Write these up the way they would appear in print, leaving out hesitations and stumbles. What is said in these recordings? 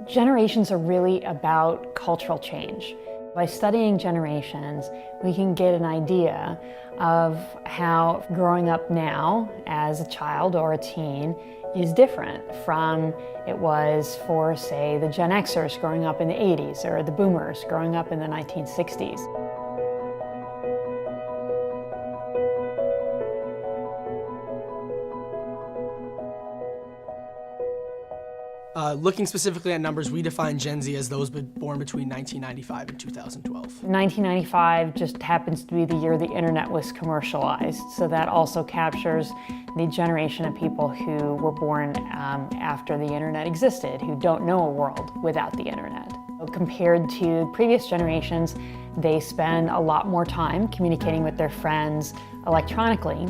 Generations are really about cultural change. By studying generations, we can get an idea of how growing up now as a child or a teen is different from it was for, say, the Gen Xers growing up in the 80s or the Boomers growing up in the 1960s. Looking specifically at numbers, we define Gen Z as those born between 1995 and 2012. 1995 just happens to be the year the internet was commercialized, so that also captures the generation of people who were born after the internet existed, who don't know a world without the internet. Compared to previous generations, they spend a lot more time communicating with their friends electronically,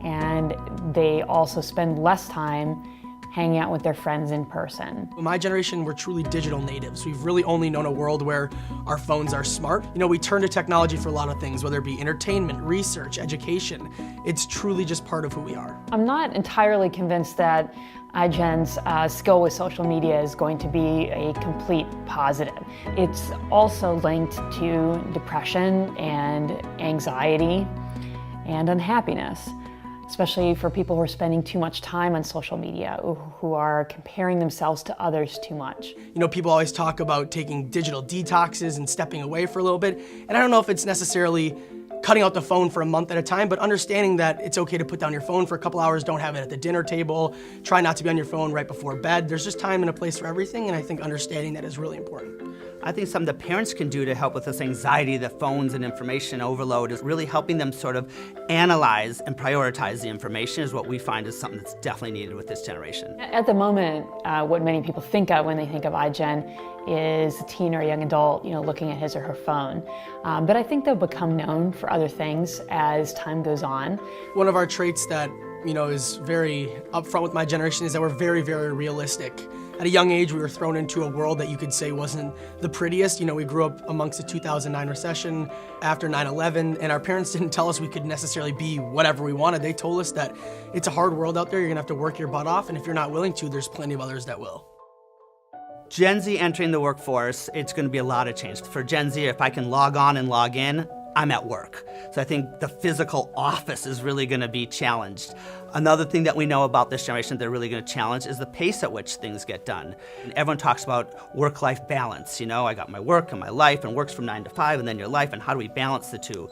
and they also spend less time hanging out with their friends in person. My generation, we're truly digital natives. We've really only known a world where our phones are smart. You know, we turn to technology for a lot of things, whether it be entertainment, research, education. It's truly just part of who we are. I'm not entirely convinced that iGen's skill with social media is going to be a complete positive. It's also linked to depression and anxiety and unhappiness, especially for people who are spending too much time on social media, who are comparing themselves to others too much. You know, people always talk about taking digital detoxes and stepping away for a little bit, and I don't know if it's necessarily cutting out the phone for a month at a time, but understanding that it's okay to put down your phone for a couple hours, don't have it at the dinner table, try not to be on your phone right before bed. There's just time and a place for everything, and I think understanding that is really important. I think something the parents can do to help with this anxiety, the phones and information overload, is really helping them sort of analyze and prioritize the information is what we find is something that's definitely needed with this generation. At the moment, what many people think of when they think of iGen is a teen or a young adult, looking at his or her phone. But I think they'll become known for other things as time goes on. One of our traits that, is very upfront with my generation is that we're very, very realistic. At a young age, we were thrown into a world that you could say wasn't the prettiest. We grew up amongst the 2009 recession after 9/11, and our parents didn't tell us we could necessarily be whatever we wanted. They told us that it's a hard world out there, you're gonna have to work your butt off, and if you're not willing to, there's plenty of others that will. Gen Z entering the workforce, it's going to be a lot of change. For Gen Z, if I can log on and log in, I'm at work. So I think the physical office is really going to be challenged. Another thing that we know about this generation they're really going to challenge is the pace at which things get done. And everyone talks about work-life balance. I got my work and my life, and work's from 9 to 5, and then your life, and how do we balance the two?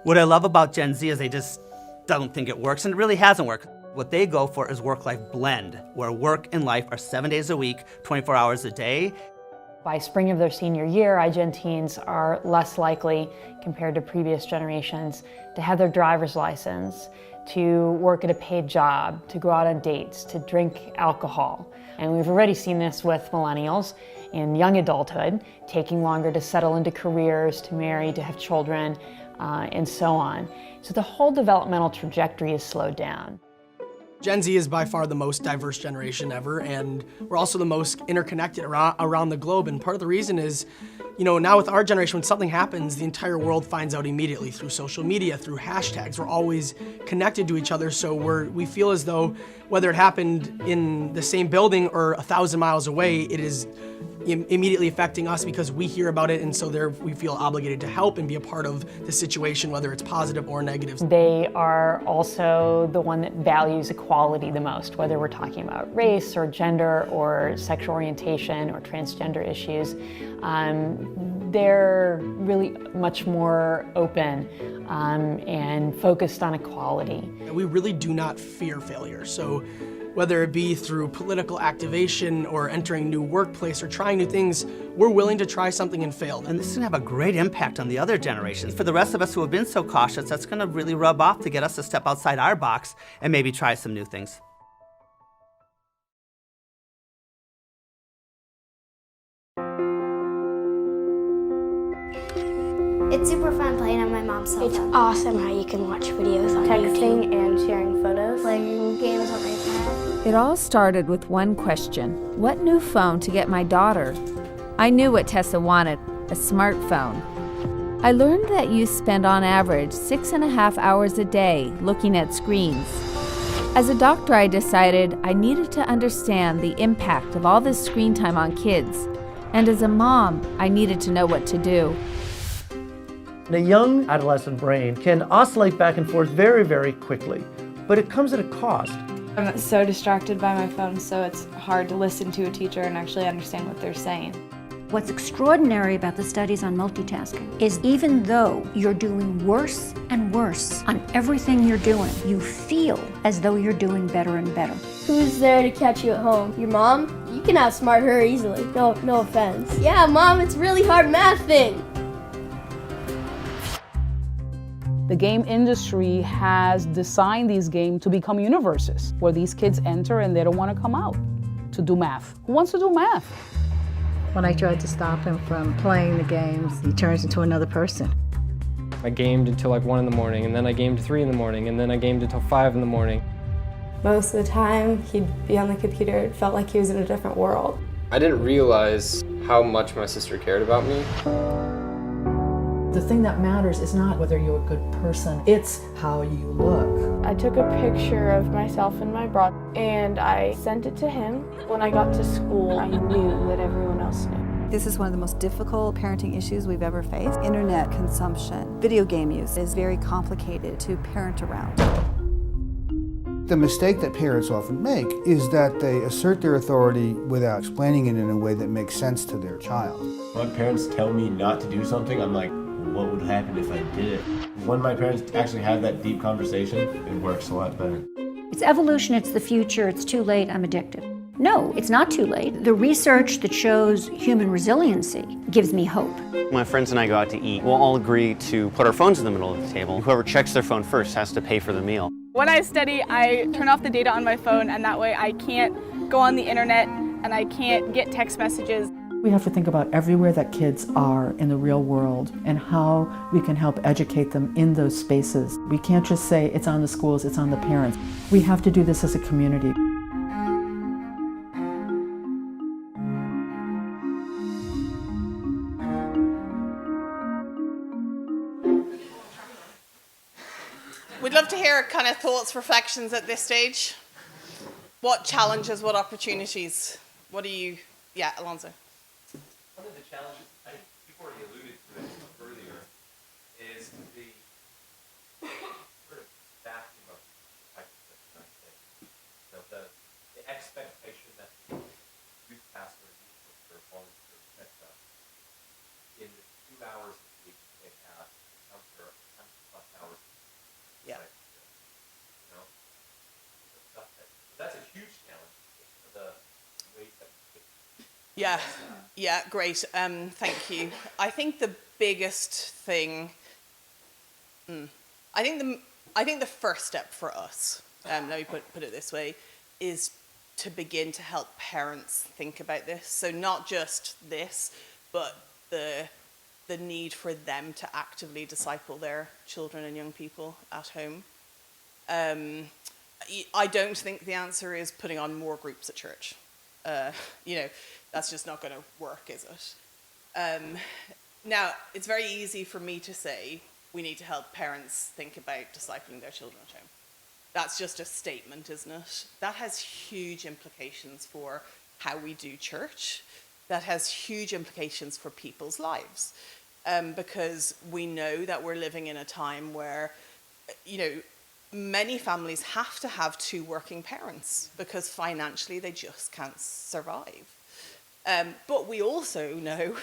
What I love about Gen Z is they just don't think it works, and it really hasn't worked. What they go for is work-life blend, where work and life are 7 days a week, 24 hours a day. By spring of their senior year, iGen teens are less likely, compared to previous generations, to have their driver's license, to work at a paid job, to go out on dates, to drink alcohol. And we've already seen this with millennials in young adulthood, taking longer to settle into careers, to marry, to have children, and so on. So the whole developmental trajectory is slowed down. Gen Z is by far the most diverse generation ever, and we're also the most interconnected around the globe. And part of the reason is, now with our generation, when something happens, the entire world finds out immediately through social media, through hashtags. We're always connected to each other, so we feel as though whether it happened in the same building or 1,000 miles away, it is immediately affecting us because we hear about it, and so we feel obligated to help and be a part of the situation, whether it's positive or negative. They are also the one that values equality the most, whether we're talking about race or gender or sexual orientation or transgender issues. They're really much more open and focused on equality. We really do not fear failure. So whether it be through political activation or entering new workplace or trying new things, we're willing to try something and fail. And this is going to have a great impact on the other generations. For the rest of us who have been so cautious, that's going to really rub off to get us to step outside our box and maybe try some new things. It's super fun playing on my mom's cell phone. It's awesome how you can watch videos on Texting YouTube. and sharing photos. Playing games on my pad. It all started with one question: what new phone to get my daughter? I knew what Tessa wanted, a smartphone. I learned that you spend on average 6.5 hours a day looking at screens. As a doctor, I decided I needed to understand the impact of all this screen time on kids. And as a mom, I needed to know what to do. A young adolescent brain can oscillate back and forth very, very quickly, but it comes at a cost. I'm so distracted by my phone, so it's hard to listen to a teacher and actually understand what they're saying. What's extraordinary about the studies on multitasking is even though you're doing worse and worse on everything you're doing, you feel as though you're doing better and better. Who's there to catch you at home? Your mom? You can outsmart her easily. No offense. Yeah, Mom, it's really hard math thing. The game industry has designed these games to become universes where these kids enter and they don't want to come out to do math. Who wants to do math? When I tried to stop him from playing the games, he turns into another person. I gamed until like 1 in the morning, and then I gamed 3 in the morning, and then I gamed until 5 in the morning. Most of the time, he'd be on the computer. It felt like he was in a different world. I didn't realize how much my sister cared about me. The thing that matters is not whether you're a good person, it's how you look. I took a picture of myself and my brother, and I sent it to him. When I got to school, I knew that everyone else knew. This is one of the most difficult parenting issues we've ever faced. Internet consumption, video game use is very complicated to parent around. The mistake that parents often make is that they assert their authority without explaining it in a way that makes sense to their child. When parents tell me not to do something, I'm like, what would happen if I did it? When my parents actually have that deep conversation, it works a lot better. It's evolution, it's the future, it's too late, I'm addicted. No, it's not too late. The research that shows human resiliency gives me hope. My friends and I go out to eat. We'll all agree to put our phones in the middle of the table. Whoever checks their phone first has to pay for the meal. When I study, I turn off the data on my phone, and that way I can't go on the internet and I can't get text messages. We have to think about everywhere that kids are in the real world and how we can help educate them in those spaces. We can't just say it's on the schools, it's on the parents. We have to do this as a community. We'd love to hear kind of thoughts, reflections at this stage. What challenges, what opportunities? What do you, Alonso? One of the challenges, I think you've already alluded to it earlier, is the sort of vacuum of the expectation that the youth pastor or volunteer sets up in the 2 hours a week they have for 100+ hours. Yeah. That's a huge challenge for the weight that we take. Yeah, great. Thank you. I think the biggest thing, I think the first step for us, let me put it this way, is to begin to help parents think about this. So not just this, but the need for them to actively disciple their children and young people at home. I don't think the answer is putting on more groups at church. That's just not going to work, is it? Now, it's very easy for me to say we need to help parents think about discipling their children at home. That's just a statement, isn't it? That has huge implications for how we do church. That has huge implications for people's lives. Because we know that we're living in a time where, many families have to have 2 working parents because financially they just can't survive. But we also know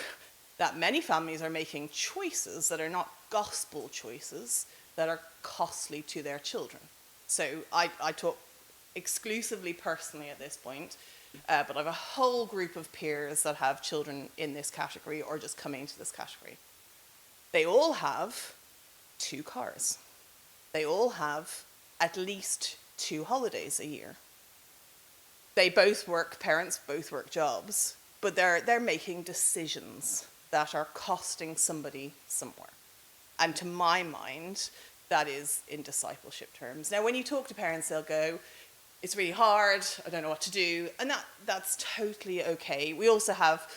that many families are making choices that are not gospel choices that are costly to their children. So I talk exclusively personally at this point, but I have a whole group of peers that have children in this category or just coming into this category. They all have 2 cars. They all have at least 2 holidays a year. They both work, parents both work jobs, but they're making decisions that are costing somebody somewhere. And to my mind, that is in discipleship terms. Now, when you talk to parents, they'll go, it's really hard, I don't know what to do, and that's totally okay. We also have,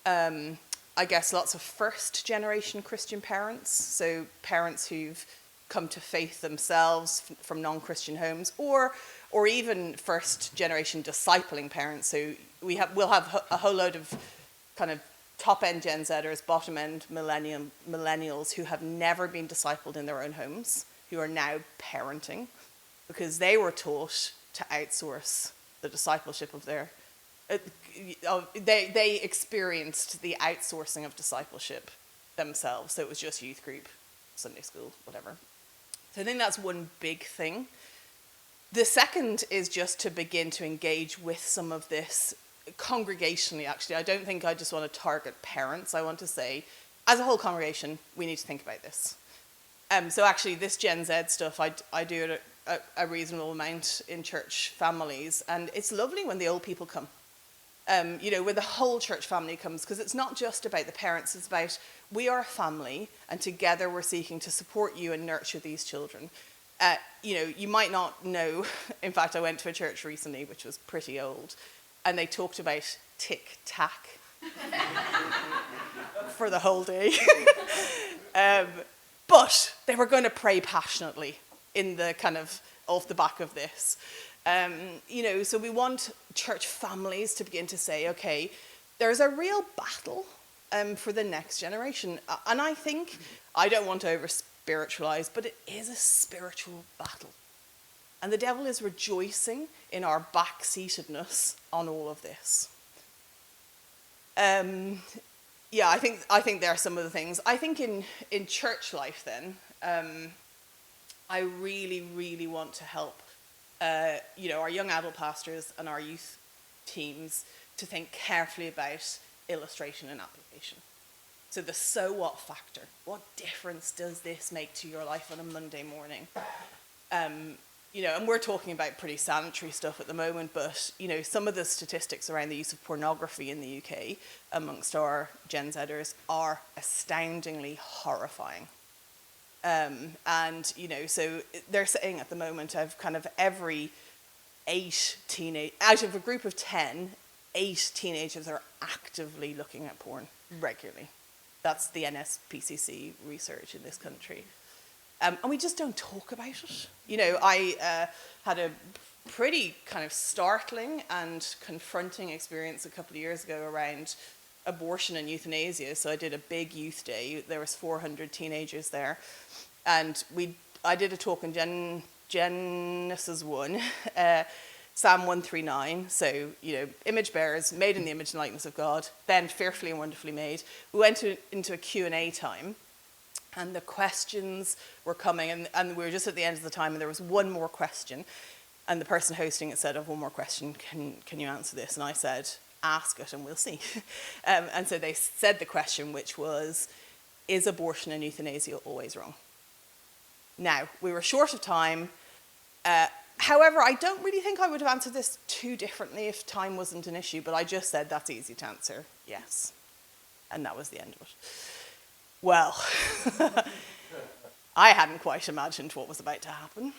lots of first-generation Christian parents, so parents who've come to faith themselves from non-Christian homes, or even first generation discipling parents. So we'll have a whole load of kind of top-end Gen Zers, bottom-end millennials who have never been discipled in their own homes, who are now parenting because they were taught to outsource the discipleship of their they experienced the outsourcing of discipleship themselves. So it was just youth group, Sunday school, whatever. So I think that's one big thing. The second is just to begin to engage with some of this congregationally, actually. I don't think I just want to target parents. I want to say, as a whole congregation, we need to think about this. So actually, this Gen Z stuff, I do a reasonable amount in church families, and it's lovely when the old people come. When the whole church family comes, because it's not just about the parents, it's about we are a family, and together we're seeking to support you and nurture these children. You might not know, in fact, I went to a church recently, which was pretty old, and they talked about tic-tac for the whole day. But they were going to pray passionately in the kind of off the back of this. So we want church families to begin to say, okay, there's a real battle for the next generation. And I think, I don't want to over-spiritualize, but it is a spiritual battle. And the devil is rejoicing in our back-seatedness on all of this. I think there are some of the things. I think in church life then, I really, really want to help our young adult pastors and our youth teams to think carefully about illustration and application. So the so what factor. What difference does this make to your life on a Monday morning? And we're talking about pretty sanitary stuff at the moment, but, some of the statistics around the use of pornography in the UK amongst our Gen Zers are astoundingly horrifying. So they're saying at the moment of kind of every 8 teenage, out of a group of 10, 8 teenagers are actively looking at porn regularly. That's the NSPCC research in this country. And we just don't talk about it. I had a pretty kind of startling and confronting experience a couple of years ago around abortion and euthanasia. So I did a big youth day. There was 400 teenagers there. And I did a talk in Genesis 1, Psalm 139. So, image bearers, made in the image and likeness of God, then fearfully and wonderfully made. We went into a Q&A time. And the questions were coming, and we were just at the end of the time, and there was one more question. And the person hosting it said, "I have one more question, can you answer this?" And I said, "Ask it and we'll see." And so they said the question, which was, is abortion and euthanasia always wrong? Now, we were short of time. However, I don't really think I would have answered this too differently if time wasn't an issue, but I just said that's easy to answer, yes. And that was the end of it. Well, I hadn't quite imagined what was about to happen.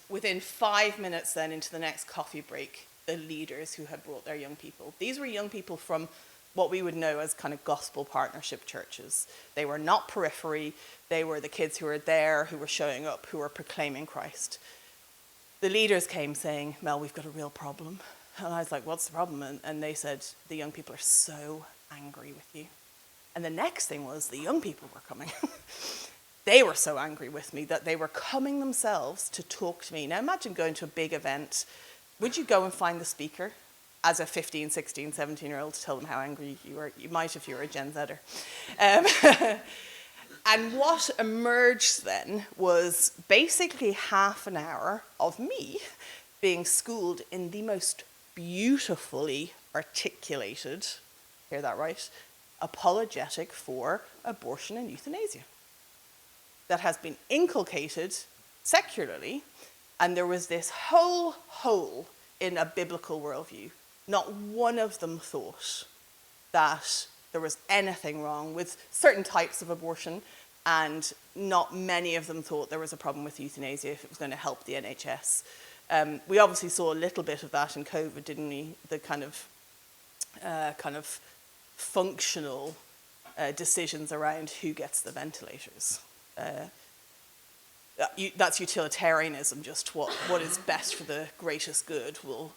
Within 5 minutes then into the next coffee break, the leaders who had brought their young people, these were young people from what we would know as kind of gospel partnership churches. They were not periphery. They were the kids who were there, who were showing up, who were proclaiming Christ. The leaders came saying, "Mel, we've got a real problem." And I was like, "What's the problem?" And they said, "The young people are so angry with you." And the next thing was the young people were coming. They were so angry with me that they were coming themselves to talk to me. Now imagine going to a big event. Would you go and find the speaker as a 15, 16, 17-year-old to tell them how angry you were? You might if you were a Gen Zer. And what emerged then was basically half an hour of me being schooled in the most beautifully articulated, hear that right, apologetic for abortion and euthanasia that has been inculcated secularly, and there was this whole hole in a biblical worldview. Not one of them thought that there was anything wrong with certain types of abortion, and not many of them thought there was a problem with euthanasia if it was going to help the NHS. We obviously saw a little bit of that in COVID, didn't we? The kind of functional decisions around who gets the ventilators. That's utilitarianism, just what is best for the greatest good will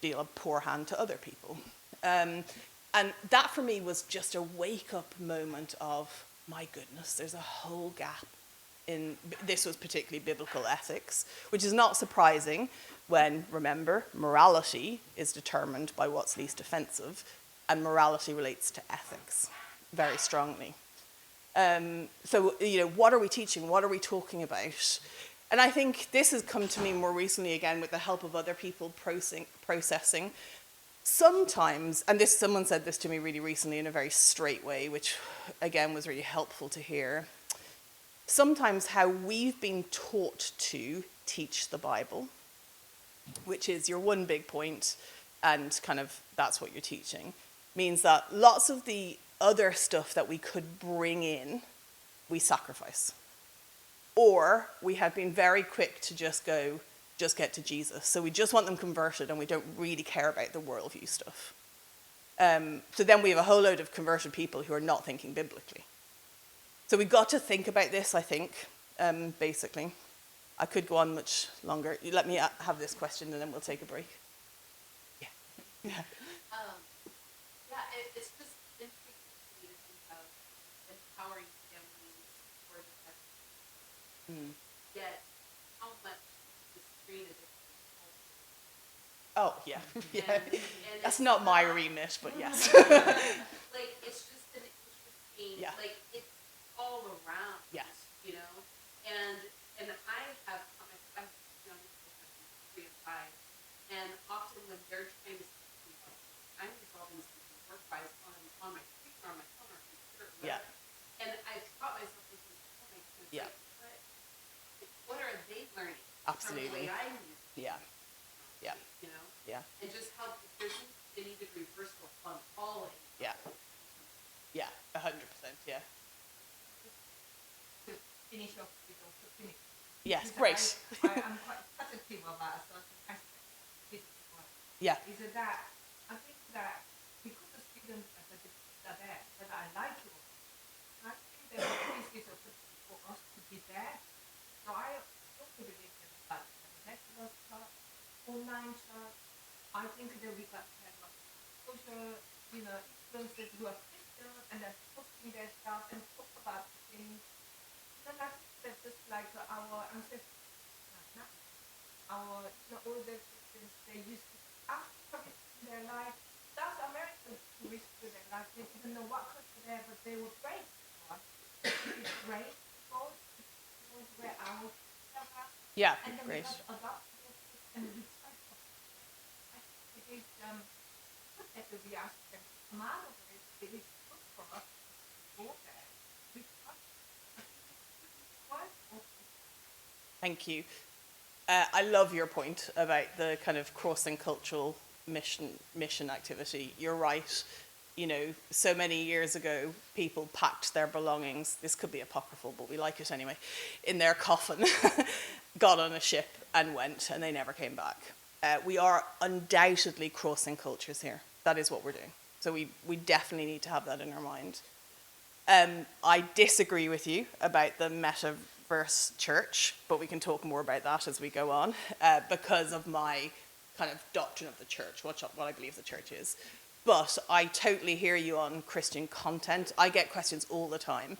deal a poor hand to other people. And that for me was just a wake-up moment of, my goodness, there's a whole gap in, this was particularly biblical ethics, which is not surprising when, remember, morality is determined by what's least offensive, and morality relates to ethics very strongly. So, what are we teaching? What are we talking about? And I think this has come to me more recently, again, with the help of other people processing. Sometimes, and someone said this to me really recently in a very straight way, which, again, was really helpful to hear. Sometimes how we've been taught to teach the Bible, which is your one big point, and kind of that's what you're teaching, means that lots of the other stuff that we could bring in, we sacrifice. Or we have been very quick to just get to Jesus. So we just want them converted and we don't really care about the worldview stuff. So then we have a whole load of converted people who are not thinking biblically. So we've got to think about this, I think, basically. I could go on much longer. Let me have this question and then we'll take a break. Yeah. It's just interesting to me to think of empowering families for the testing. Yet, how much the screen is. Oh, yeah. Yeah. And that's not my remit, but yes. Like, it's just an interesting, like, it's all around. Yes. You know? And I have, I'm young, 3 and 5, and often when they're trying to speak, I'm resolving something work-wise on my speaker, on my phone, or computer, or whatever. Yeah. And I've taught myself this is like, what are they learning? Absolutely. From the way I use it? Yeah. Yeah. You know? Yeah. And just help the person, they need to reversal on all of it. Yeah. Yeah, 100%, yeah. Finish off with also finish. Yes, great. I'm quite positive about certain aspects of this one. Yeah. Is that I think that because the students are there, that I like it, I think that this is a purpose for us to be there. So I don't believe that natural stuff, online stuff, I think that we got to have social, influencers who are Christian and then posting their stuff and talk about things. And I think that's just like our ancestors, our older Christians, they used to ask for it in their life. South Americans who risked their life, they didn't know what culture there, but they were great. It's great for where our stuff are. Yeah, and then great. We got adopted and recycled. I think it is good that we ask them to come out of it. It is good for us to go there. Thank you. I love your point about the kind of crossing cultural mission activity. You're right. So many years ago, people packed their belongings, this could be apocryphal, but we like it anyway, in their coffin, got on a ship and went, and they never came back. We are undoubtedly crossing cultures here. That is what we're doing. So we definitely need to have that in our mind. I disagree with you about the metaverse church, but we can talk more about that as we go on, because of my kind of doctrine of the church, what I believe the church is. But I totally hear you on Christian content. I get questions all the time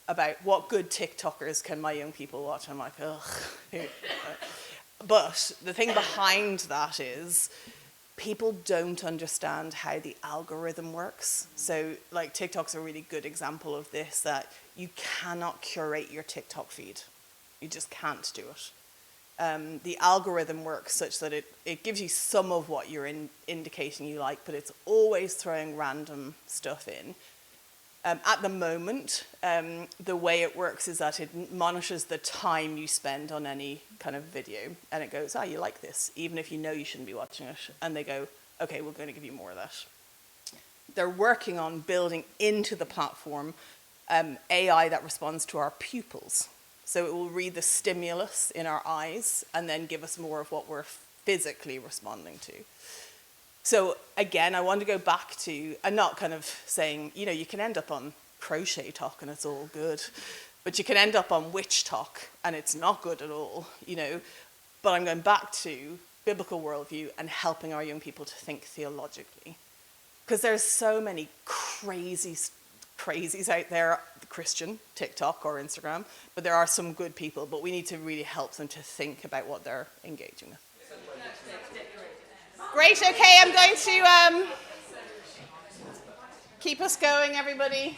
about what good TikTokers can my young people watch. I'm like, ugh. But the thing behind that is people don't understand how the algorithm works. So like TikTok's a really good example of this, that you cannot curate your TikTok feed. You just can't do it. The algorithm works such that it gives you some of what you're indicating you like, but it's always throwing random stuff in. At the moment, the way it works is that it monitors the time you spend on any kind of video, and it goes, you like this, even if you know you shouldn't be watching it. And they go, okay, we're going to give you more of that. They're working on building into the platform AI that responds to our pupils. So it will read the stimulus in our eyes and then give us more of what we're physically responding to. So again, I want to go back to, and not kind of saying, you can end up on crochet talk and it's all good. But you can end up on witch talk, and it's not good at all, But I'm going back to biblical worldview and helping our young people to think theologically. Because there's so many crazies out there, Christian, TikTok or Instagram, but there are some good people, but we need to really help them to think about what they're engaging with. Great, okay, I'm going to keep us going, everybody.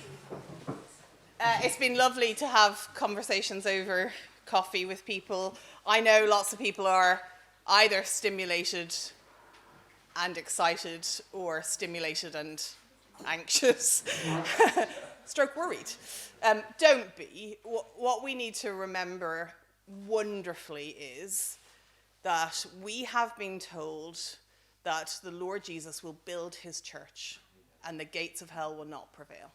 It's been lovely to have conversations over coffee with people. I know lots of people are either stimulated and excited or stimulated and anxious, stroke worried. Don't be. What we need to remember wonderfully is that we have been told that the Lord Jesus will build his church and the gates of hell will not prevail.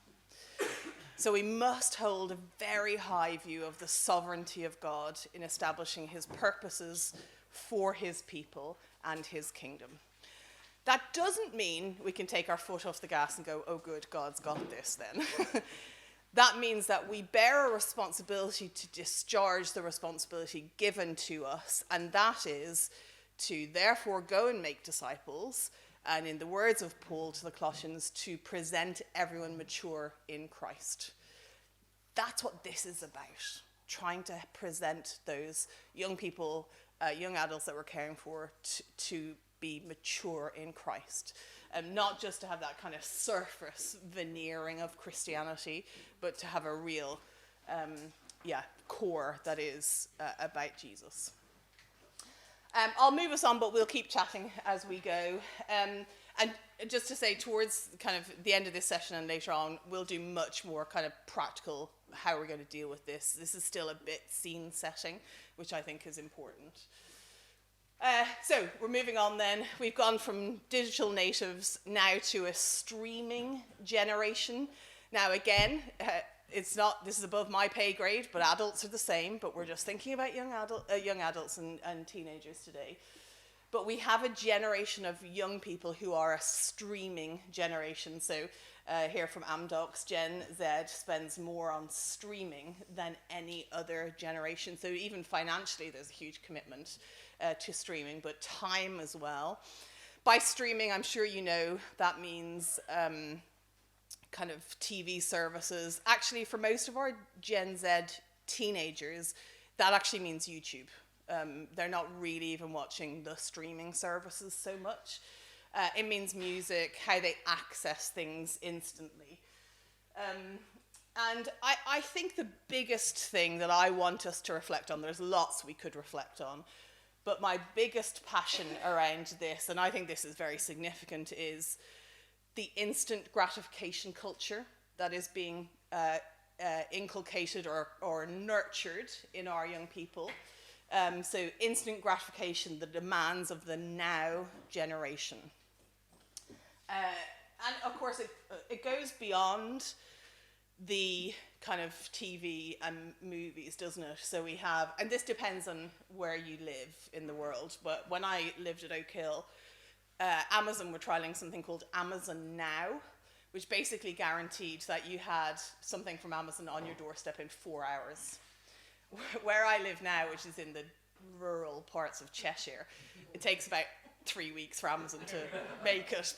So we must hold a very high view of the sovereignty of God in establishing his purposes for his people and his kingdom. That doesn't mean we can take our foot off the gas and go, oh good, God's got this then. That means that we bear a responsibility to discharge the responsibility given to us, and that is to therefore go and make disciples, and in the words of Paul to the Colossians, to present everyone mature in Christ. That's what this is about, trying to present those young people, young adults that we're caring for to be mature in Christ. Not just to have that kind of surface veneering of Christianity, but to have a real core that is about Jesus. I'll move us on, but we'll keep chatting as we go. And just to say, towards kind of the end of this session and later on, we'll do much more kind of practical how we're going to deal with this. This is still a bit scene setting, which I think is important. So we're moving on then. We've gone from digital natives now to a streaming generation. Now again, this is above my pay grade, but adults are the same, but we're just thinking about young adults and teenagers today. But we have a generation of young people who are a streaming generation. So here from Amdocs, Gen Z spends more on streaming than any other generation. So even financially, there's a huge commitment to streaming, but time as well. By streaming, I'm sure you know, that means kind of TV services. Actually, for most of our Gen Z teenagers, that actually means YouTube. They're not really even watching the streaming services so much. It means music, how they access things instantly. And I think the biggest thing that I want us to reflect on, there's lots we could reflect on, but my biggest passion around this, and I think this is very significant, is the instant gratification culture that is being inculcated or nurtured in our young people. So instant gratification, the demands of the now generation. And of course, it goes beyond the kind of TV and movies, doesn't it? So we have, and this depends on where you live in the world, but when I lived at Oak Hill, Amazon were trialing something called Amazon Now, which basically guaranteed that you had something from Amazon on your doorstep in 4 hours. Where I live now, which is in the rural parts of Cheshire, it takes about 3 weeks for Amazon to make it,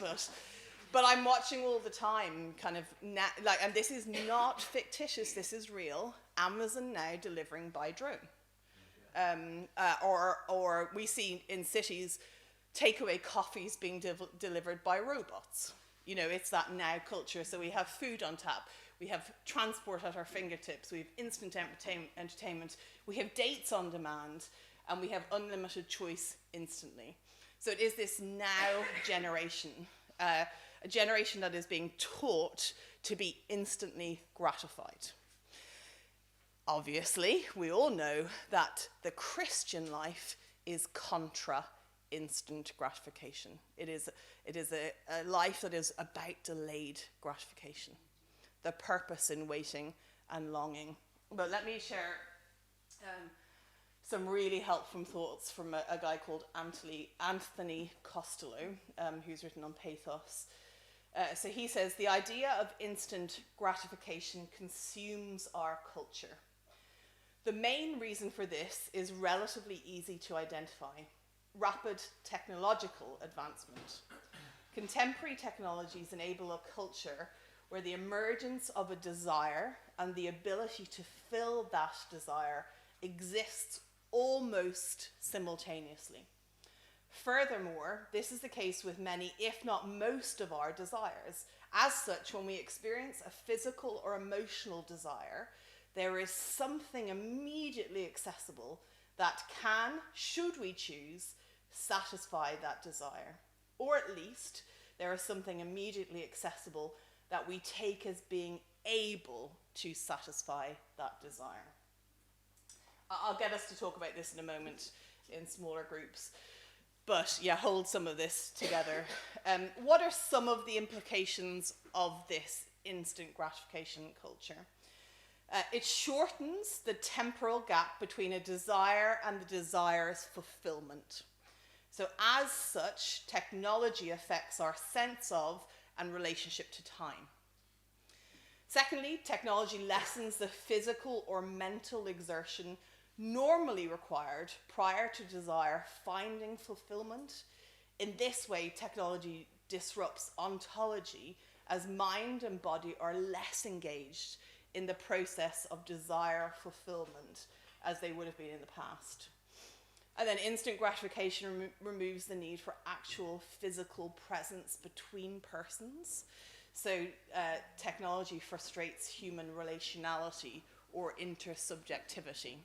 but I'm watching all the time, kind of, and this is not fictitious, this is real, Amazon Now delivering by drone. Or we see in cities, takeaway coffees being delivered by robots. You know, it's that now culture. So we have food on tap, we have transport at our fingertips, we have instant entertainment, we have dates on demand, and we have unlimited choice instantly. So it is this now generation, a generation that is being taught to be instantly gratified. Obviously, we all know that the Christian life is contra instant gratification. It is a life that is about delayed gratification, the purpose in waiting and longing. But let me share some really helpful thoughts from a guy called Anthony Costello, who's written on Pathos. So he says, the idea of instant gratification consumes our culture. The main reason for this is relatively easy to identify: rapid technological advancement. Contemporary technologies enable a culture where the emergence of a desire and the ability to fill that desire exists almost simultaneously. Furthermore, this is the case with many, if not most, of our desires. As such, when we experience a physical or emotional desire, there is something immediately accessible that can, should we choose, satisfy that desire. Or at least, there is something immediately accessible that we take as being able to satisfy that desire. I'll get us to talk about this in a moment in smaller groups. But yeah, hold some of this together. What are some of the implications of this instant gratification culture? It shortens the temporal gap between a desire and the desire's fulfillment. So as such, technology affects our sense of and relationship to time. Secondly, technology lessens the physical or mental exertion normally required prior to desire finding fulfillment. In this way, technology disrupts ontology as mind and body are less engaged in the process of desire fulfillment as they would have been in the past. And then instant gratification removes the need for actual physical presence between persons. So technology frustrates human relationality or intersubjectivity.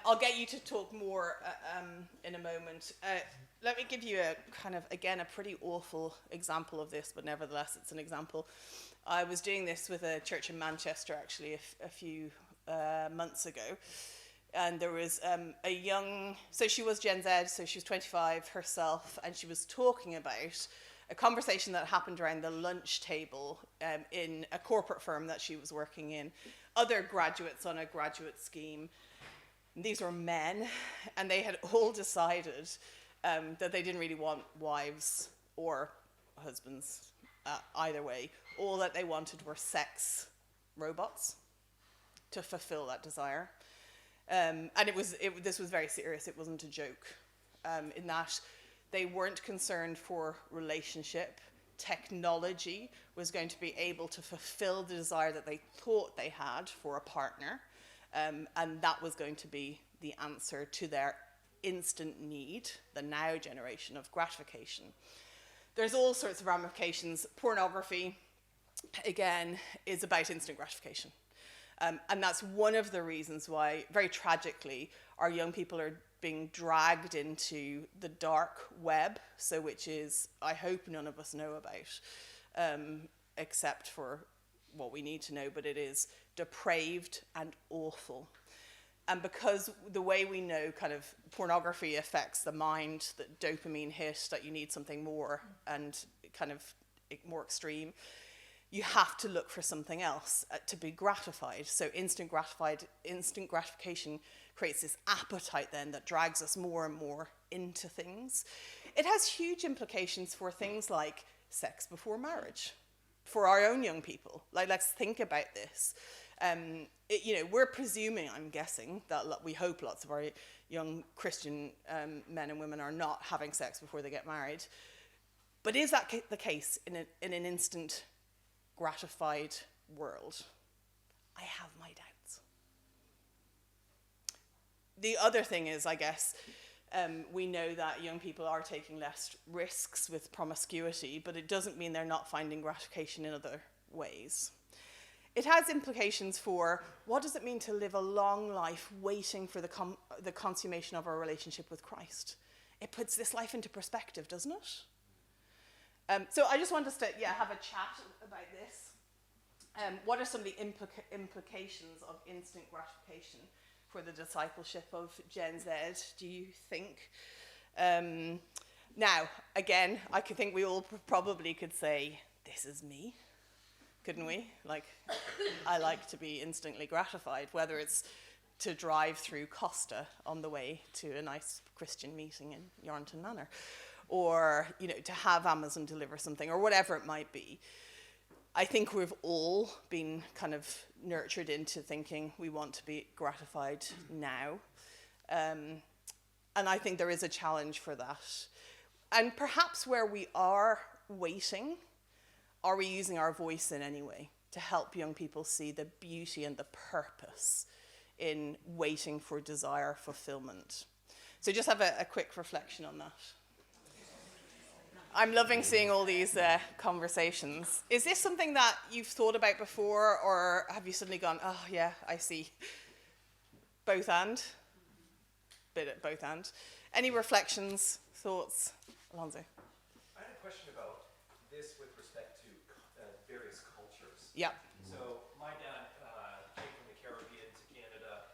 I'll get you to talk more in a moment. Let me give you a kind of, again, a pretty awful example of this, but nevertheless, it's an example. I was doing this with a church in Manchester, actually, a few months ago. And there was a young, so she was Gen Z, so she was 25 herself, and she was talking about a conversation that happened around the lunch table in a corporate firm that she was working in. Other graduates on a graduate scheme. These were men, and they had all decided that they didn't really want wives or husbands, either way. All that they wanted were sex robots to fulfill that desire. And this was very serious. It wasn't a joke, in that they weren't concerned for relationship. Technology was going to be able to fulfill the desire that they thought they had for a partner. And that was going to be the answer to their instant need, the now generation of gratification. There's all sorts of ramifications. Pornography, again, is about instant gratification. And that's one of the reasons why, very tragically, our young people are being dragged into the dark web, so which is, I hope none of us know about, except for what we need to know, but it is depraved and awful. And because the way we know kind of pornography affects the mind, that dopamine hit, that you need something more and kind of more extreme, you have to look for something else to be gratified. So instant gratification creates this appetite then that drags us more and more into things. It has huge implications for things like sex before marriage, for our own young people. Like, let's think about this. We're presuming, I'm guessing, that we hope lots of our young Christian men and women are not having sex before they get married. But is that the case in an instant gratified world? I have my doubts. The other thing is, I guess, we know that young people are taking less risks with promiscuity, but it doesn't mean they're not finding gratification in other ways. It has implications for what does it mean to live a long life waiting for the consummation of our relationship with Christ. It puts this life into perspective, doesn't it? So I just want us to have a chat about this. What are some of the implications of instant gratification for the discipleship of Gen Z, do you think? Now, again, I think we all probably could say, this is me, couldn't we? Like, I like to be instantly gratified, whether it's to drive through Costa on the way to a nice Christian meeting in Yarnton Manor, or to have Amazon deliver something, or whatever it might be. I think we've all been kind of nurtured into thinking we want to be gratified now. And I think there is a challenge for that. And perhaps where we are waiting, are we using our voice in any way to help young people see the beauty and the purpose in waiting for desire fulfillment? So just have a quick reflection on that. I'm loving seeing all these conversations. Is this something that you've thought about before, or have you suddenly gone, oh yeah, I see? Both and? Bit at both and. Any reflections, thoughts? Alonso? I had a question about this with respect to various cultures. Yeah. So my dad came from the Caribbean to Canada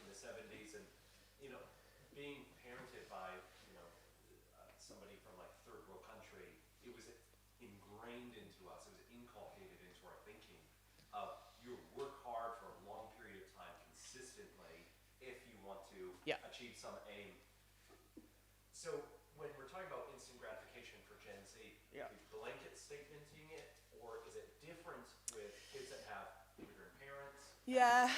in the 70s, and being parented by somebody from like third world country, it was ingrained into us. It was inculcated into our thinking of you work hard for a long period of time consistently if you want to achieve some aim. So when we're talking about instant gratification for Gen Z, are we blanket statementing it, or is it different with kids that have immigrant parents? Yeah.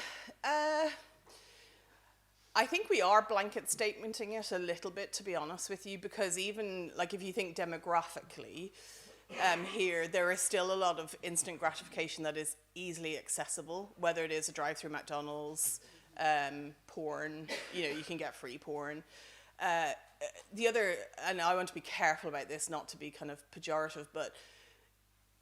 I think we are blanket statementing it a little bit, to be honest with you, because even like if you think demographically, here there is still a lot of instant gratification that is easily accessible, whether it is a drive-through McDonald's, porn, you can get free porn. The other, and I want to be careful about this, not to be kind of pejorative, but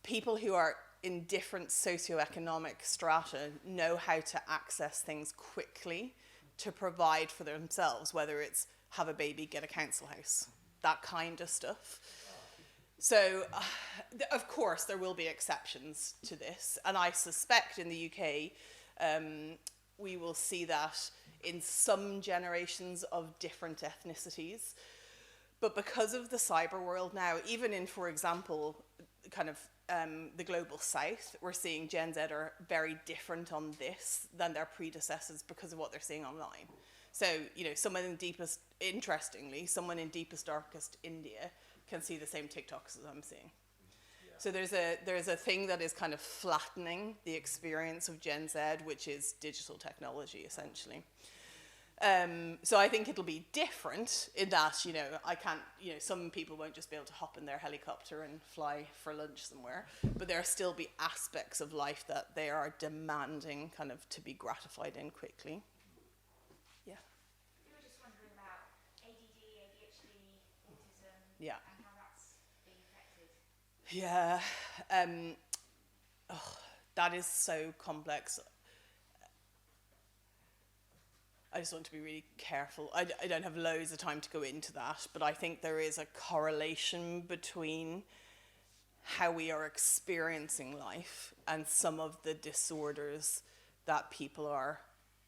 people who are in different socioeconomic strata know how to access things quickly to provide for themselves, whether it's have a baby, get a council house, that kind of stuff. So, of course, there will be exceptions to this, and I suspect in the UK, we will see that in some generations of different ethnicities. But because of the cyber world now, even in, for example, kind of the global south, we're seeing Gen Z are very different on this than their predecessors because of what they're seeing online. So, someone in deepest, darkest India can see the same TikToks as I'm seeing. Yeah. So there's a thing that is kind of flattening the experience of Gen Z, which is digital technology, essentially. So I think it'll be different in that, I can't, some people won't just be able to hop in their helicopter and fly for lunch somewhere, but there'll still be aspects of life that they are demanding kind of to be gratified in quickly. Yeah. We were just wondering about ADD, ADHD, autism, yeah. And how that's being affected. Yeah. That is so complex. I just want to be really careful. I don't have loads of time to go into that, but I think there is a correlation between how we are experiencing life and some of the disorders that people are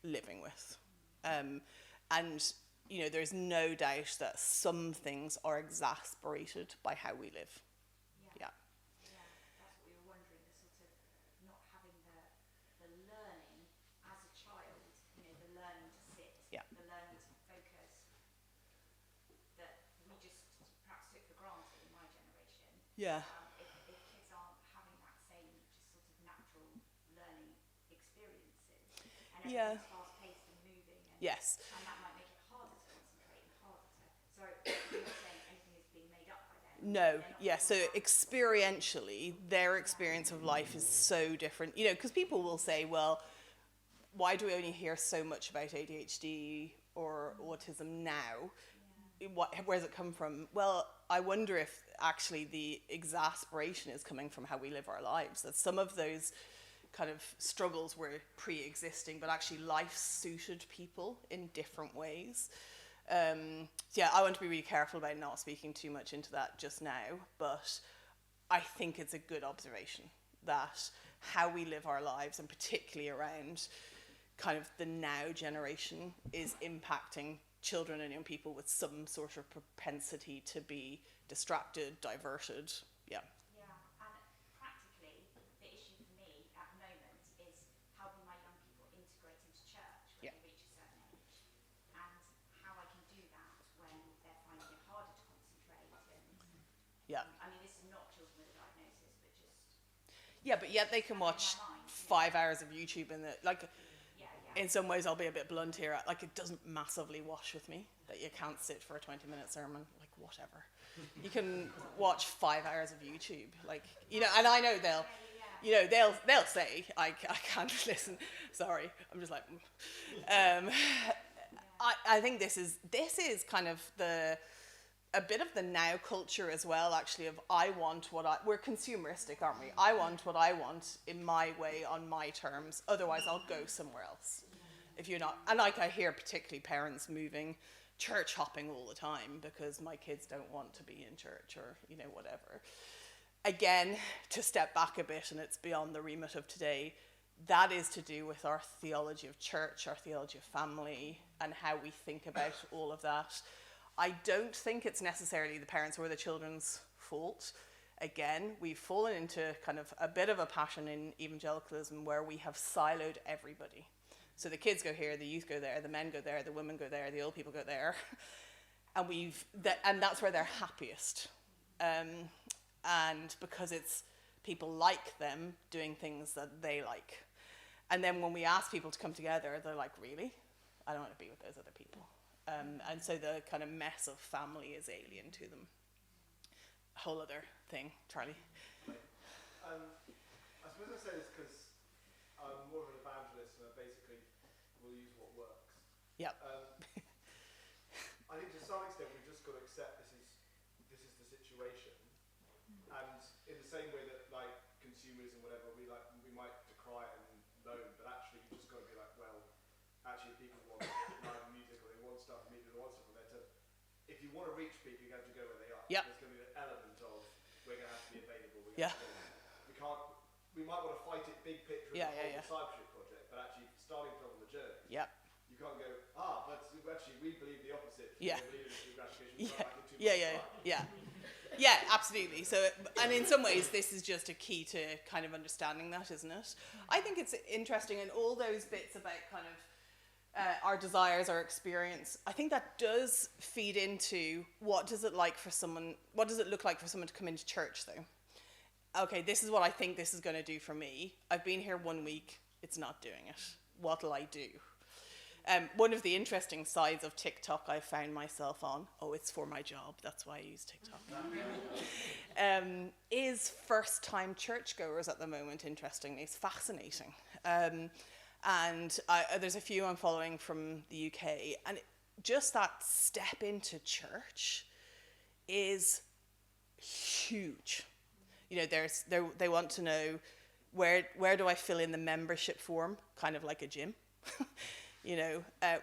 living with. And, there's no doubt that some things are exasperated by how we live. Yeah. Yeah, that's what we were wondering, the sort of not having the learning as a child, the learning to sit, the learning to focus, that we just perhaps took for granted in my generation. Yeah. If kids aren't having that same just sort of natural learning experiences, and everything's fast-paced and moving, and that might make it harder to concentrate and harder to. So you're not saying anything is being made up by them. No, so experientially, their experience of life is so different. Because people will say, well, why do we only hear so much about ADHD or autism now? Where does it come from? Well, I wonder if actually the exasperation is coming from how we live our lives. That some of those kind of struggles were pre-existing, but actually life suited people in different ways. I want to be really careful about not speaking too much into that just now, but I think it's a good observation that how we live our lives, and particularly around kind of the now generation, is impacting children and young people with some sort of propensity to be distracted, diverted. Yeah. Yeah, and practically, the issue for me at the moment is helping my young people integrate into church when they reach a certain age, and how I can do that when they're finding it harder to concentrate. And, I mean, this is not children with a diagnosis, but just Yeah, but yet they can watch 5 hours of YouTube and in some ways I'll be a bit blunt here. Like, it doesn't massively wash with me that you can't sit for a 20-minute sermon. Like, whatever. You can watch 5 hours of YouTube. Like, and I know they'll say, I can't listen. Sorry. I'm just like, I think this is kind of a bit of the now culture as well, actually, of we're consumeristic, aren't we? I want what I want in my way, on my terms, otherwise I'll go somewhere else. If you're not, and like I hear particularly parents moving, church hopping all the time because my kids don't want to be in church or, whatever. Again, to step back a bit, and it's beyond the remit of today, that is to do with our theology of church, our theology of family, and how we think about all of that. I don't think it's necessarily the parents or the children's fault. Again, we've fallen into kind of a bit of a pattern in evangelicalism where we have siloed everybody. So the kids go here, the youth go there, the men go there, the women go there, the old people go there. And that's where they're happiest. And because it's people like them doing things that they like. And then when we ask people to come together, they're like, really? I don't want to be with those other people. And so the kind of mess of family is alien to them. A whole other thing, Charlie. I suppose I say this because I'm more of an evangelist and I basically will use what works. Yep. I think to some extent we've just got to accept this is the situation. And in the same way that like consumers and whatever, we might decry it and loan, but actually you've just got to be like, well, actually people want live music or they want stuff from there. If you want to reach people, you have to go where they are. Yep. There's going to be an element of we're going to have to be available. We might want to fight it big picture in the discipleship project, but actually starting from the journey. Yep. You can't go, but actually we believe the opposite. Yeah. We believe in gratification. Yeah, absolutely. So, and in some ways, this is just a key to kind of understanding that, isn't it? I think it's interesting, and all those bits about kind of our desires, our experience, I think that does feed into what does it look like for someone to come into church, though? Okay, this is what I think this is going to do for me. I've been here 1 week, it's not doing it. What'll I do? One of the interesting sides of TikTok I found myself on, it's for my job, that's why I use TikTok, is first-time churchgoers at the moment, interestingly. It's fascinating. And there's a few I'm following from the UK, and just that step into church is huge. They want to know, where do I fill in the membership form, kind of like a gym?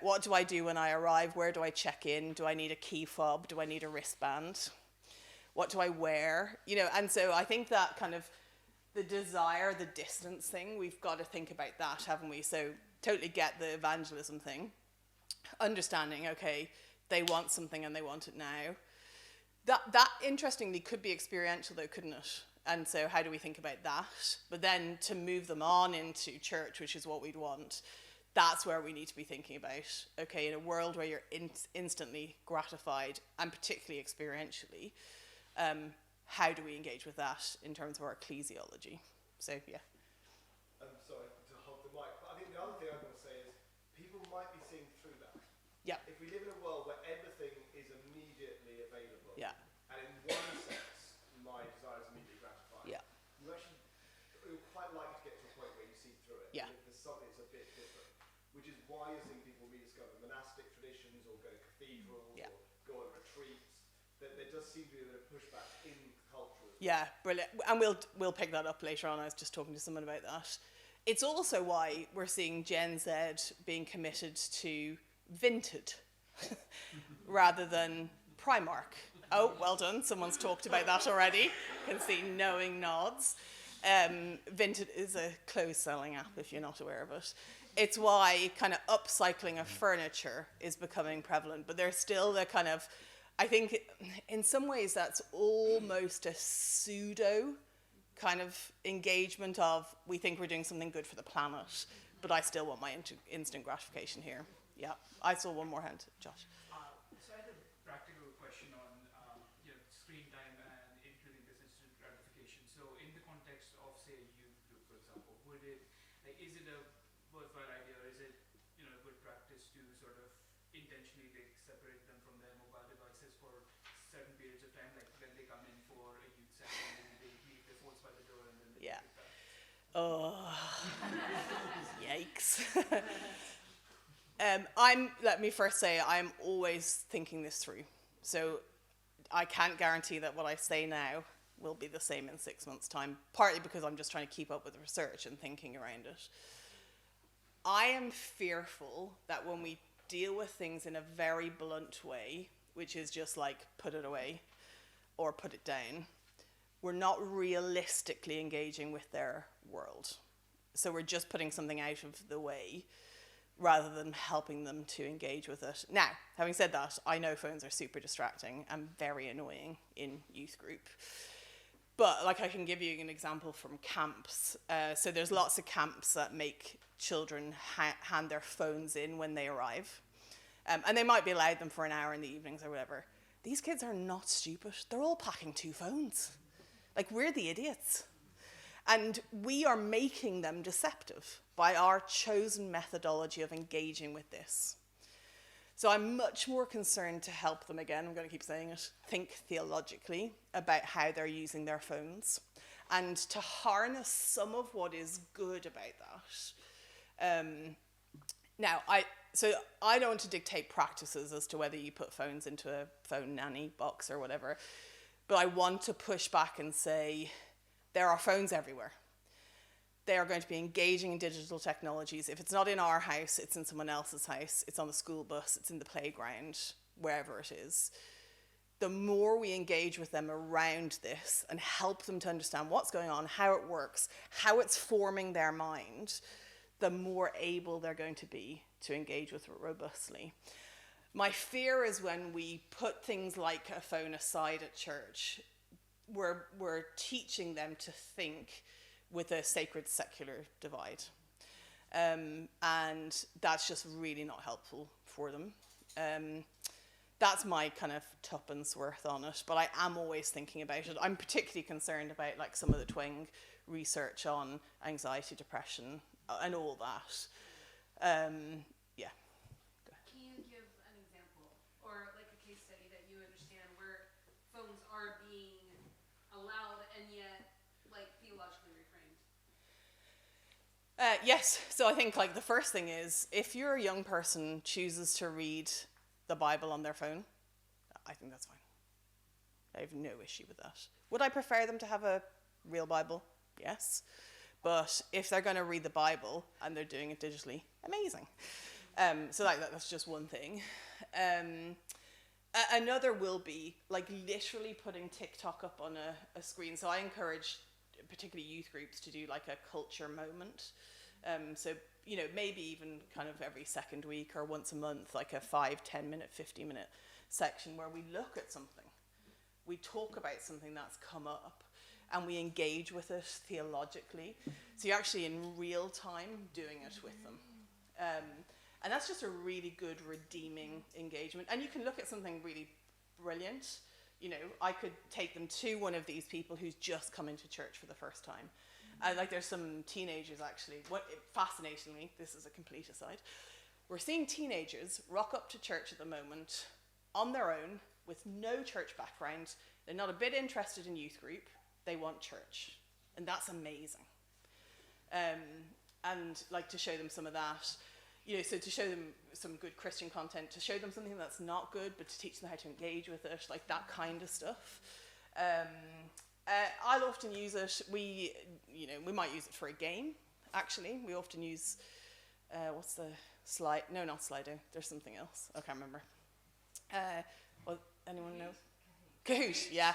What do I do when I arrive? Where do I check in? Do I need a key fob? Do I need a wristband? What do I wear? And so I think that kind of the desire, the distance thing, we've got to think about that, haven't we? So totally get the evangelism thing. Understanding, okay, they want something and they want it now. That interestingly could be experiential though, couldn't it? And so how do we think about that? But then to move them on into church, which is what we'd want, that's where we need to be thinking about, okay, in a world where you're instantly gratified, and particularly experientially, how do we engage with that in terms of our ecclesiology? So, yeah. I'm sorry to hold the mic, but I think the other thing I want to say is people might be seeing through that. Yeah. If we live in a world where everything is immediately available, yeah. and in one sense, my desire is immediately gratified, yeah. you would quite like to get to a point where you see through it. Yeah. And if there's something that's a bit different, which is why you're seeing people rediscover monastic traditions or go to cathedrals or go on retreats. There does seem to be a bit of pushback in culture. Yeah, brilliant. And we'll pick that up later on. I was just talking to someone about that. It's also why we're seeing Gen Z being committed to Vinted rather than Primark. Oh, well done. Someone's talked about that already. Can see knowing nods. Vinted is a clothes-selling app, if you're not aware of it. It's why kind of upcycling of furniture is becoming prevalent, but there's still the kind of, I think in some ways that's almost a pseudo kind of engagement of, we think we're doing something good for the planet, but I still want my instant gratification here. Yeah, I saw one more hand, Josh. So I had a practical question on screen time and including this instant gratification. So in the context of, say, a youth example, would it, like, is it a worthwhile idea, or is it, you know, a good practice to sort of intentionally like separate them from their mobile devices for certain periods of time, like when they come in for a youth session, maybe they leave their phones by the door and then they Yeah. pick up. Oh, yikes. Let me first say, I'm always thinking this through. So I can't guarantee that what I say now will be the same in 6 months' time, partly because I'm just trying to keep up with the research and thinking around it. I am fearful that when we deal with things in a very blunt way, which is just like put it away or put it down, we're not realistically engaging with their world. So we're just putting something out of the way rather than helping them to engage with it. Now, having said that, I know phones are super distracting and very annoying in youth group. But like I can give you an example from camps. So there's lots of camps that make children hand their phones in when they arrive. And they might be allowed them for an hour in the evenings or whatever. These kids are not stupid. They're all packing 2 phones. Like, we're the idiots. And we are making them deceptive by our chosen methodology of engaging with this. So I'm much more concerned to help them, again, I'm going to keep saying it, think theologically about how they're using their phones and to harness some of what is good about that. Now, I don't want to dictate practices as to whether you put phones into a phone nanny box or whatever, but I want to push back and say there are phones everywhere. They are going to be engaging in digital technologies. If it's not in our house, it's in someone else's house, it's on the school bus, it's in the playground, wherever it is. The more we engage with them around this and help them to understand what's going on, how it works, how it's forming their mind, the more able they're going to be to engage with it robustly. My fear is when we put things like a phone aside at church, we're teaching them to think with a sacred secular divide. And that's just really not helpful for them. That's my kind of tuppence worth on it, but I am always thinking about it. I'm particularly concerned about like some of the twing research on anxiety, depression, and all that. Yeah. Can you give an example or like a case study that you understand where phones are being allowed and yet like theologically reframed? Yes. So I think like the first thing is if your young person chooses to read the Bible on their phone, I think that's fine. I have no issue with that. Would I prefer them to have a real Bible? Yes. But if they're going to read the Bible and they're doing it digitally, amazing. So that's just one thing. Another will be like literally putting TikTok up on a screen. So I encourage particularly youth groups to do like a culture moment. So, you know, maybe even kind of every second week or once a month, like a 5, 10 minute, 50-minute section where we look at something. We talk about something that's come up and we engage with it theologically. So you're actually in real time doing it with them. And that's just a really good redeeming engagement. And you can look at something really brilliant. You know, I could take them to one of these people who's just come into church for the first time. Like there's some teenagers actually, fascinatingly, this is a complete aside, we're seeing teenagers rock up to church at the moment on their own with no church background. They're not a bit interested in youth group. They want church. And that's amazing. And like to show them some of that, you know, so to show them some good Christian content, to show them something that's not good, but to teach them how to engage with it, like that kind of stuff. I'll often use it, we might use it for a game, actually. We often use, what's the slide? No, not Slido. There's something else. I can't remember. Anyone know? Kahoot, yeah.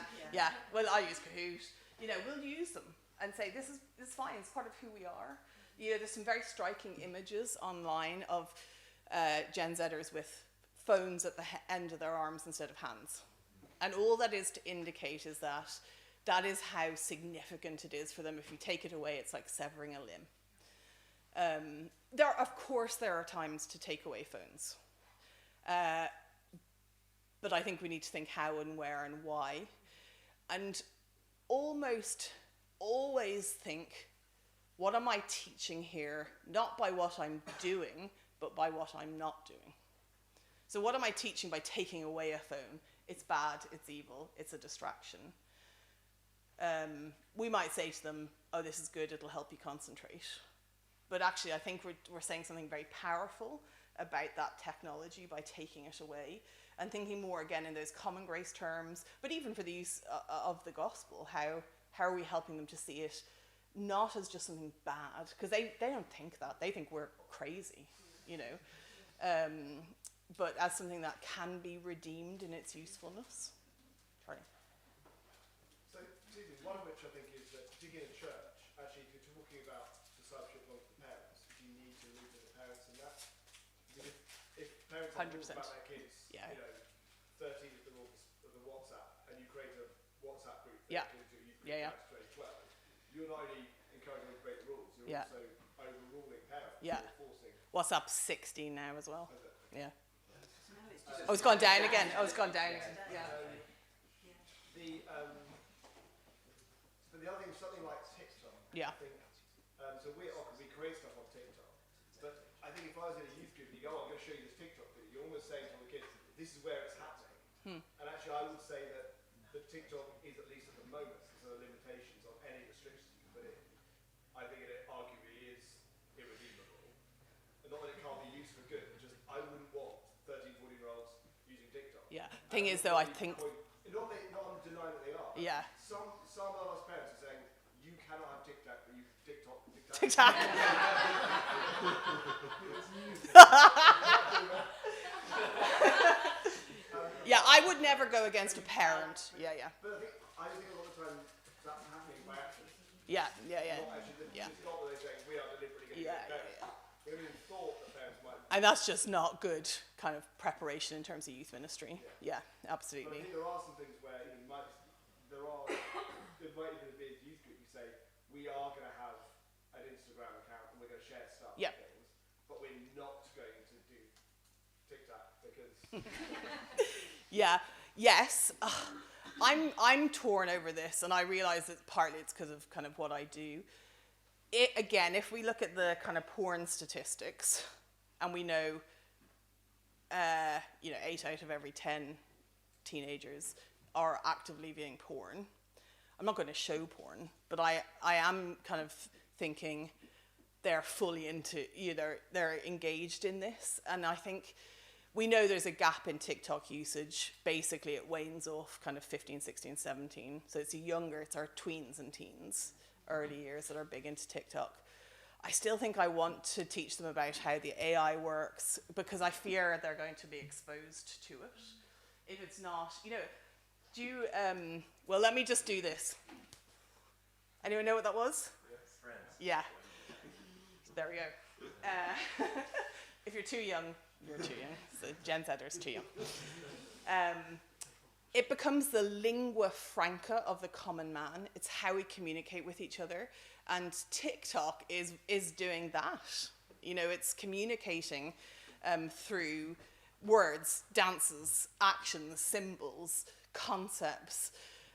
Well, I use Kahoot. You know, we'll use them and say, this is fine, it's part of who we are. You know, there's some very striking images online of Gen Zers with phones at the end of their arms instead of hands. And all that is to indicate is that is how significant it is for them. If you take it away, it's like severing a limb. Of course, there are times to take away phones. But I think we need to think how and where and why. And almost always think what am I teaching here, not by what I'm doing, but by what I'm not doing? So what am I teaching by taking away a phone? It's bad, it's evil, it's a distraction. We might say to them, oh, this is good, it'll help you concentrate. But actually, I think we're saying something very powerful about that technology by taking it away, and thinking more, again, in those common grace terms, but even for the use of the gospel, how are we helping them to see it not as just something bad, because they don't think that. They think we're crazy, you know, but as something that can be redeemed in its usefulness. Charlie. So, two things. One of which I think is that, particularly in church, actually, if you're talking about discipleship amongst the parents, you need to loop in the parents in that. Because if parents have talked about their kids, yeah. you know, 13 is the rules of the WhatsApp, and you create a WhatsApp group yeah. into a youth group yeah. to 12, you're not only encouraging them to break the rules, you're yeah. also overruling parents. Yeah. Forcing. WhatsApp's 16 now as well. Yeah. Oh, it's gone down again. Oh, it's gone down again. Yeah. But the other thing is something like TikTok. Yeah. I think, so we create stuff on TikTok. But I think if I was in a youth group and you go, oh, I'm going to show you this TikTok video, you're almost saying to the kids, this is where it's happening. And actually, I would say that the TikTok is, at least at the moment, there's limitations on any restrictions you can put in. I think it arguably is irredeemable. And not that it can't be used for good, but just I wouldn't want 13, 14-year-olds using TikTok. Yeah. Thing is, though, I think... Not denying that they are. Yeah. Some of us parents are saying, you cannot have TikTok, but you TikTok. Yeah, I would never go against a parent. Yeah. But I think a lot of the time that's happening by accident. Yeah. It's not that they're saying we are deliberately going to do it. They haven't even thought that parents might. And that's just not good kind of preparation in terms of youth ministry. Yeah, absolutely. But I think there are some things where there might even be a youth group. You say we are going to have an Instagram account and we're going to share stuff and things, but we're not going to do TikTok because. Yes. I'm torn over this, and I realise that partly it's because of kind of what I do. Again, if we look at the kind of porn statistics, and we know, 8 out of every 10 teenagers are actively viewing porn. I'm not going to show porn, but I am kind of thinking they're fully into, they're engaged in this, and I think we know there's a gap in TikTok usage. Basically, it wanes off kind of 15, 16, 17. So it's our tweens and teens, early years, that are big into TikTok. I still think I want to teach them about how the AI works, because I fear they're going to be exposed to it. If it's not, well, let me just do this. Anyone know what that was? Yes. Friends. Yeah. There we go. If you're too young, you're too young. So Gen Zers too young. It becomes the lingua franca of the common man. It's how we communicate with each other. And TikTok is doing that. It's communicating through words, dances, actions, symbols, concepts.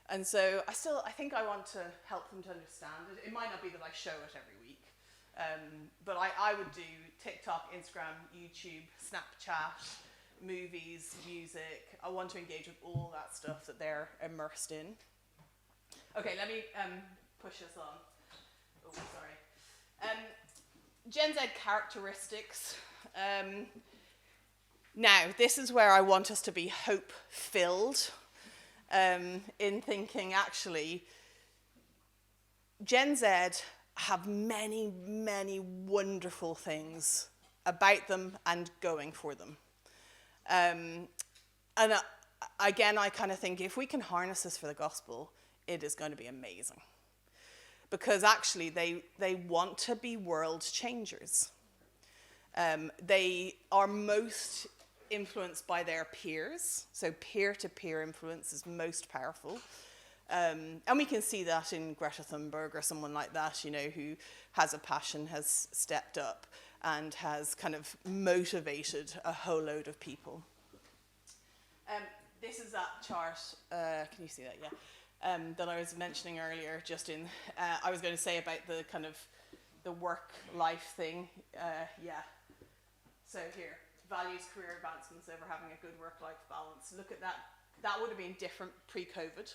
And so I think I want to help them to understand it. It might not be that I show it every week. But I would do TikTok, Instagram, YouTube, Snapchat, movies, music. I want to engage with all that stuff that they're immersed in. Okay, let me push this on. Oh, sorry. Gen Z characteristics. Now, this is where I want us to be hope-filled in thinking, actually, Gen Z have many, many wonderful things about them and going for them. Again, I kind of think if we can harness this for the gospel, it is going to be amazing. Because actually, they want to be world changers. They are most influenced by their peers. So peer-to-peer influence is most powerful. And we can see that in Greta Thunberg or someone like that, who has a passion, has stepped up, and has kind of motivated a whole load of people. This is that chart. Can you see that? Yeah. That I was mentioning earlier. I was going to say about the kind of the work-life thing, yeah. So here, values career advancements over having a good work-life balance. Look at that. That would have been different pre-COVID,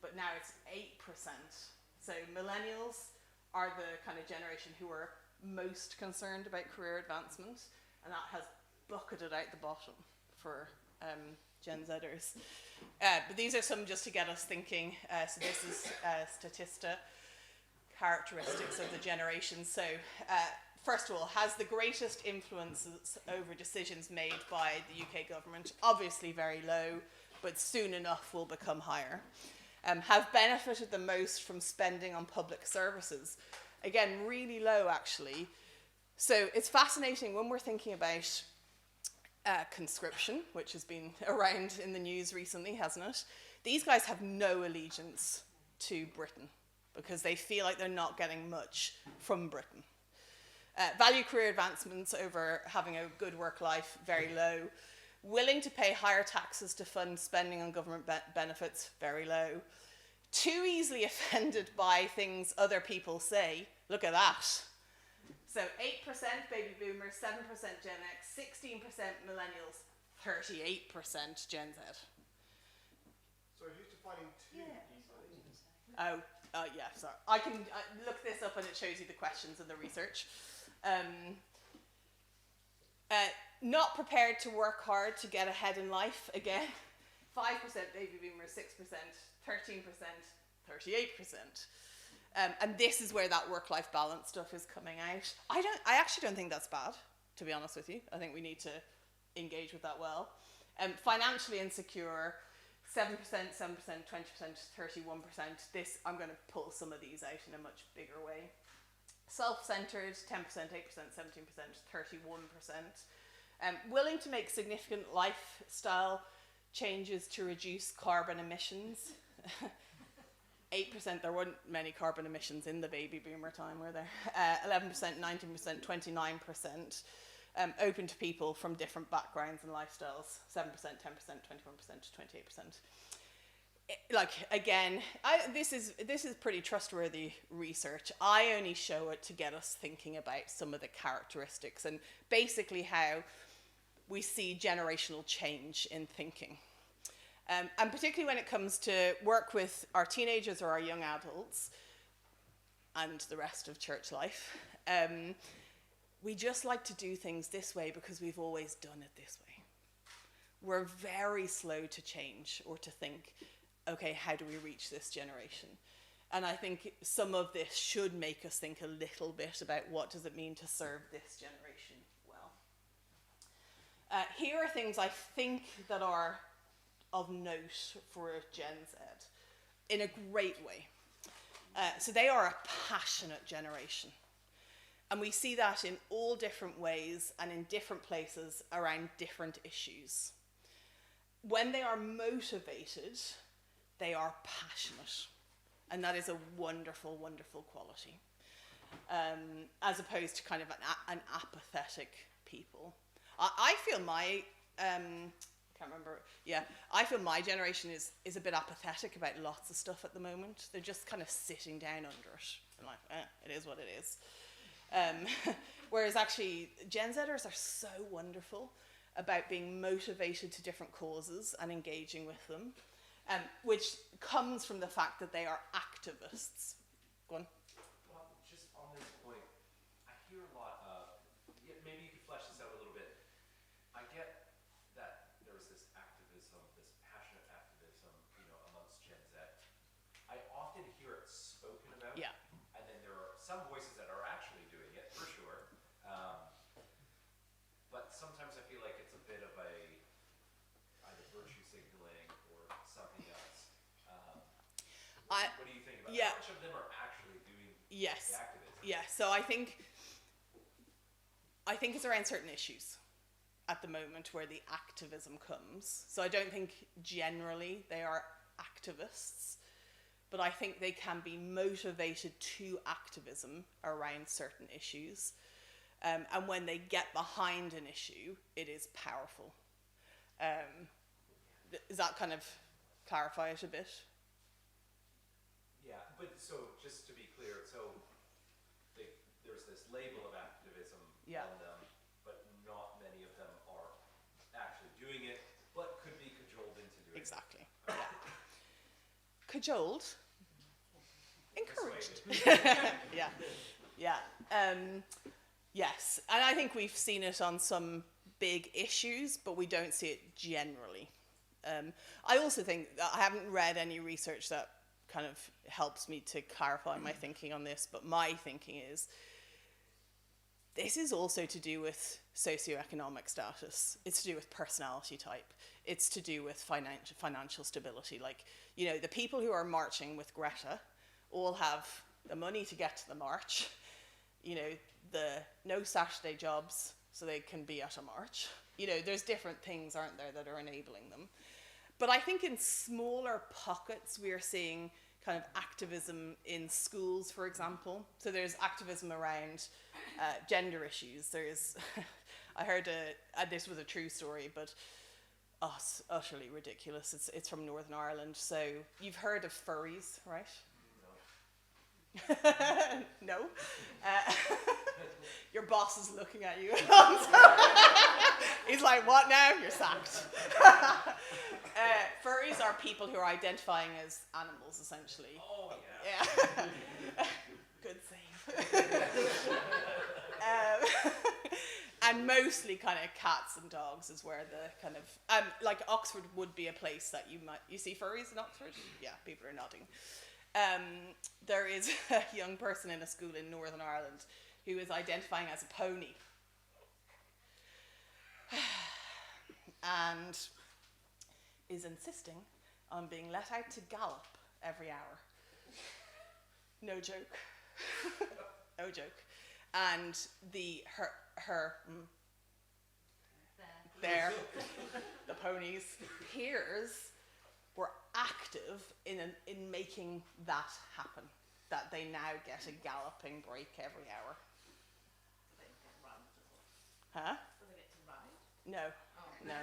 but now it's 8%. So millennials are the kind of generation who are most concerned about career advancement, and that has bucketed out the bottom for Gen Zers. But these are some just to get us thinking. So this is Statista, characteristics of the generation. So first of all, has the greatest influences over decisions made by the UK government? Obviously very low, but soon enough will become higher. Have benefited the most from spending on public services? Again, really low actually. So it's fascinating when we're thinking about conscription, which has been around in the news recently, hasn't it? These guys have no allegiance to Britain because they feel like they're not getting much from Britain. Value career advancements over having a good work life, very low. Willing to pay higher taxes to fund spending on government benefits, very low. Too easily offended by things other people say, look at that. So 8% baby boomers, 7% Gen X, 16% millennials, 38% Gen Z. So who's defining too easily? Yeah, sorry. I can look this up and it shows you the questions and the research. Not prepared to work hard to get ahead in life, again. 5% baby boomers, 6%, 13%, 38%. And this is where that work-life balance stuff is coming out. I actually don't think that's bad, to be honest with you. I think we need to engage with that well. Financially insecure, 7%, 7%, 20%, 31%. This, I'm going to pull some of these out in a much bigger way. Self-centered, 10%, 8%, 17%, 31%. Willing to make significant lifestyle changes to reduce carbon emissions. 8%, there weren't many carbon emissions in the baby boomer time, were there? 11%, 19%, 29%. Open to people from different backgrounds and lifestyles. 7%, 10%, 21%, 28%. Like, again, this is pretty trustworthy research. I only show it to get us thinking about some of the characteristics and basically how we see generational change in thinking. And particularly when it comes to work with our teenagers or our young adults and the rest of church life, we just like to do things this way because we've always done it this way. We're very slow to change or to think, okay, how do we reach this generation? And I think some of this should make us think a little bit about what does it mean to serve this generation well. Here are things I think that are of note for Gen Z in a great way. So they are a passionate generation. And we see that in all different ways and in different places around different issues. When they are motivated, they are passionate. And that is a wonderful, wonderful quality. As opposed to kind of an apathetic people. I feel my, can't remember, yeah, I feel my generation is a bit apathetic about lots of stuff at the moment. They're just kind of sitting down under it. And like, it is what it is. Whereas actually, Gen Zers are so wonderful about being motivated to different causes and engaging with them, which comes from the fact that they are activists. Go on. Well, just on this point, I hear a lot of, maybe you could flesh this out a little bit. I get that there was this activism, this passionate activism, amongst Gen Z. I often hear it spoken about. Yeah. And then there are some voices that are actually doing it, for sure. But sometimes I feel like it's a bit of either virtue signaling or something else. What do you think about that? How much of them are actually doing the activism? Yeah, so I think it's around certain issues at the moment where the activism comes. So I don't think generally they are activists, but I think they can be motivated to activism around certain issues. And when they get behind an issue, it is powerful. Does that kind of clarify it a bit? Yeah, but so just to be clear, so label of activism on them, but not many of them are actually doing it, but could be cajoled into doing Exactly. Yeah. Cajoled. Encouraged. Yeah. Yeah. Yes. And I think we've seen it on some big issues, but we don't see it generally. I also think that I haven't read any research that kind of helps me to clarify my thinking on this, but my thinking is this is also to do with socioeconomic status. It's to do with personality type. It's to do with financial stability. Like, you know, the people who are marching with Greta all have the money to get to the march, you know, the no Saturday jobs so they can be at a march. You know, there's different things, aren't there, that are enabling them. But I think in smaller pockets, we are seeing kind of activism in schools, for example. So there's activism around gender issues. There's, I heard this was a true story, but it's utterly ridiculous. It's from Northern Ireland. So you've heard of furries, right? No? Your boss is looking at you. He's like, what now? You're sacked. Furries are people who are identifying as animals, essentially. Oh, yeah. Good save. And mostly kind of cats and dogs is where the kind of, like Oxford would be a place that you see furries in Oxford? Yeah, people are nodding. There is a young person in a school in Northern Ireland who is identifying as a pony. And is insisting on being let out to gallop every hour. No joke. No joke. And the ponies' peers were active in making that happen. That they now get a galloping break every hour. Huh? No. No.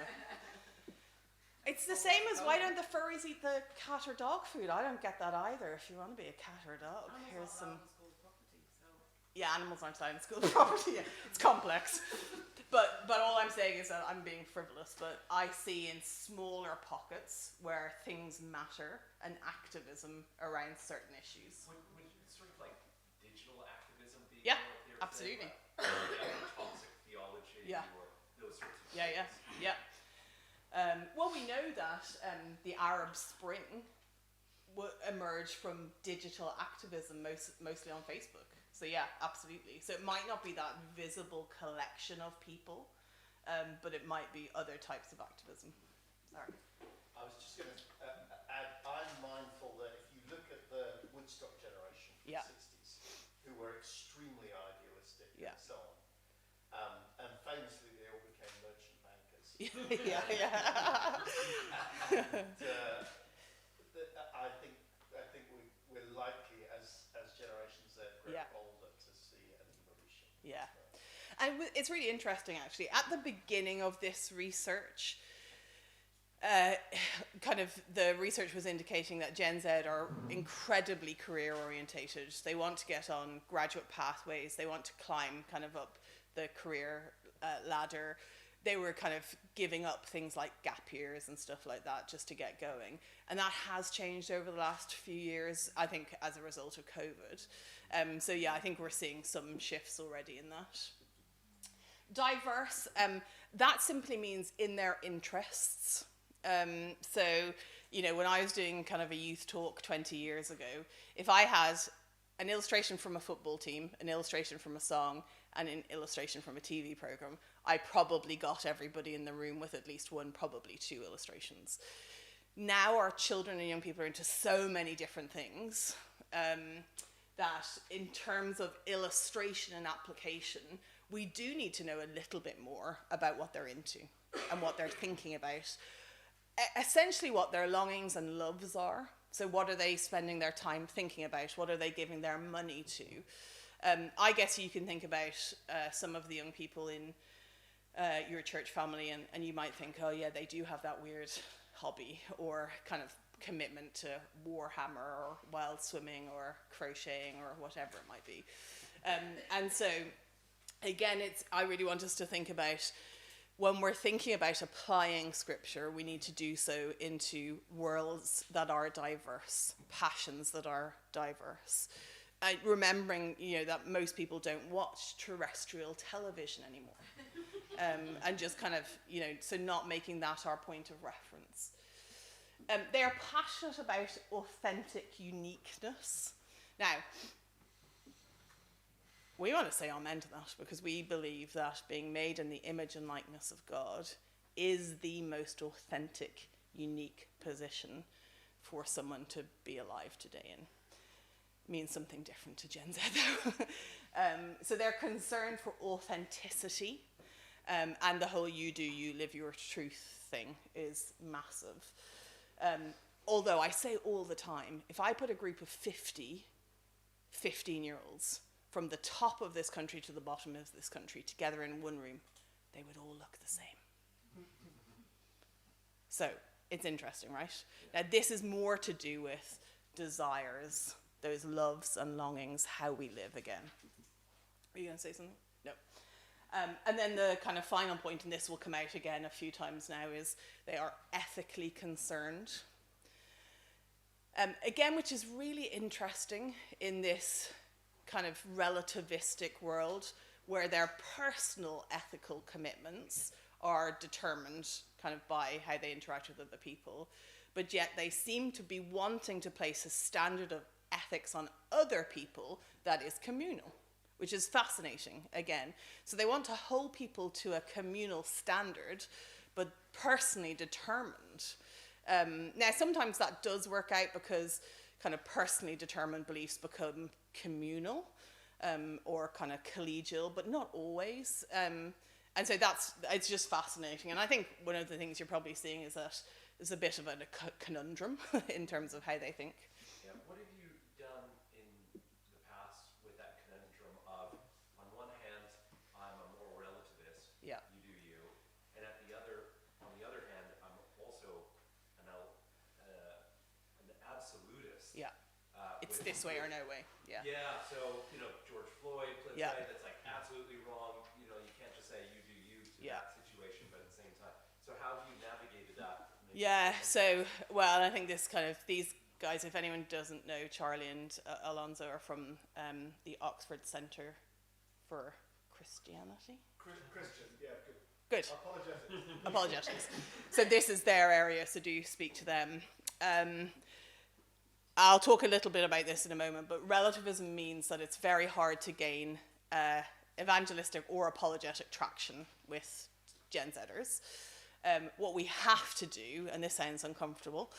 It's the same as why don't the furries eat the cat or dog food? I don't get that either. If you want to be a cat or a dog, here's some. Yeah, animals aren't allowed in school property. Yeah, it's complex. But all I'm saying is that I'm being frivolous. But I see in smaller pockets where things matter and activism around certain issues. Would sort of like digital activism be? Yeah, absolutely. Toxic theology. Yeah. Or those sorts of things. Yeah. Well, we know that the Arab Spring emerged from digital activism, mostly on Facebook. So yeah, absolutely. So it might not be that visible collection of people, but it might be other types of activism. Sorry. I was just going to add, I'm mindful that if you look at the Woodstock generation from the 60s, who were extremely idealistic and so on, and famously they all became merchant bankers. I think we're likely as Generation Z grow older to see an evolution. Yeah. And it's really interesting, actually. At the beginning of this research, kind of the research was indicating that Gen Z are incredibly career orientated. They want to get on graduate pathways. They want to climb kind of up the career ladder. They were kind of giving up things like gap years and stuff like that just to get going. And that has changed over the last few years, I think, as a result of COVID. So yeah, I think we're seeing some shifts already in that. Diverse, that simply means in their interests. So, you know, when I was doing kind of a youth talk 20 years ago, if I had an illustration from a football team, an illustration from a song, and an illustration from a TV program, I probably got everybody in the room with at least one, probably two illustrations. Now our children and young people are into so many different things that in terms of illustration and application, we do need to know a little bit more about what they're into and what they're thinking about. Essentially what their longings and loves are. So what are they spending their time thinking about? What are they giving their money to? I guess you can think about some of the young people in your church family and you might think, oh yeah, they do have that weird hobby or kind of commitment to Warhammer or wild swimming or crocheting or whatever it might be. And so, again, I really want us to think about, when we're thinking about applying scripture, we need to do so into worlds that are diverse, passions that are diverse. Remembering, that most people don't watch terrestrial television anymore. And just kind of, so not making that our point of reference. They are passionate about authentic uniqueness. Now, we want to say amen to that, because we believe that being made in the image and likeness of God is the most authentic, unique position for someone to be alive today in. It means something different to Gen Z, though. So they're concerned for authenticity, and the whole you do you, live your truth thing is massive. Although I say all the time, if I put a group of 50 15-year-olds from the top of this country to the bottom of this country together in one room, they would all look the same. So it's interesting, right? Now this is more to do with desires, those loves and longings, how we live again. Are you going to say something? No. And then the kind of final point, and this will come out again a few times now, is they are ethically concerned. Again, which is really interesting in this kind of relativistic world where their personal ethical commitments are determined kind of by how they interact with other people, but yet they seem to be wanting to place a standard of ethics on other people that is communal, which is fascinating again. So they want to hold people to a communal standard, but personally determined. Now, sometimes that does work out because kind of personally determined beliefs become communal or kind of collegial, but not always. And so it's just fascinating. And I think one of the things you're probably seeing is that there's a bit of a conundrum in terms of how they think. Yeah. What have you done in the past with that conundrum of, on one hand, I'm a moral relativist, yeah, you do you, and on the other hand, I'm also an absolutist. Yeah. It's this way or no way. Yeah. Yeah. So George Floyd, yeah, that's like absolutely wrong. You can't just say you do you to that situation, but at the same time. So how have you navigated that? Yeah. So I think these guys, if anyone doesn't know, Charlie and Alonso are from the Oxford Centre for Christianity. Christian, yeah, good. Good. Apologetics. Apologetics. So this is their area, so do speak to them. I'll talk a little bit about this in a moment, but relativism means that it's very hard to gain evangelistic or apologetic traction with Gen Zers. What we have to do, and this sounds uncomfortable,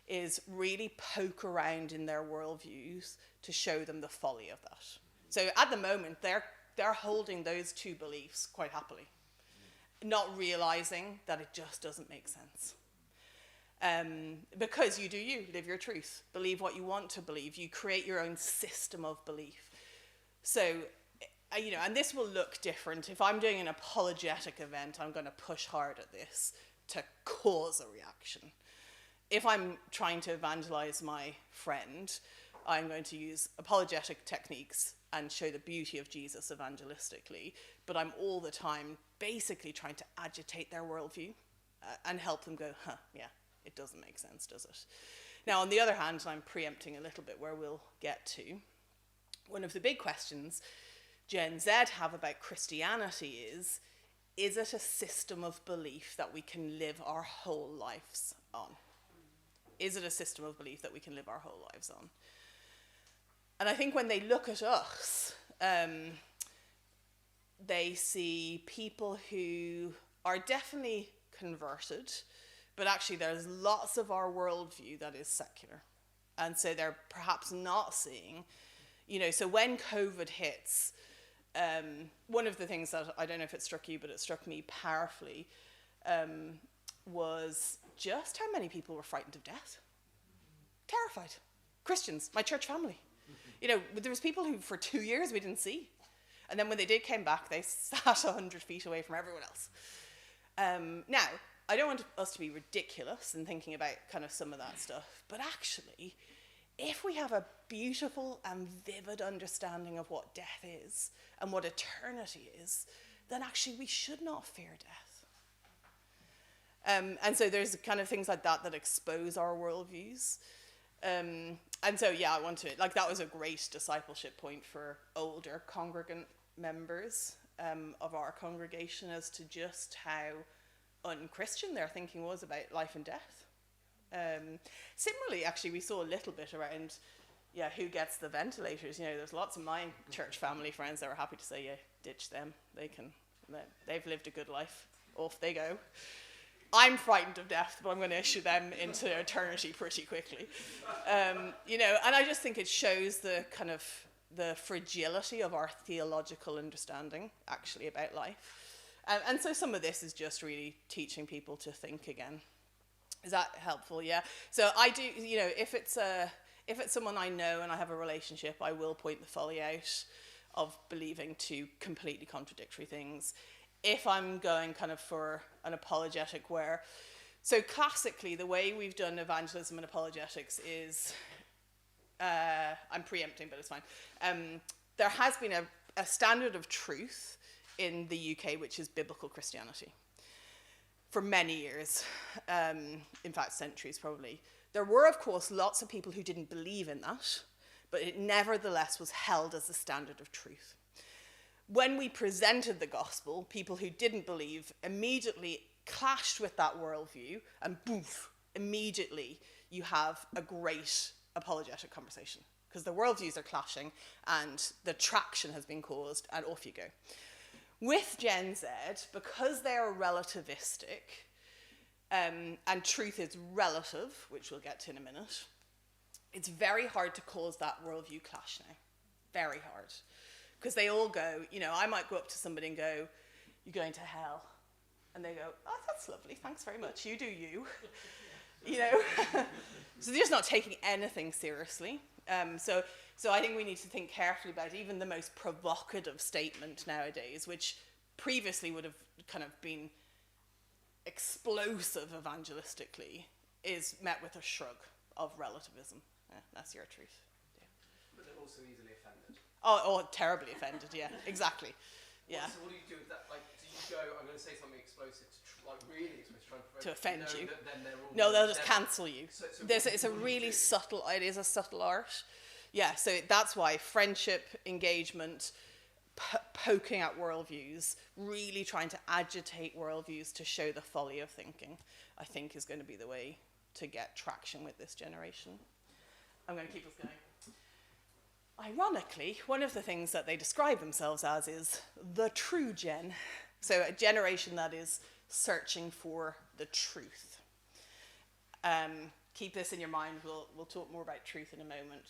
is really poke around in their worldviews to show them the folly of that. So at the moment, they're holding those two beliefs quite happily, not realizing that it just doesn't make sense. Because you do you, live your truth, believe what you want to believe, you create your own system of belief. So, and this will look different. If I'm doing an apologetic event, I'm going to push hard at this to cause a reaction. If I'm trying to evangelize my friend, I'm going to use apologetic techniques and show the beauty of Jesus evangelistically, but I'm all the time basically trying to agitate their worldview and help them go, yeah, it doesn't make sense, does it? Now, on the other hand, I'm preempting a little bit where we'll get to. One of the big questions Gen Z have about Christianity is it a system of belief that we can live our whole lives on? Is it a system of belief that we can live our whole lives on? And I think when they look at us, they see people who are definitely converted, but actually there's lots of our worldview that is secular. And so they're perhaps not seeing, so when COVID hits, one of the things that, I don't know if it struck you, but it struck me powerfully, was just how many people were frightened of death. Terrified. Christians, my church family. There was people who for 2 years we didn't see. And then when they did came back, they sat 100 feet away from everyone else. Now, I don't want us to be ridiculous in thinking about kind of some of that stuff, but actually, if we have a beautiful and vivid understanding of what death is and what eternity is, then actually we should not fear death. And so there's kind of things like that that expose our worldviews. And so, yeah, I want to, like, that was a great discipleship point for older congregant members of our congregation as to just how unchristian their thinking was about life and death. Similarly, actually, we saw a little bit around, who gets the ventilators. You know, there's lots of my church family friends that are happy to say, yeah, ditch them. They've lived a good life. Off they go. I'm frightened of death, but I'm going to issue them into eternity pretty quickly. You know, and I just think it shows the kind of the fragility of our theological understanding, actually, about life. And so some of this is just really teaching people to think again. Is that helpful? Yeah. So I do, you know, if it's someone I know and I have a relationship, I will point the folly out of believing two completely contradictory things. If I'm going kind of for an apologetic so classically the way we've done evangelism and apologetics is, I'm preempting, but it's fine. There has been a standard of truth in the UK, which is biblical Christianity. For many years, in fact, centuries probably. There were, of course, lots of people who didn't believe in that, but it nevertheless was held as a standard of truth. When we presented the gospel, people who didn't believe immediately clashed with that worldview, and boof, immediately you have a great apologetic conversation, because the worldviews are clashing and the traction has been caused, and off you go. With Gen Z, because they are relativistic, and truth is relative, which we'll get to in a minute, it's very hard to cause that worldview clash now. Very hard. Because they all go, you know, I might go up to somebody and go, you're going to hell. And they go, oh, that's lovely, thanks very much, you do you. You know? So they're just not taking anything seriously. So I think we need to think carefully about even the most provocative statement nowadays, which previously would have kind of been explosive evangelistically, is met with a shrug of relativism. That's your truth. Yeah. But they're also easily offended. Oh, terribly offended, yeah, exactly. Yeah. So what do you do with that? Like, do you go, I'm going to say something explosive, really explosive, trying to offend you? Then they're all no, they'll just cancel you. So it's a really subtle, it is a subtle art. Yeah, so that's why friendship, engagement, poking at worldviews, really trying to agitate worldviews to show the folly of thinking, I think is going to be the way to get traction with this generation. I'm going to keep us going. Ironically, one of the things that they describe themselves as is the true gen. So a generation that is searching for the truth. Keep this in your mind. We'll talk more about truth in a moment.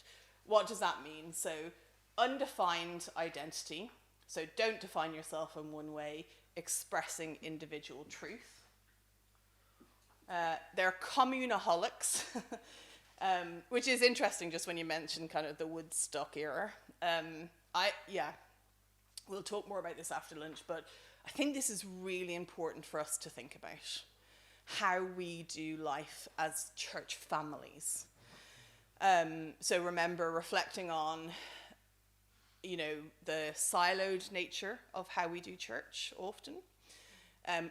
What does that mean? So undefined identity. So don't define yourself in one way, expressing individual truth. They're communaholics. Which is interesting just when you mention kind of the Woodstock era. We'll talk more about this after lunch, but I think this is really important for us to think about, how we do life as church families. So remember reflecting on, you know, the siloed nature of how we do church often.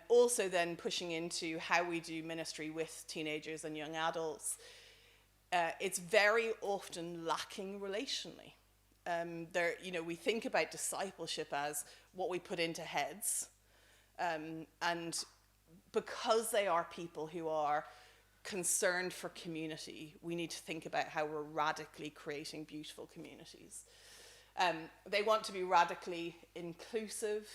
Also then pushing into how we do ministry with teenagers and young adults. It's very often lacking relationally. We think about discipleship as what we put into heads, and because they are people who are concerned for community, we need to think about how we're radically creating beautiful communities. They want to be radically inclusive.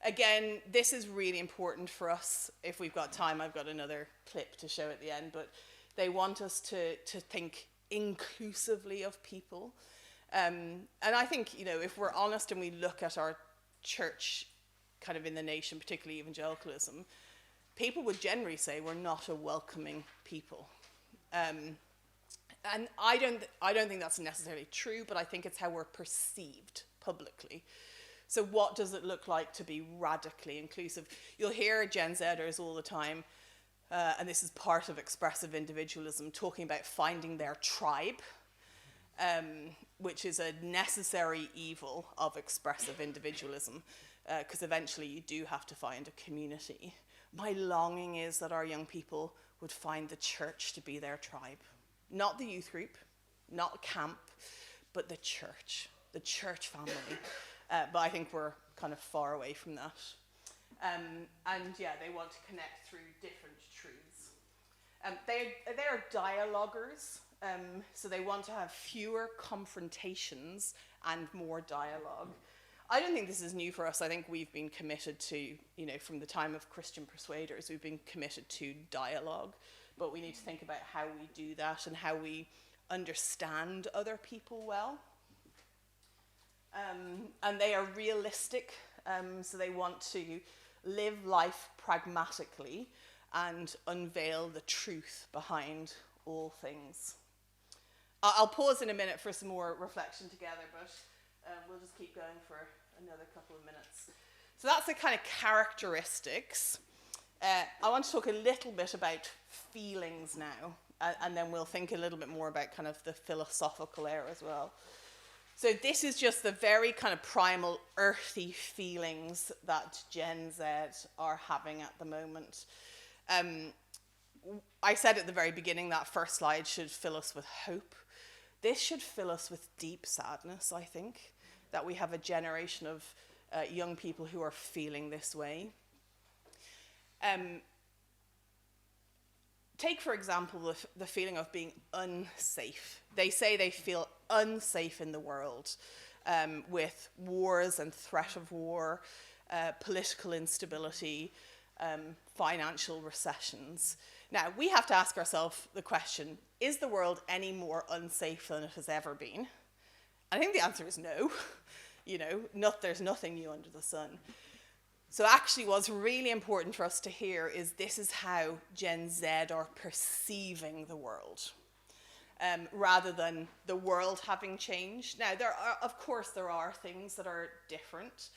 Again, this is really important for us. If we've got time, I've got another clip to show at the end, but they want us to think inclusively of people. And I think, you know, if we're honest and we look at our church kind of in the nation, particularly evangelicalism, people would generally say we're not a welcoming people. And I don't think that's necessarily true, but I think it's how we're perceived publicly. So what does it look like to be radically inclusive? You'll hear Gen Zers all the time, and this is part of expressive individualism, talking about finding their tribe. which is a necessary evil of expressive individualism, because eventually you do have to find a community. My longing is that our young people would find the church to be their tribe. Not the youth group, not camp, but the church family. But I think we're kind of far away from that. And yeah, they want to connect through different truths. They're dialoguers, so they want to have fewer confrontations and more dialogue. I don't think this is new for us. I think we've been committed to, from the time of Christian persuaders, we've been committed to dialogue, but we need to think about how we do that and how we understand other people well. And they are realistic, so they want to live life pragmatically and unveil the truth behind all things. I'll pause in a minute for some more reflection together, but we'll just keep going for another couple of minutes. So that's the kind of characteristics. I want to talk a little bit about feelings now, and then we'll think a little bit more about kind of the philosophical air as well. So this is just the very kind of primal, earthy feelings that Gen Z are having at the moment. I said at the very beginning that first slide should fill us with hope. This should fill us with deep sadness, I think, that we have a generation of young people who are feeling this way. Take, for example, the feeling of being unsafe. They say they feel unsafe in the world with wars and threat of war, political instability, financial recessions. Now, we have to ask ourselves the question, is the world any more unsafe than it has ever been? I think the answer is no. There's nothing new under the sun. So actually what's really important for us to hear is this is how Gen Z are perceiving the world, rather than the world having changed. Now, of course, there are things that are different.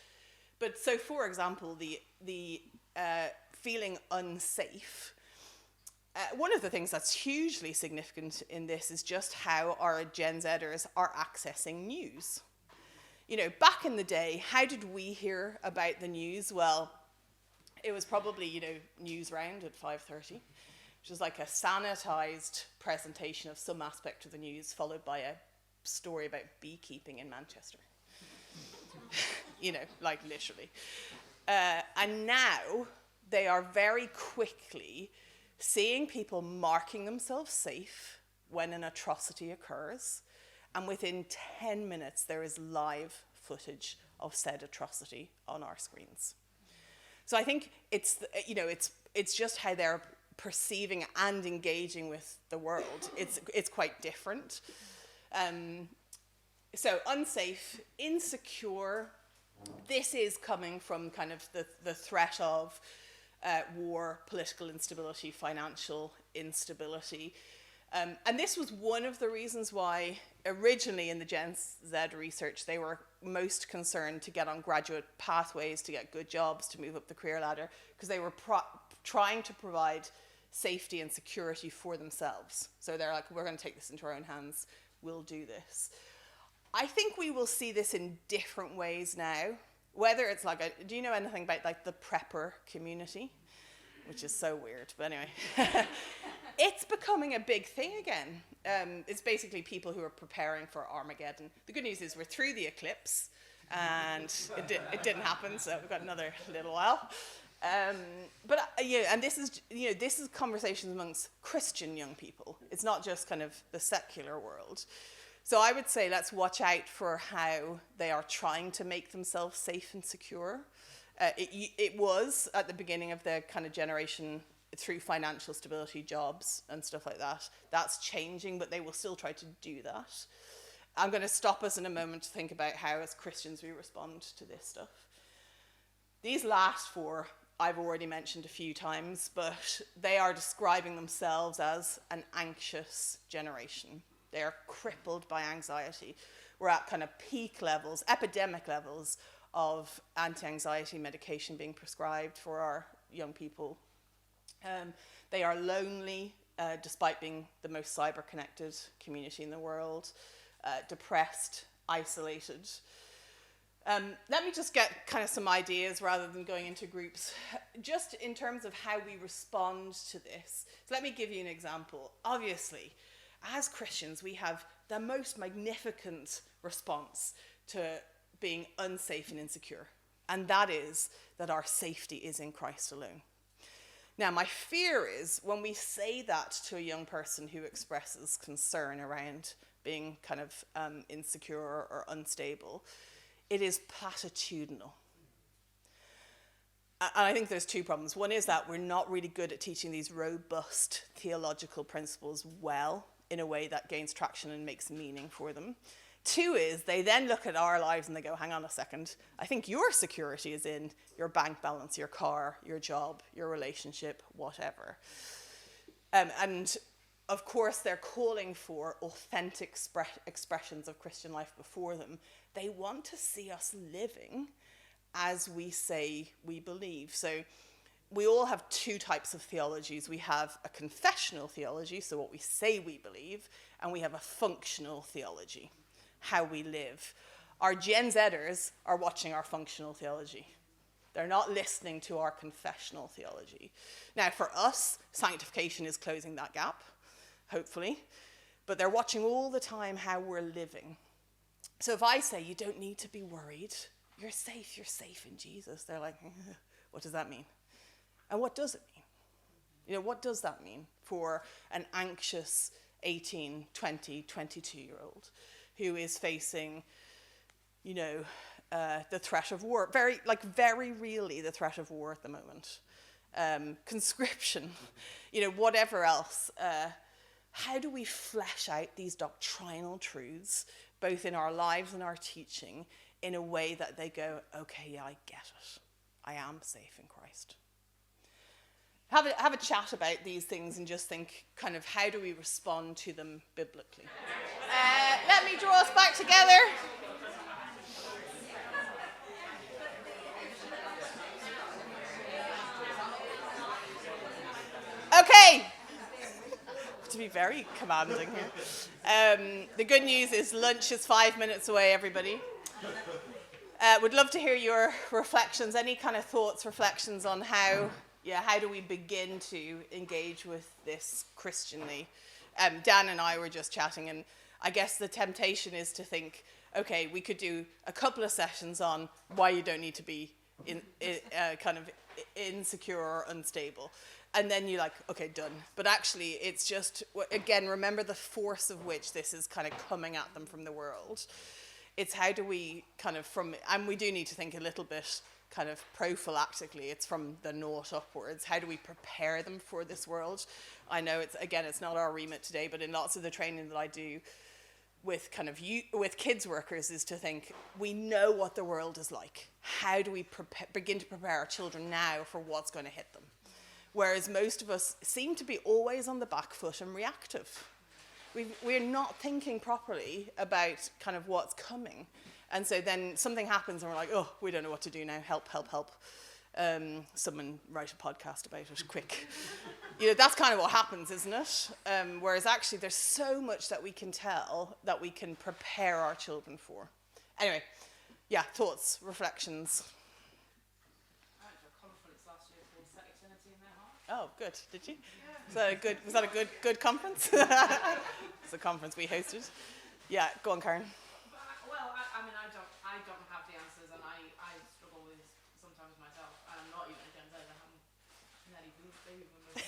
But so, for example, the feeling unsafe, one of the things that's hugely significant in this is just how our Gen Zers are accessing news. Back in the day, how did we hear about the news? Well, it was probably, news round at 5:30, which was like a sanitized presentation of some aspect of the news, followed by a story about beekeeping in Manchester. Like literally. And now they are very quickly seeing people marking themselves safe when an atrocity occurs. And within 10 minutes, there is live footage of said atrocity on our screens. So I think it's just how they're perceiving and engaging with the world. It's quite different. So unsafe, insecure. This is coming from kind of the threat of war, political instability, financial instability. And this was one of the reasons why originally in the Gen Z research, they were most concerned to get on graduate pathways, to get good jobs, to move up the career ladder, because they were trying to provide safety and security for themselves. So they're like, we're going to take this into our own hands, we'll do this. I think we will see this in different ways now, whether it's like, do you know anything about like the prepper community? Which is so weird, but anyway. It's becoming a big thing again. It's basically people who are preparing for Armageddon. The good news is we're through the eclipse, and it didn't happen, so we've got another little while. And this is conversations amongst Christian young people. It's not just kind of the secular world. So I would say let's watch out for how they are trying to make themselves safe and secure. It was at the beginning of the kind of generation through financial stability, jobs and stuff like that. That's changing, but they will still try to do that. I'm going to stop us in a moment to think about how as Christians we respond to this stuff. These last four I've already mentioned a few times, but they are describing themselves as an anxious generation. They are crippled by anxiety. We're at kind of peak levels, epidemic levels of anti-anxiety medication being prescribed for our young people. They are lonely, despite being the most cyber-connected community in the world. depressed, isolated. Let me just get kind of some ideas rather than going into groups, just in terms of how we respond to this. So let me give you an example. Obviously, as Christians, we have the most magnificent response to being unsafe and insecure, and that is that our safety is in Christ alone. Now, my fear is when we say that to a young person who expresses concern around being kind of insecure or unstable, it is platitudinal. And I think there's two problems. One is that we're not really good at teaching these robust theological principles well in a way that gains traction and makes meaning for them. Two is they then look at our lives and they go, hang on a second, I think your security is in your bank balance, your car, your job, your relationship, whatever. And of course, they're calling for authentic expressions of Christian life before them. They want to see us living as we say we believe. So we all have two types of theologies. We have a confessional theology, so what we say we believe, and we have a functional theology, how we live. Our Gen Zers are watching our functional theology. They're not listening to our confessional theology. Now, for us, sanctification is closing that gap, hopefully, but they're watching all the time how we're living. So if I say, you don't need to be worried, you're safe in Jesus, they're like, what does that mean? And what does it mean? You know, what does that mean for an anxious 18, 20, 22-year-old who is facing, you know, the threat of war, very really the threat of war at the moment, conscription, you know, whatever else. How do we flesh out these doctrinal truths, both in our lives and our teaching, in a way that they go, okay, yeah, I get it. I am safe in Christ. Have a chat about these things and just think kind of how do we respond to them biblically. Let me draw us back together. Okay. To be very commanding here. The good news is lunch is 5 minutes away, everybody. Would love to hear your reflections, any kind of thoughts, reflections on how do we begin to engage with this Christianly. Dan and I were just chatting, and I guess the temptation is to think, okay, we could do a couple of sessions on why you don't need to be kind of insecure or unstable. And then you're like, okay, done. But actually, it's just, again, remember the force of which this is kind of coming at them from the world. It's how do we kind of and we do need to think a little bit kind of prophylactically, it's from the naught upwards. How do we prepare them for this world? I know it's not our remit today, but in lots of the training that I do with with kids workers is to think, we know what the world is like. How do we begin to prepare our children now for what's going to hit them? Whereas most of us seem to be always on the back foot and reactive. We're not thinking properly about kind of what's coming. And so then something happens and we're like, oh, we don't know what to do now. Help, help, help. Someone write a podcast about it, quick. You know, that's kind of what happens, isn't it? Whereas actually there's so much that we can tell that we can prepare our children for. Anyway, yeah, thoughts, reflections. Oh, good. Did you? Yeah. Was that a good conference? It's a conference we hosted. Yeah, go on, Karen. Well, I don't have the answers, and I struggle with sometimes myself. I'm not even a Gen Z. I'm not even baby boomers.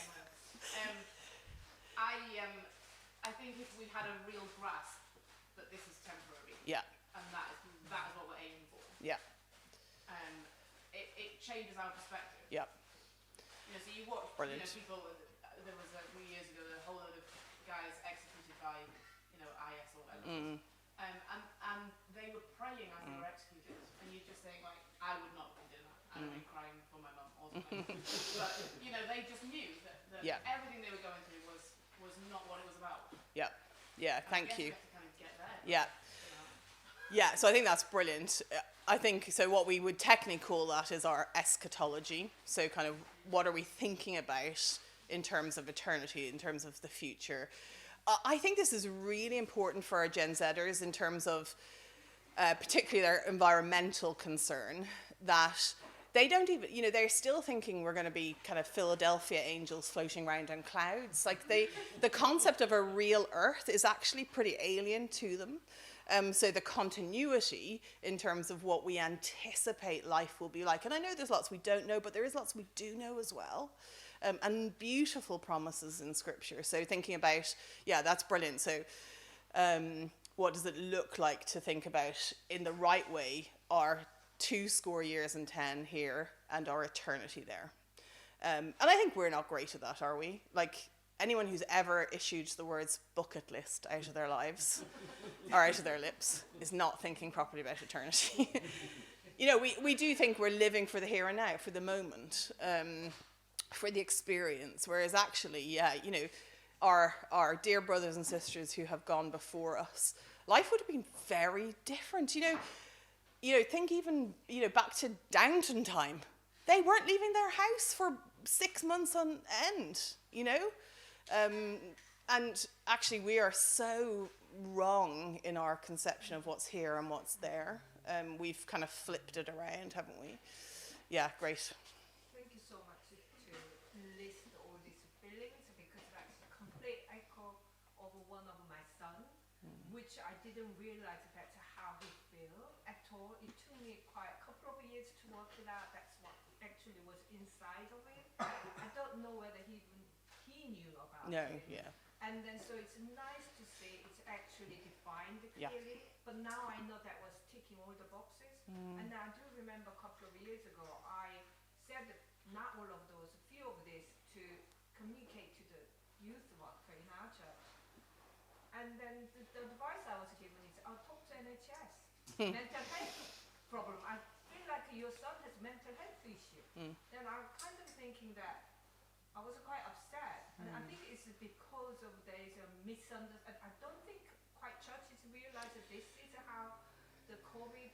I think if we had a real grasp that this is temporary, and that is what we're aiming for. Yeah. It changes our perspective. Yeah. You know, so you watch, people, there was a few years ago, a whole load of guys executed by, IS or whatever. And they were praying as they were executed. And you're just saying, like, I would not be doing that. I would be crying for my mum or something. But, they just knew that everything they were going through was not what it was about. Yeah. Yeah, thank you. You have to kind of get there. Yeah. Yeah, so I think that's brilliant. I think, so what we would technically call that is our eschatology. So kind of what are we thinking about in terms of eternity, in terms of the future. I think this is really important for our Gen Zers in terms of particularly their environmental concern, that they don't even, you know, they're still thinking we're going to be kind of Philadelphia angels floating around on clouds. Like the concept of a real Earth is actually pretty alien to them. So the continuity in terms of what we anticipate life will be like, and I know there's lots we don't know, but there is lots we do know as well, and beautiful promises in Scripture. So thinking about, yeah, that's brilliant. So what does it look like to think about in the right way our 20 years and 10 here and our eternity there? And I think we're not great at that, are we? Like, anyone who's ever issued the words bucket list out of their lives or out of their lips is not thinking properly about eternity. You know, we do think we're living for the here and now, for the moment, for the experience, whereas actually, yeah, you know, our dear brothers and sisters who have gone before us, life would have been very different. You know, think even, you know, back to Downton time. They weren't leaving their house for 6 months on end, you know? And actually we are so wrong in our conception of what's here and what's there. We've kind of flipped it around, haven't we? Yeah, great. Thank you so much to list all these feelings, because that's a complete echo of one of my son, which I didn't realize that's how he feels at all. It took me quite a couple of years to work it out. That's what actually was inside of it. I don't know whether he knew about it. No, yeah. And then so it's nice to see it's actually defined clearly. Yeah. But now I know that was ticking all the boxes. And I do remember a couple of years ago I said not all of those, a few of these to communicate to the youth worker in our church. And then the advice I was given is, I'll talk to NHS. Mental health problem. I feel like your son has mental health issue. Then I'm kind of thinking that I was quite upset. And I think it's because of there's a misunderstanding. I don't think quite churches realize that this is how the COVID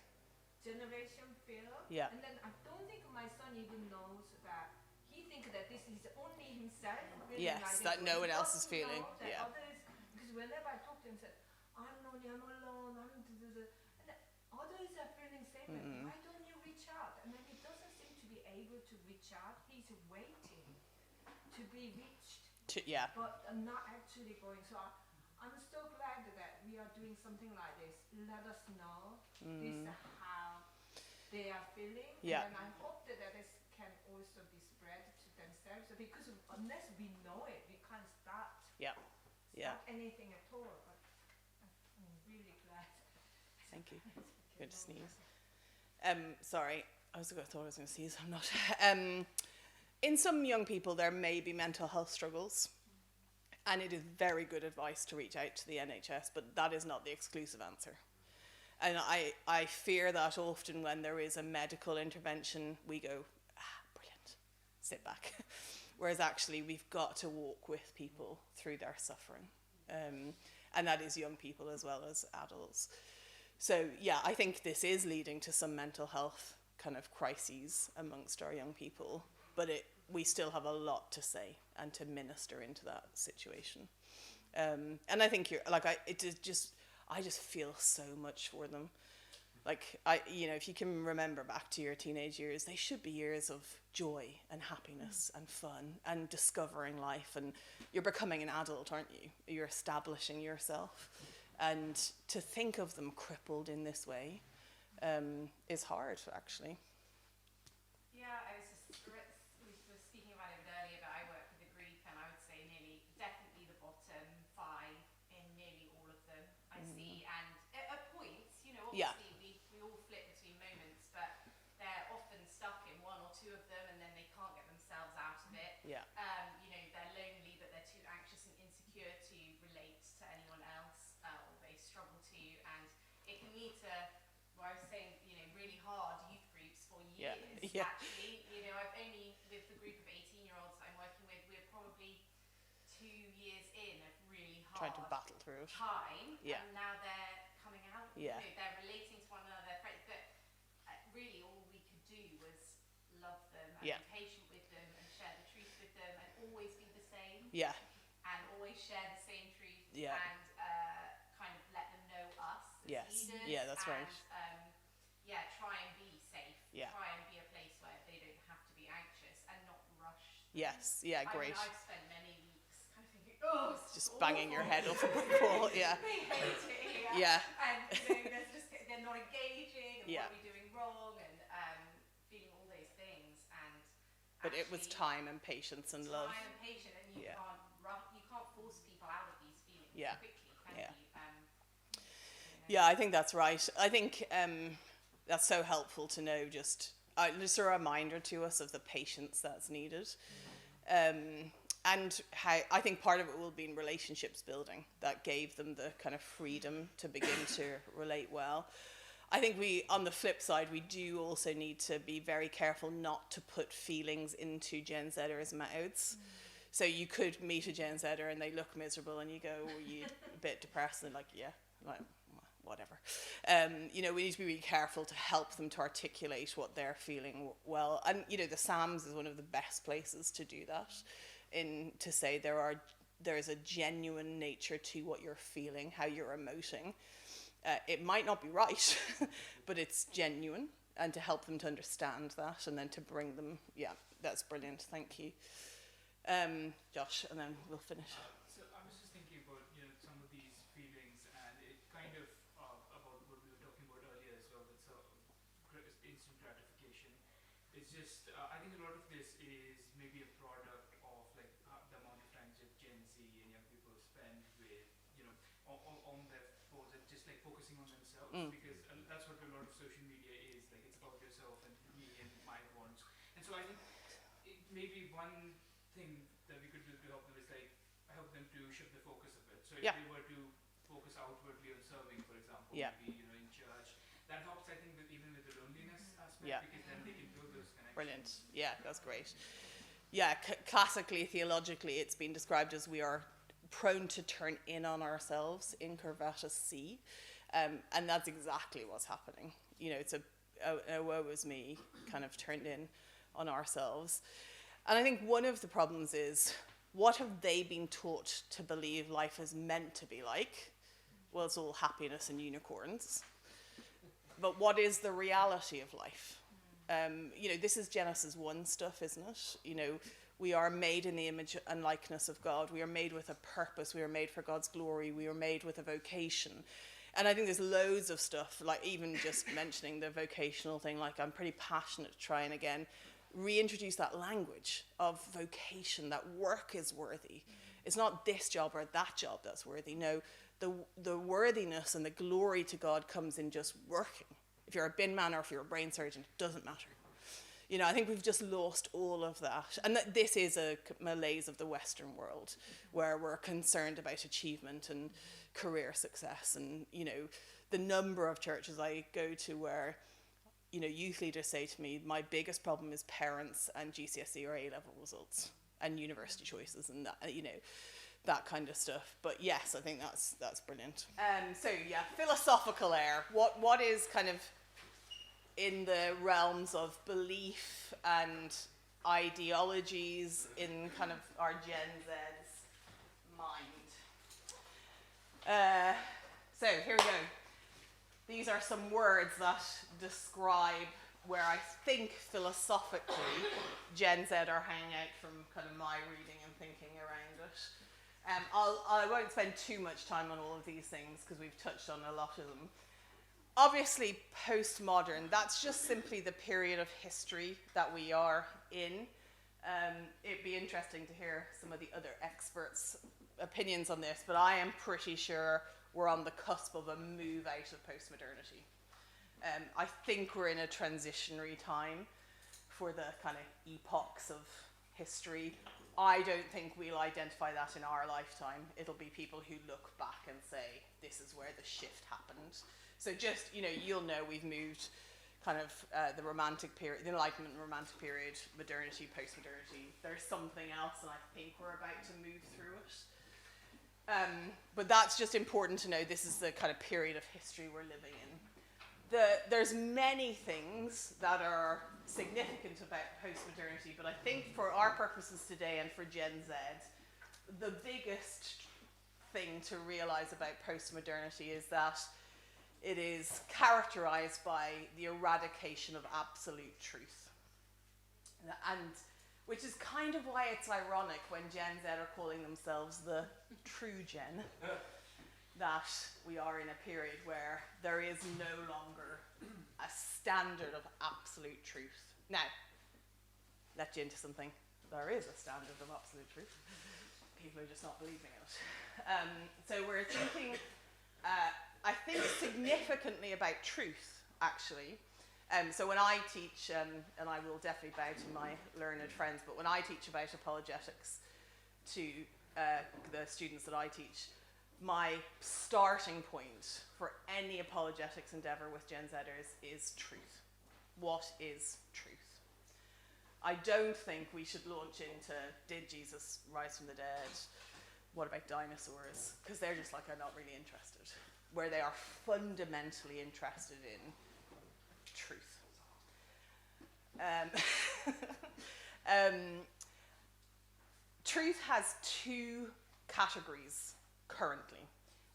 generation feel. Yeah. And then I don't think my son even knows that he thinks that this is only himself yes, that no one else is feeling. Yeah. Others, because whenever I talk to him, said, I'm lonely, I'm alone, and others are feeling the same. Why don't you reach out? And then he doesn't seem to be able to reach out. He's waiting to be reached. Yeah. But not actually going. So I'm so glad that we are doing something like this. Let us know this is how they are feeling. Yeah. And I hope that this can also be spread to themselves, because unless we know it, we can't start. Yeah. Yeah. Anything at all. But I'm really glad. Thank you. Good to sneeze. Sorry, thought I was going to sneeze. I'm not. In some young people, there may be mental health struggles, and it is very good advice to reach out to the NHS, but that is not the exclusive answer. And I fear that often when there is a medical intervention, we go, brilliant, sit back. Whereas actually we've got to walk with people through their suffering. And that is young people as well as adults. So yeah, I think this is leading to some mental health kind of crises amongst our young people, but we still have a lot to say and to minister into that situation. And I think I just feel so much for them. Like, if you can remember back to your teenage years, they should be years of joy and happiness and fun and discovering life. And you're becoming an adult, aren't you? You're establishing yourself. And to think of them crippled in this way is hard, actually. Yeah, we were speaking about it earlier, but I work with a group, and I would say definitely the bottom 5 in nearly all of them I see. And at points, obviously we all flip between moments, but they're often stuck in 1 or 2 of them, and then they can't get themselves out of it. Yeah. They're lonely, but they're too anxious and insecure to relate to anyone else, or they struggle to, and it can lead to, I was saying, really hard youth groups for years. Yeah. Actually, I've only, with the group of 18-year-olds I'm working with, we're probably 2 years in of really hard trying to battle through it. Time, yeah. And now they're coming out. Yeah. They're relating to one another, but really all we could do was love them and be patient with them and share the truth with them and always be the same. Yeah. And always share the same truth. and kind of let them know us as leaders. Yeah, that's right. Yeah, try and be safe. Yeah. Try and be a place where they don't have to be anxious and not rush. Yes, yeah, great. I've spent many weeks kind of thinking, oh, it's just banging your head off a brick wall. Yeah. They hate it. Yeah. And they're not engaging. And what are we doing wrong? And feeling all those things. But it was time and patience and love. Time and patience, and you can't force people out of these feelings quickly, can you? Yeah, I think that's right. I think that's so helpful to know, just a reminder to us of the patience that's needed. And how I think part of it will be in relationships building that gave them the kind of freedom to begin to relate well. I think on the flip side, we do also need to be very careful not to put feelings into Gen Zers' mouths. So you could meet a Gen Zer and they look miserable and you go, oh, you a bit depressed, and they're like, yeah, like, whatever. We need to be really careful to help them to articulate what they're feeling well. And, the Psalms is one of the best places to do that, to say there is a genuine nature to what you're feeling, how you're emoting. It might not be right, but it's genuine, and to help them to understand that, and then to bring them, that's brilliant, thank you. Josh, and then we'll finish. So I was just thinking about, some of these feelings, and it kind of, about what we were talking about earlier as well, with instant gratification. It's just, I think a lot of this is maybe a product of, like, the amount of time that Gen Z and young people spend with, on their phones, and just, like, focusing on themselves, because that's what a lot of social media is, like, it's about yourself and me and my wants. And so I think maybe one thing that we could do to help them is, like, help them to shift the focus a bit. So if they were to focus outwardly on serving, for example, maybe, in church, that helps, I think, even with the loneliness aspect, because then they can build those connections. Brilliant. Yeah, that's great. Yeah, classically, theologically, it's been described as we are prone to turn in on ourselves, incurvatus si, and that's exactly what's happening. It's a woe is me, kind of turned in on ourselves. And I think one of the problems is, what have they been taught to believe life is meant to be like? Well, it's all happiness and unicorns. But what is the reality of life? This is Genesis 1 stuff, isn't it? We are made in the image and likeness of God. We are made with a purpose. We are made for God's glory. We are made with a vocation. And I think there's loads of stuff, like even just mentioning the vocational thing, like I'm pretty passionate to try and again reintroduce that language of vocation, that work is worthy. It's not this job or that job that's worthy. No, the worthiness and the glory to God comes in just working. If you're a bin man or if you're a brain surgeon, it doesn't matter. I think we've just lost all of that. And that this is a malaise of the Western world, where we're concerned about achievement and career success. And, the number of churches I go to where, youth leaders say to me, my biggest problem is parents and GCSE or A-level results and university choices and that, that kind of stuff. But yes, I think that's brilliant. So yeah, philosophical air. What is kind of in the realms of belief and ideologies in kind of our Gen Z's mind. So here we go. These are some words that describe where I think philosophically Gen Z are hanging out from kind of my reading and thinking around it. I won't spend too much time on all of these things because we've touched on a lot of them. Obviously, postmodern, that's just simply the period of history that we are in. It'd be interesting to hear some of the other experts' opinions on this, but I am pretty sure we're on the cusp of a move out of postmodernity. I think we're in a transitionary time for the kind of epochs of history. I don't think we'll identify that in our lifetime. It'll be people who look back and say, this is where the shift happened. So just, you'll know we've moved kind of the Romantic period, the Enlightenment Romantic period, modernity, postmodernity. There's something else, and I think we're about to move through it. But that's just important to know. This is the kind of period of history we're living in. There's many things that are significant about postmodernity, but I think for our purposes today and for Gen Z, the biggest thing to realize about postmodernity is that it is characterized by the eradication of absolute truth. And which is kind of why it's ironic when Gen Z are calling themselves the true gen, that we are in a period where there is no longer a standard of absolute truth. Now, let you into something. There is a standard of absolute truth. People are just not believing it. So we're thinking, I think, significantly about truth, actually. So when I teach, and I will definitely bow to my learned friends, but when I teach about apologetics to the students that I teach, my starting point for any apologetics endeavor with Gen Zers is truth. What is truth? I don't think we should launch into, did Jesus rise from the dead? What about dinosaurs? Because they're just like, are not really interested. Where they are fundamentally interested in truth. Truth has two categories currently.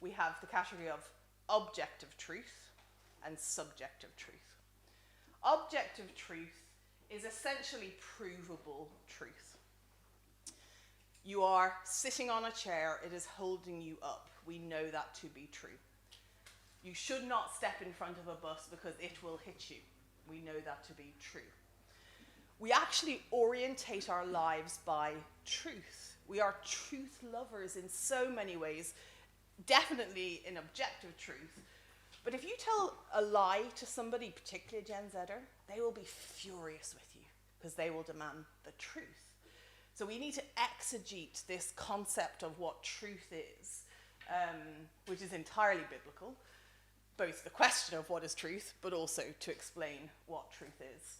We have the category of objective truth and subjective truth. Objective truth is essentially provable truth. You are sitting on a chair, it is holding you up. We know that to be true. You should not step in front of a bus because it will hit you. We know that to be true. We actually orientate our lives by truth. We are truth lovers in so many ways, definitely in objective truth. But if you tell a lie to somebody, particularly a Gen Zer, they will be furious with you because they will demand the truth. So we need to exegete this concept of what truth is, which is entirely biblical, both the question of what is truth, but also to explain what truth is.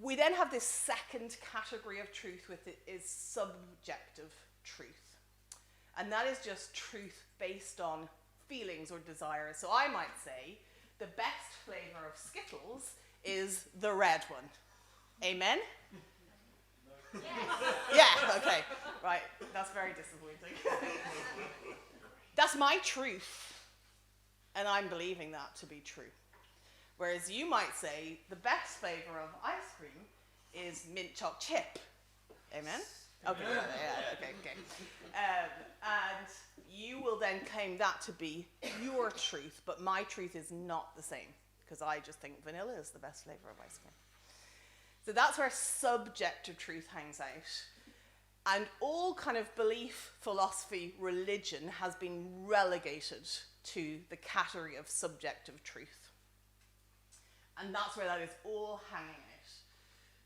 We then have this second category of truth, which is subjective truth. And that is just truth based on feelings or desires. So I might say the best flavor of Skittles is the red one. Amen? Yes. Yeah, okay. Right, that's very disappointing. That's my truth. And I'm believing that to be true. Whereas you might say the best flavor of ice cream is mint choc chip. Amen? Okay, okay. And you will then claim that to be your truth, but my truth is not the same, because I just think vanilla is the best flavor of ice cream. So that's where subjective truth hangs out. And all kind of belief, philosophy, religion has been relegated to the category of subjective truth. And that's where that is all hanging out.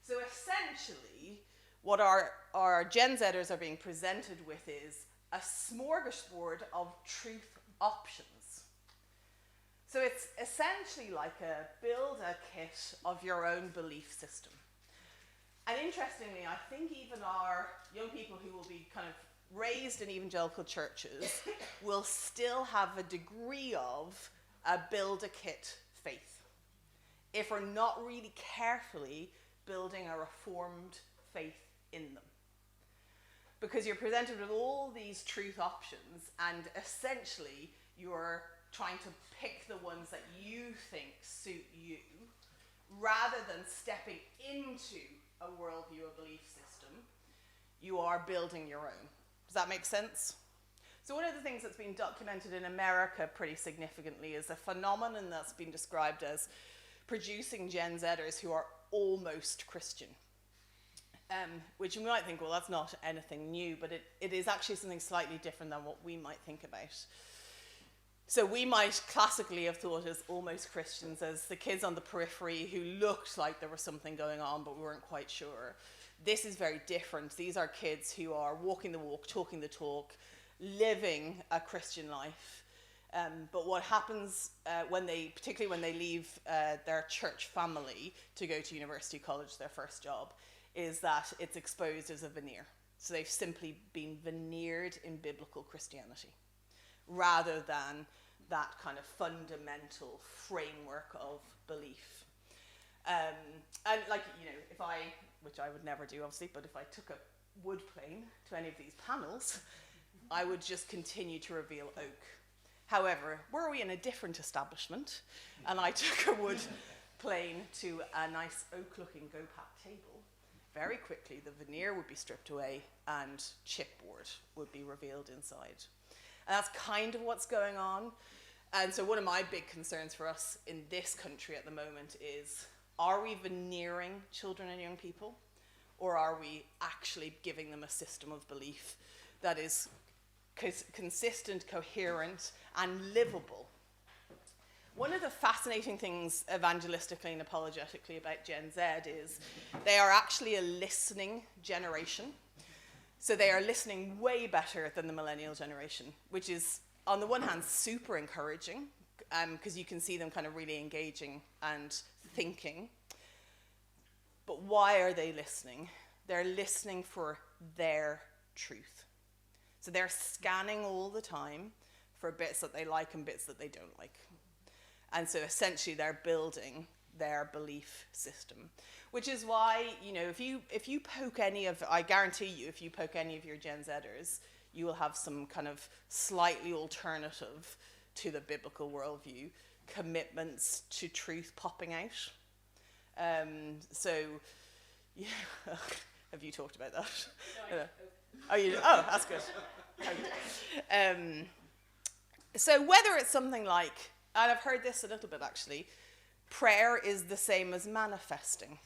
So essentially, what our Gen Zers are being presented with is a smorgasbord of truth options. So it's essentially like a build-a-kit of your own belief system. And interestingly, I think even our young people who will be kind of raised in evangelical churches will still have a degree of a build-a-kit faith, if we're not really carefully building a reformed faith in them. Because you're presented with all these truth options, and essentially you're trying to pick the ones that you think suit you, rather than stepping into a worldview, a belief system. You are building your own. Does that make sense? So one of the things that's been documented in America pretty significantly is a phenomenon that's been described as producing Gen Zers who are almost Christian. Which you might think, well, that's not anything new, but it is actually something slightly different than what we might think about. So we might classically have thought as almost Christians as the kids on the periphery who looked like there was something going on, but we weren't quite sure. This is very different. These are kids who are walking the walk, talking the talk, living a Christian life. But what happens particularly when they leave their church family to go to university, college, their first job, is that it's exposed as a veneer. So they've simply been veneered in biblical Christianity, rather than that kind of fundamental framework of belief. And like, you know, if I, which I would never do obviously, but if I took a wood plane to any of these panels, I would just continue to reveal oak. However, were we in a different establishment, and I took a wood plane to a nice oak-looking go-pack table, very quickly the veneer would be stripped away and chipboard would be revealed inside. And that's kind of what's going on. And so one of my big concerns for us in this country at the moment is, are we veneering children and young people? Or are we actually giving them a system of belief that is consistent, coherent, and livable? One of the fascinating things evangelistically and apologetically about Gen Z is they are actually a listening generation. So they are listening way better than the millennial generation, which is, on the one hand, super encouraging, because you can see them kind of really engaging and thinking. But why are they listening? They're listening for their truth. So they're scanning all the time for bits that they like and bits that they don't like. And so essentially they're building their belief system, which is why, if you poke any of, I guarantee you, if you poke any of your Gen Zers, you will have some kind of slightly alternative to the biblical worldview commitments to truth popping out. Yeah, have you talked about that? No, oh, that's good. So whether it's something like, and I've heard this a little bit actually, prayer is the same as manifesting.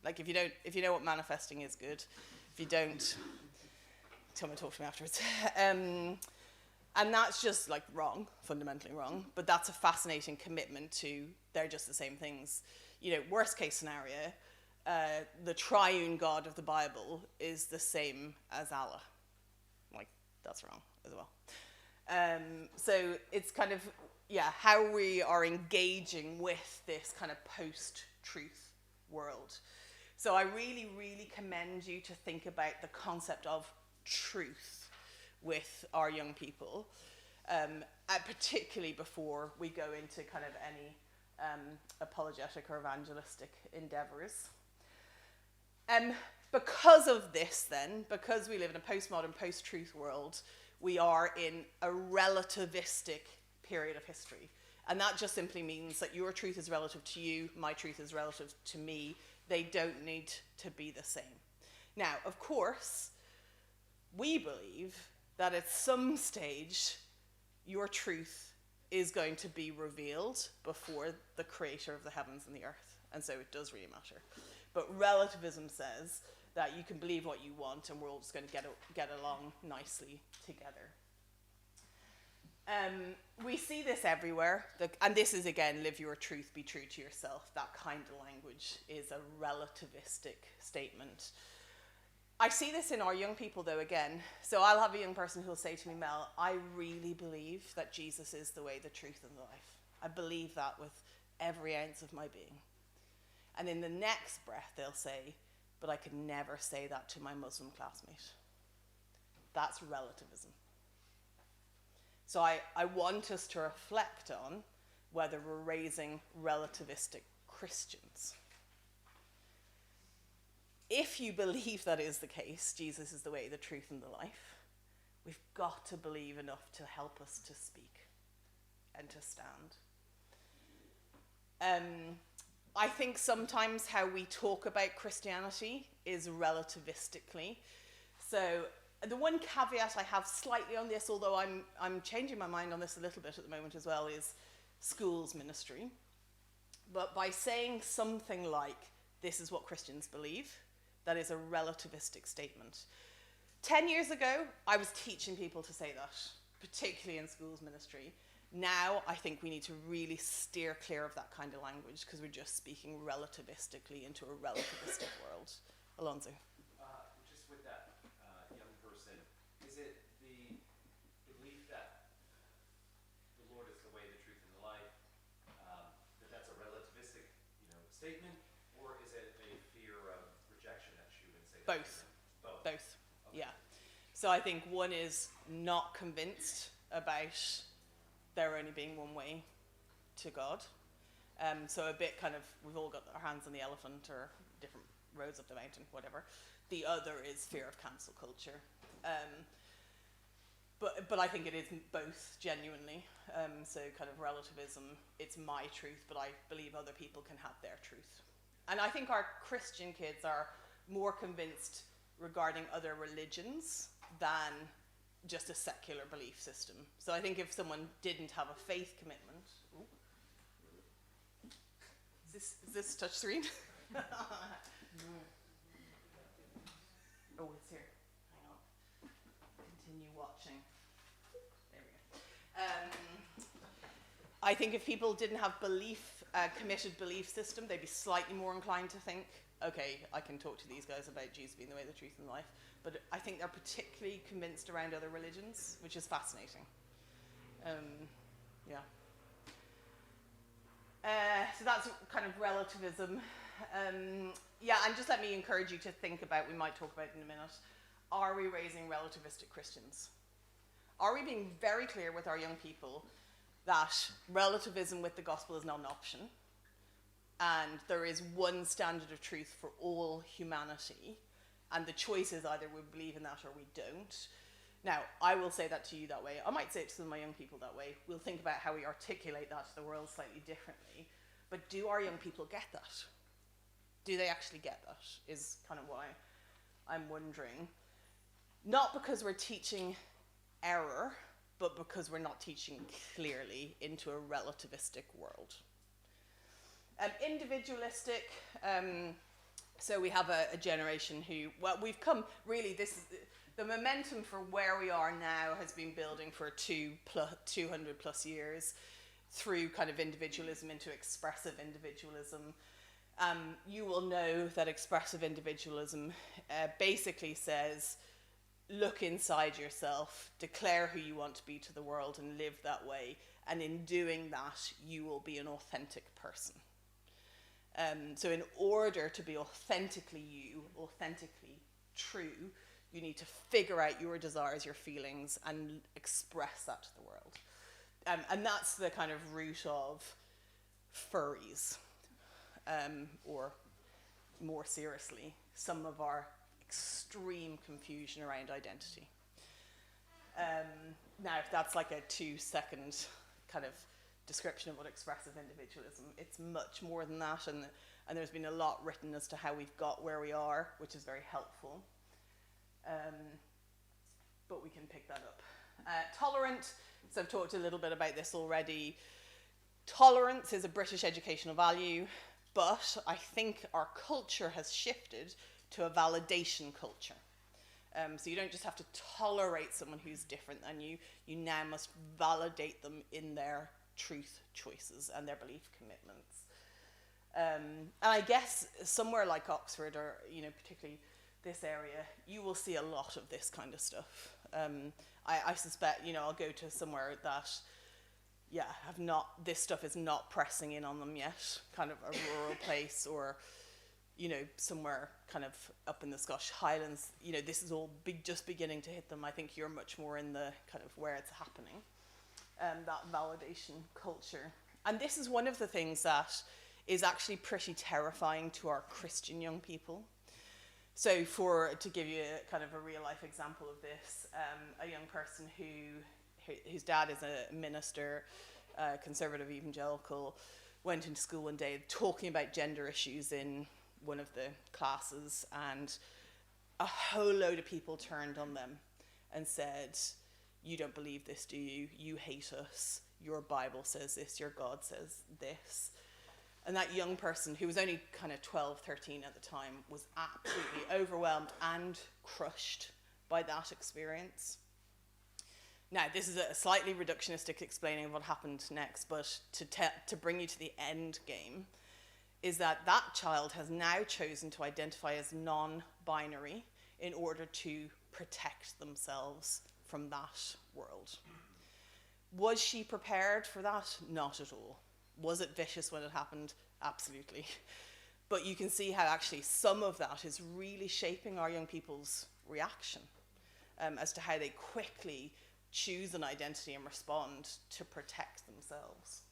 Like if you know what manifesting is, good. If you don't, talk to me afterwards. And that's just like wrong, fundamentally wrong, but that's a fascinating commitment to, they're just the same things. Worst case scenario, the triune God of the Bible is the same as Allah. Like, that's wrong as well. So it's kind of, how we are engaging with this kind of post-truth world. So I really, really commend you to think about the concept of truth with our young people, particularly before we go into kind of any apologetic or evangelistic endeavors. Because of this then, because we live in a postmodern, post-truth world, we are in a relativistic period of history. And that just simply means that your truth is relative to you, my truth is relative to me. They don't need to be the same. Now, of course, we believe that at some stage, your truth is going to be revealed before the creator of the heavens and the earth. And so it does really matter. But relativism says that you can believe what you want and we're all just going to get along nicely together. We see this everywhere. And this is, again, live your truth, be true to yourself. That kind of language is a relativistic statement. I see this in our young people, though, again. So I'll have a young person who'll say to me, Mel, I really believe that Jesus is the way, the truth, and the life. I believe that with every ounce of my being. And in the next breath, they'll say, but I could never say that to my Muslim classmate. That's relativism. So I want us to reflect on whether we're raising relativistic Christians. If you believe that is the case, Jesus is the way, the truth, and the life, we've got to believe enough to help us to speak and to stand. I think sometimes how we talk about Christianity is relativistically. So the one caveat I have slightly on this, although I'm changing my mind on this a little bit at the moment as well, is schools ministry. But by saying something like, this is what Christians believe, that is a relativistic statement. 10 years ago, I was teaching people to say that, particularly in schools ministry. Now, I think we need to really steer clear of that kind of language because we're just speaking relativistically into a relativistic world. Alonso. Just with that young person, is it the belief that the Lord is the way, the truth, and the life, that's a relativistic, statement, or is it a fear of rejection that you would say? Both. Both. Okay. Yeah. So I think one is not convinced about there only being one way to God. So a bit kind of, we've all got our hands on the elephant or different roads up the mountain, whatever. The other is fear of cancel culture. But I think it is both genuinely. So kind of relativism, it's my truth, but I believe other people can have their truth. And I think our Christian kids are more convinced regarding other religions than just a secular belief system. So I think if someone didn't have a faith commitment, is this touchscreen? Oh, it's here. Hang on. Continue watching. There we go. I think if people didn't have committed belief system, they'd be slightly more inclined to think, okay, I can talk to these guys about Jesus being the way, the truth, and the life. But I think they're particularly convinced around other religions, which is fascinating. Yeah. So that's kind of relativism. Yeah, and just let me encourage you to think about, we might talk about it in a minute, are we raising relativistic Christians? Are we being very clear with our young people that relativism with the gospel is not an option, and there is one standard of truth for all humanity, and the choice is either we believe in that or we don't? Now, I will say that to you that way. I might say it to my young people that way. We'll think about how we articulate that to the world slightly differently. But do our young people get that? Do they actually get that? Is kind of why I'm wondering. Not because we're teaching error, but because we're not teaching clearly into a relativistic world. Individualistic. So we have a generation who, well, we've come, really, the momentum for where we are now has been building for 200 plus years through kind of individualism into expressive individualism. You will know that expressive individualism basically says, look inside yourself, declare who you want to be to the world and live that way. And in doing that, you will be an authentic person. So in order to be authentically you, authentically true, you need to figure out your desires, your feelings, and express that to the world. And that's the kind of root of furries, or more seriously, some of our extreme confusion around identity. Now, if that's like a 2-second kind of description of what expressive individualism, it's much more than that, and there's been a lot written as to how we've got where we are, which is very helpful. But we can pick that up. Tolerant, so I've talked a little bit about this already. Tolerance is a British educational value, but I think our culture has shifted to a validation culture. So you don't just have to tolerate someone who's different than you, you now must validate them in their truth choices and their belief commitments. And I guess somewhere like Oxford, or particularly this area, you will see a lot of this kind of stuff. I suspect, I'll go to somewhere that, this stuff is not pressing in on them yet, kind of a rural place, or, somewhere kind of up in the Scottish Highlands, this is all just beginning to hit them. I think you're much more in the kind of where it's happening, that validation culture. And this is one of the things that is actually pretty terrifying to our Christian young people. So to give you a kind of a real life example of this, a young person whose dad is a minister, conservative evangelical, went into school one day talking about gender issues in one of the classes, and a whole load of people turned on them and said, you don't believe this, do you? You hate us. Your Bible says this. Your God says this. And that young person, who was only kind of 12, 13 at the time, was absolutely overwhelmed and crushed by that experience. Now, this is a slightly reductionistic explaining of what happened next, but to bring you to the end game, is that child has now chosen to identify as non-binary in order to protect themselves from that world. Was she prepared for that? Not at all. Was it vicious when it happened? Absolutely. But you can see how actually some of that is really shaping our young people's reaction as to how they quickly choose an identity and respond to protect themselves.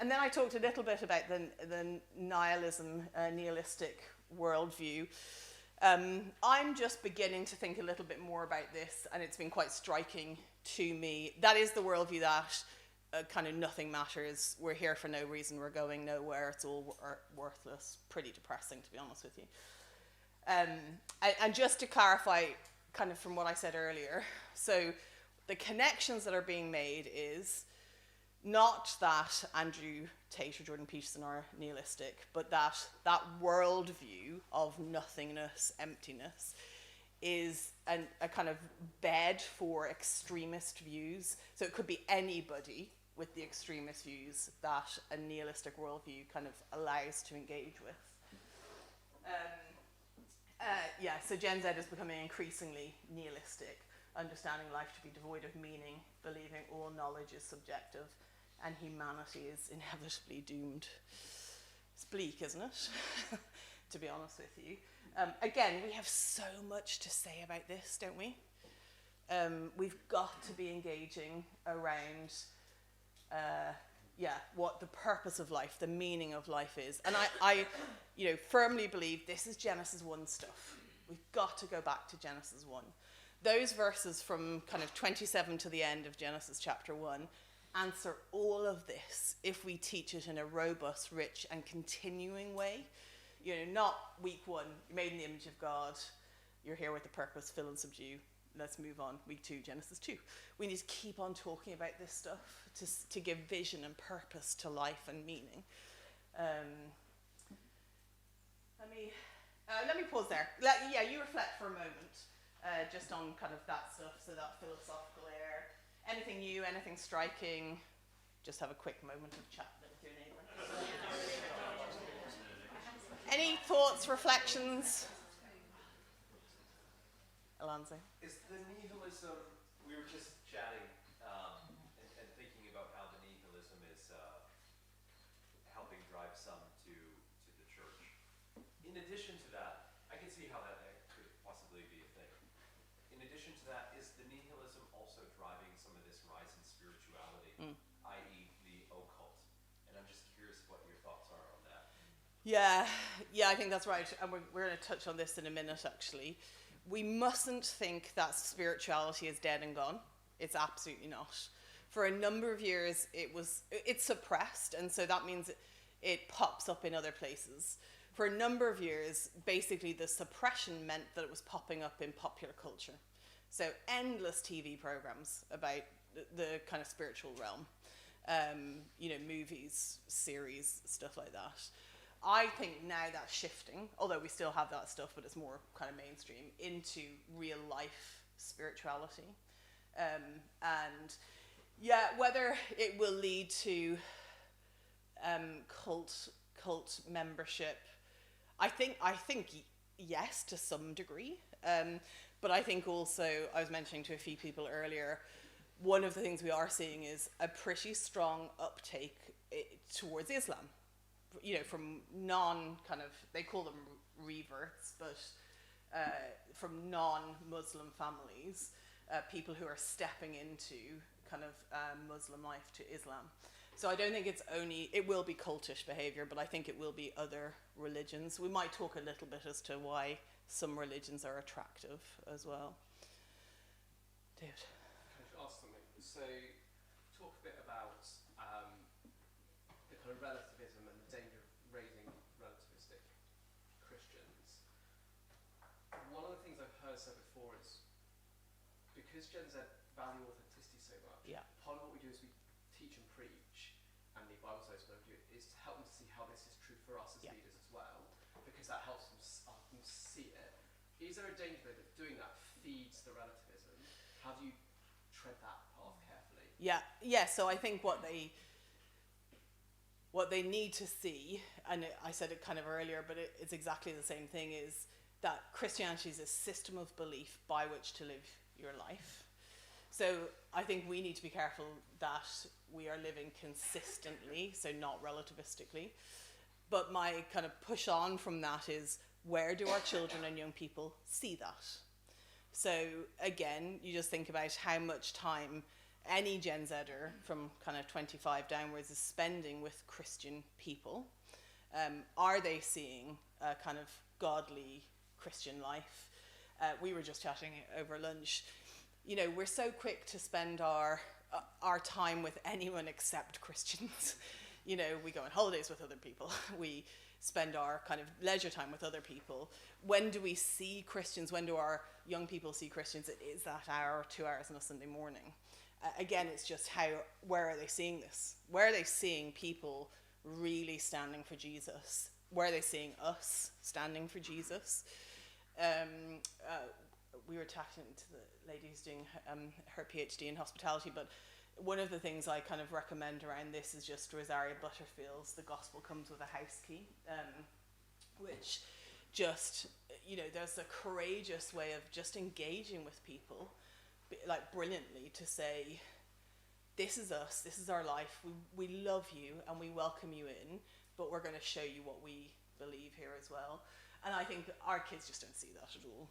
And then I talked a little bit about the nihilistic worldview. I'm just beginning to think a little bit more about this, and it's been quite striking to me. That is the worldview that kind of nothing matters. We're here for no reason. We're going nowhere. It's all worthless. Pretty depressing, to be honest with you. And just to clarify, kind of from what I said earlier, so the connections that are being made is not that Andrew Tate or Jordan Peterson are nihilistic, but that worldview of nothingness, emptiness, is a kind of bed for extremist views. So it could be anybody with the extremist views that a nihilistic worldview kind of allows to engage with. So Gen Z is becoming increasingly nihilistic, understanding life to be devoid of meaning, believing all knowledge is subjective, and humanity is inevitably doomed. It's bleak, isn't it? To be honest with you. Again, we have so much to say about this, don't we? We've got to be engaging around what the purpose of life, the meaning of life is. And I firmly believe this is Genesis 1 stuff. We've got to go back to Genesis 1. Those verses from kind of 27 to the end of Genesis chapter 1 answer all of this if we teach it in a robust, rich, and continuing way. Not week 1, you're made in the image of God, you're here with a purpose, fill and subdue. Let's move on. Week 2, Genesis 2. We need to keep on talking about this stuff to give vision and purpose to life and meaning. Let me pause there. You reflect for a moment just on kind of that stuff, so that philosophical air. Anything new, anything striking, just have a quick moment of chat with your neighbour. Any thoughts, reflections? Alonso? Is the nihilism, we were just chatting and thinking about how the nihilism is helping drive some to the church. In addition to that, I can see how that could possibly be a thing. In addition to that, is the nihilism also driving some of this rise in spirituality, i.e. the occult? And I'm just curious what your thoughts are on that. Yeah, I think that's right. And we're going to touch on this in a minute, actually. We mustn't think that spirituality is dead and gone. It's absolutely not. For a number of years, it's suppressed, and so that means it pops up in other places. For a number of years, basically the suppression meant that it was popping up in popular culture. So endless TV programs about the kind of spiritual realm, movies, series, stuff like that. I think now that's shifting, although we still have that stuff, but it's more kind of mainstream, into real life spirituality. Whether it will lead to cult membership, I think yes, to some degree. But I think also, I was mentioning to a few people earlier, one of the things we are seeing is a pretty strong uptake towards Islam. From they call them reverts, but from non-Muslim families, people who are stepping into kind of Muslim life to Islam. So I don't think it will be cultish behavior, but I think it will be other religions. We might talk a little bit as to why some religions are attractive as well. David? Can I ask something? So, talk a bit about the kind of relativism and the danger of raising relativistic Christians. One of the things I've heard said before is, because Gen Z value authenticity so much, part of what we do is we teach and preach, and the Bible says what we do is to help them see how this is true for us as leaders as well, because that helps them see it. Is there a danger that doing that feeds the relativism? How do you tread that path carefully? So I think what they need to see, and I said it kind of earlier, but it's exactly the same thing, is that Christianity is a system of belief by which to live your life. So I think we need to be careful that we are living consistently, so not relativistically. But my kind of push on from that is, where do our children and young people see that? So again, you just think about how much time any Gen Zer from kind of 25 downwards is spending with Christian people. Are they seeing a kind of godly Christian life. We were just chatting over lunch. You know, we're so quick to spend our time with anyone except Christians. You know, we go on holidays with other people. We spend our kind of leisure time with other people. When do we see Christians? When do our young people see Christians? It is that hour or 2 hours on a Sunday morning. Again, it's just where are they seeing this? Where are they seeing people really standing for Jesus? Where are they seeing us standing for Jesus? We were talking to the lady who's doing her PhD in hospitality, but one of the things I kind of recommend around this is just Rosaria Butterfield's The Gospel Comes with a House Key, which just, you know, there's a courageous way of just engaging with people, like brilliantly, to say, this is us, this is our life, we love you and we welcome you in, but we're going to show you what we believe here as well. And I think our kids just don't see that at all.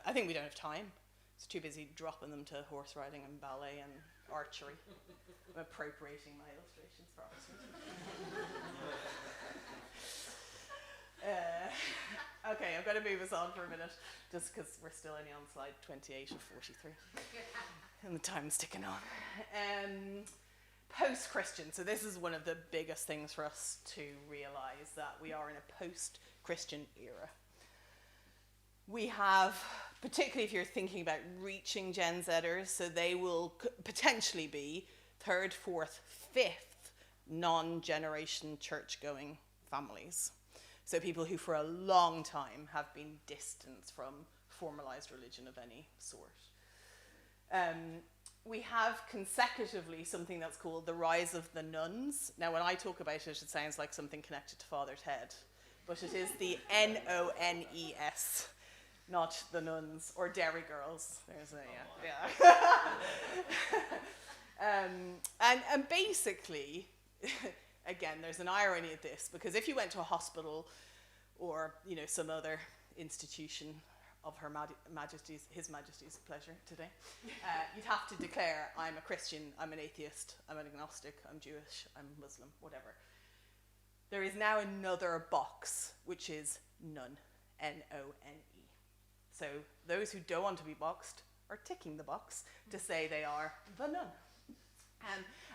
I think we don't have time. It's too busy dropping them to horse riding and ballet and archery. I'm appropriating my illustrations for okay, I'm going to move us on for a minute, just because we're still only on slide 28 of 43. And the time's ticking on. Post-Christian. So this is one of the biggest things for us to realise, that we are in a post-Christian era. We have, particularly if you're thinking about reaching Gen Zers, so they will potentially be third, fourth, fifth non-generation church-going families. So people who for a long time have been distanced from formalised religion of any sort. We have consecutively something that's called the rise of the nuns. Now, when I talk about it, it sounds like something connected to Father Ted, but it is the N-O-N-E-S, not the nuns or Dairy Girls. There's a, and basically, again, there's an irony of this, because if you went to a hospital or, you know, some other institution of His Majesty's pleasure today, you'd have to declare, I'm a Christian, I'm an atheist, I'm an agnostic, I'm Jewish, I'm Muslim, whatever. There is now another box, which is nun, N-O-N-E. So those who don't want to be boxed are ticking the box to say they are the nun.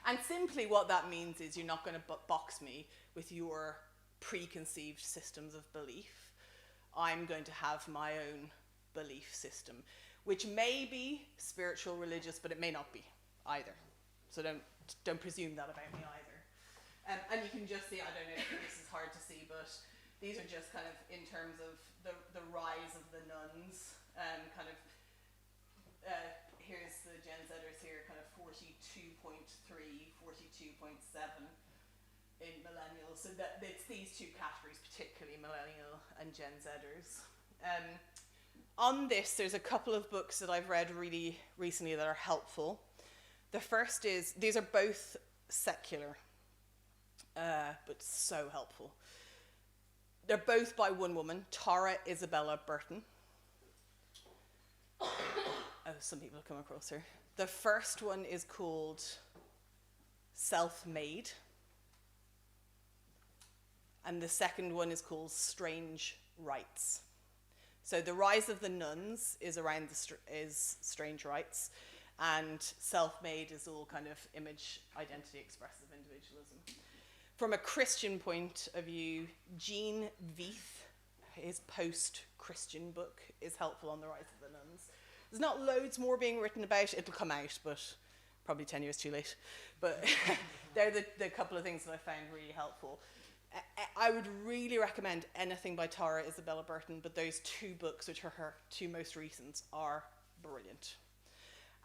And simply what that means is you're not going to box me with your preconceived systems of belief. I'm going to have my own belief system, which may be spiritual, religious, but it may not be either. So don't presume that about me either. And you can just see, I don't know if this is hard to see, but these are just kind of in terms of the rise of the nuns, here's the Gen Zers here, kind of 42.3, 42.7 in millennials. So that it's these two categories, particularly millennial and Gen Zers. On this, there's a couple of books that I've read really recently that are helpful. The first is, these are both secular, but so helpful. They're both by one woman, Tara Isabella Burton. Oh, some people have come across her. The first one is called Self-Made. And the second one is called Strange Rights. So the rise of the nuns is around is strange rights, and self-made is all kind of image, identity, expressive individualism. From a Christian point of view, Jean Veith, his post-Christian book, is helpful on the rise of the nuns. There's not loads more being written about. It'll come out, but probably 10 years too late. But they're the couple of things that I found really helpful. I would really recommend anything by Tara Isabella Burton, but those two books, which are her two most recent, are brilliant.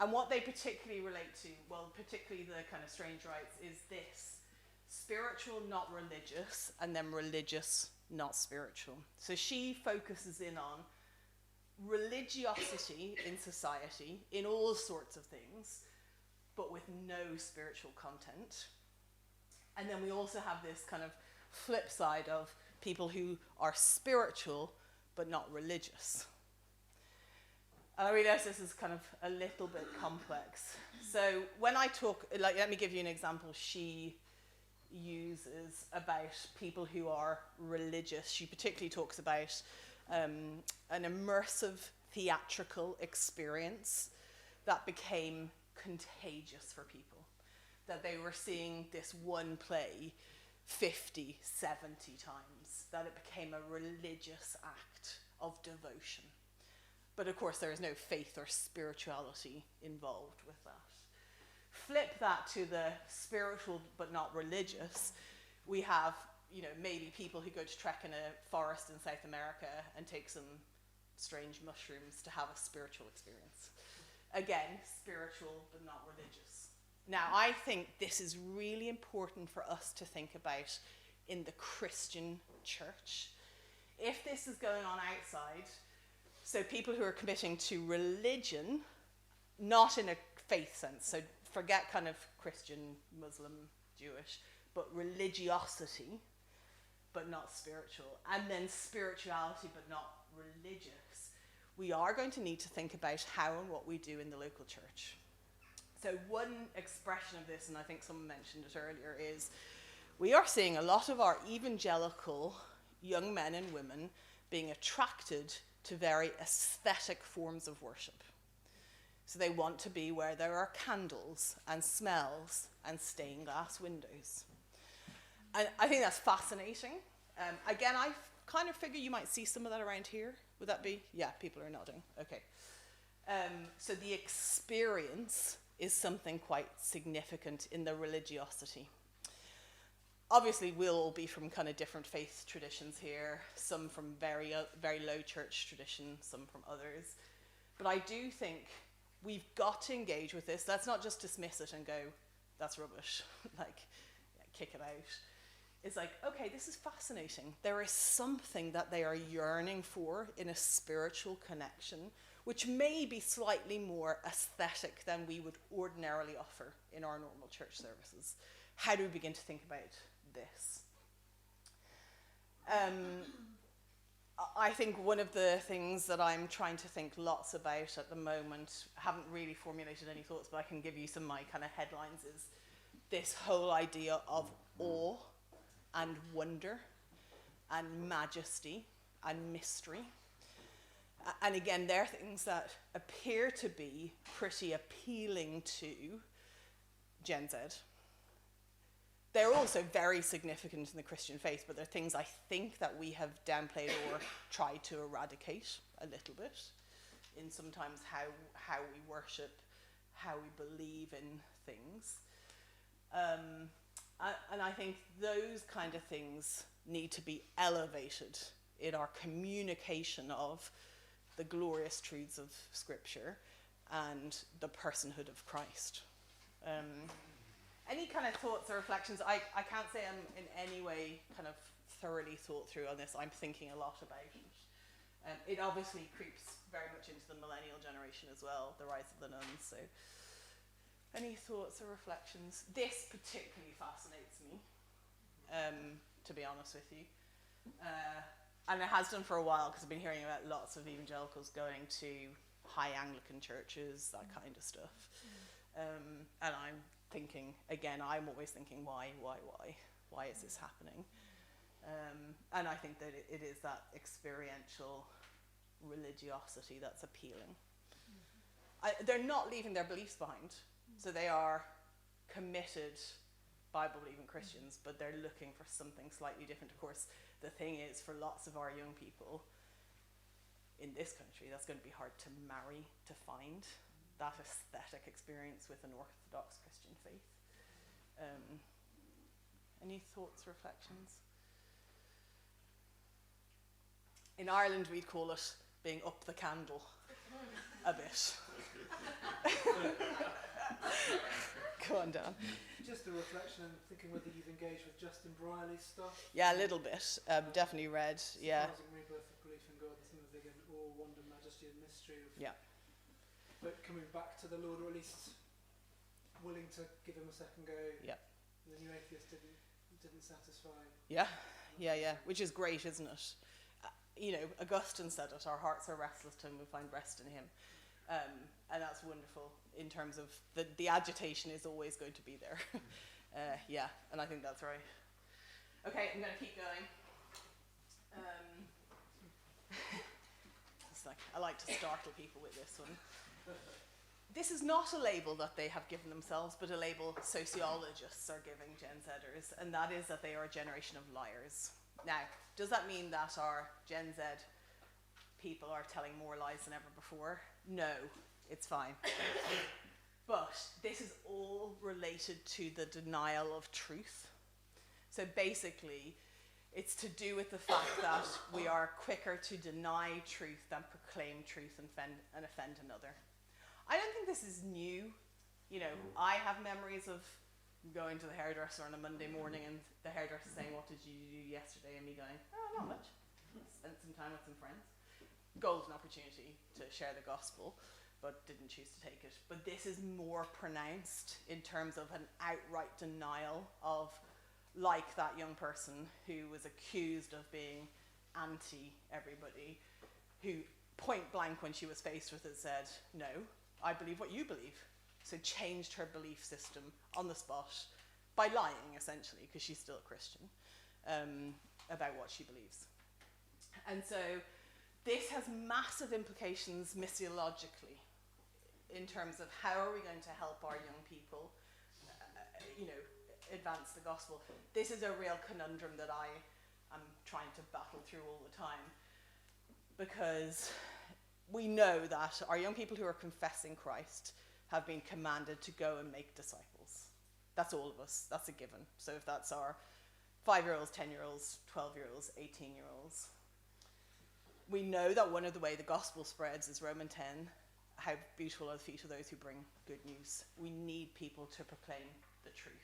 And what they particularly relate to, well, particularly the kind of strange rights, is this: spiritual, not religious, and then religious, not spiritual. So she focuses in on religiosity in society, in all sorts of things, but with no spiritual content. And then we also have this kind of flip side of people who are spiritual but not religious. And I realize this is kind of a little bit complex. So when I talk, like, let me give you an example she uses about people who are religious. She particularly talks about an immersive theatrical experience that became contagious for people. That they were seeing this one play 50, 70 times, that it became a religious act of devotion. But of course, there is no faith or spirituality involved with that. Flip that to the spiritual but not religious. We have, maybe people who go to trek in a forest in South America and take some strange mushrooms to have a spiritual experience. Again, spiritual but not religious. Now, I think this is really important for us to think about in the Christian church. If this is going on outside, so people who are committing to religion, not in a faith sense, so forget kind of Christian, Muslim, Jewish, but religiosity, but not spiritual, and then spirituality, but not religious, we are going to need to think about how and what we do in the local church. So one expression of this, and I think someone mentioned it earlier, is we are seeing a lot of our evangelical young men and women being attracted to very aesthetic forms of worship. So they want to be where there are candles and smells and stained glass windows. And I think that's fascinating. Again, I kind of figure you might see some of that around here. Would that be? Yeah, people are nodding. Okay. So the experience is something quite significant in the religiosity. Obviously, we'll all be from kind of different faith traditions here, some from very low church tradition, some from others. But I do think we've got to engage with this. Let's not just dismiss it and go, that's rubbish, kick it out. It's like, okay, this is fascinating. There is something that they are yearning for in a spiritual connection, which may be slightly more aesthetic than we would ordinarily offer in our normal church services. How do we begin to think about this? I think one of the things that I'm trying to think lots about at the moment, haven't really formulated any thoughts, but I can give you some of my kind of headlines, is this whole idea of awe and wonder and majesty and mystery. And again, they're things that appear to be pretty appealing to Gen Z. They're also very significant in the Christian faith, but they're things I think that we have downplayed or tried to eradicate a little bit in sometimes how we worship, how we believe in things. And I think those kind of things need to be elevated in our communication of the glorious truths of Scripture and the personhood of Christ. Any kind of thoughts or reflections? I can't say I'm in any way kind of thoroughly thought through on this. I'm thinking a lot about it. It obviously creeps very much into the millennial generation as well, the rise of the nuns. So, any thoughts or reflections? This particularly fascinates me, to be honest with you. And it has done for a while, because I've been hearing about lots of evangelicals going to high Anglican churches, that kind of stuff. And I'm thinking, again, I'm always thinking, why is this happening? And I think that it is that experiential religiosity that's appealing. They're not leaving their beliefs behind. So they are committed Bible-believing Christians, but they're looking for something slightly different. Of course, the thing is, for lots of our young people in this country, that's going to be hard to marry, to find that aesthetic experience with an Orthodox Christian faith. Any thoughts, reflections? In Ireland, we'd call it being up the candle a bit. Go on, Dan. Just a reflection and thinking whether you've engaged with Justin Brierley's stuff. Yeah, a little bit. Definitely read. Yeah. Surprising rebirth of belief in God, the thing of again, awe, wonder, majesty, and mystery. Yeah. But coming back to the Lord, or at least willing to give him a second go. Yeah. The new atheist didn't satisfy. Yeah. Which is great, isn't it? Augustine said it. Our hearts are restless till we find rest in him. And that's wonderful in terms of the agitation is always going to be there. And I think that's right. Okay, I'm going to keep going. It's like, I like to startle people with this one. This is not a label that they have given themselves, but a label sociologists are giving Gen Zers, and that is that they are a generation of liars. Now, does that mean that our Gen Z people are telling more lies than ever before? No, it's fine. But this is all related to the denial of truth. So basically, it's to do with the fact that we are quicker to deny truth than proclaim truth and offend another. I don't think this is new. You know, I have memories of going to the hairdresser on a Monday morning and the hairdresser saying, "What did you do yesterday?" and me going, "Oh, not much. Spent some time with some friends." Golden opportunity to share the gospel, but didn't choose to take it. But this is more pronounced in terms of an outright denial of, like that young person who was accused of being anti-everybody, who point blank when she was faced with it said, "No, I believe what you believe." So changed her belief system on the spot by lying, essentially, because she's still a Christian, about what she believes. And so this has massive implications missiologically in terms of how are we going to help our young people, advance the gospel. This is a real conundrum that I am trying to battle through all the time, because we know that our young people who are confessing Christ have been commanded to go and make disciples. That's all of us. That's a given. So if that's our 5-year-olds, 10-year-olds, 12-year-olds, 18-year-olds, we know that one of the way the gospel spreads is Romans 10, how beautiful are the feet of those who bring good news. We need people to proclaim the truth.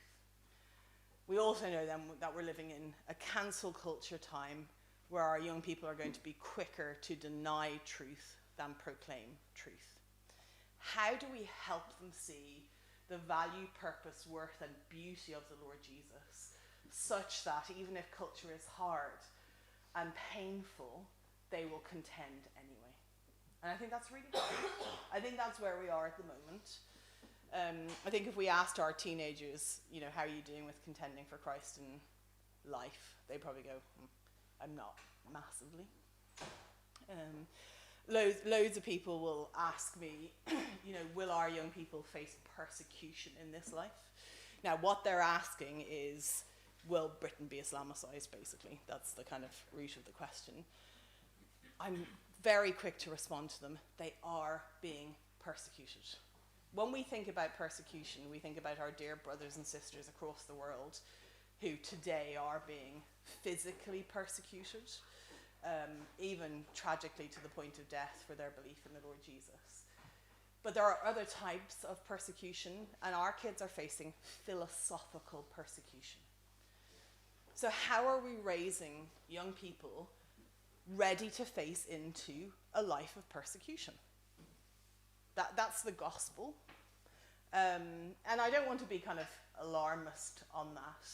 We also know then that we're living in a cancel culture time where our young people are going to be quicker to deny truth than proclaim truth. How do we help them see the value, purpose, worth, and beauty of the Lord Jesus, such that even if culture is hard and painful, they will contend anyway? And I think that's really hard. I think that's where we are at the moment. I think if we asked our teenagers, how are you doing with contending for Christ in life, they'd probably go, I'm not massively. Loads of people will ask me, will our young people face persecution in this life? Now, what they're asking is, will Britain be Islamicized, basically? That's the kind of root of the question. I'm very quick to respond to them. They are being persecuted. When we think about persecution, we think about our dear brothers and sisters across the world who today are being physically persecuted, even tragically to the point of death for their belief in the Lord Jesus. But there are other types of persecution, and our kids are facing philosophical persecution. So how are we raising young people ready to face into a life of persecution? That's the gospel. And I don't want to be kind of alarmist on that,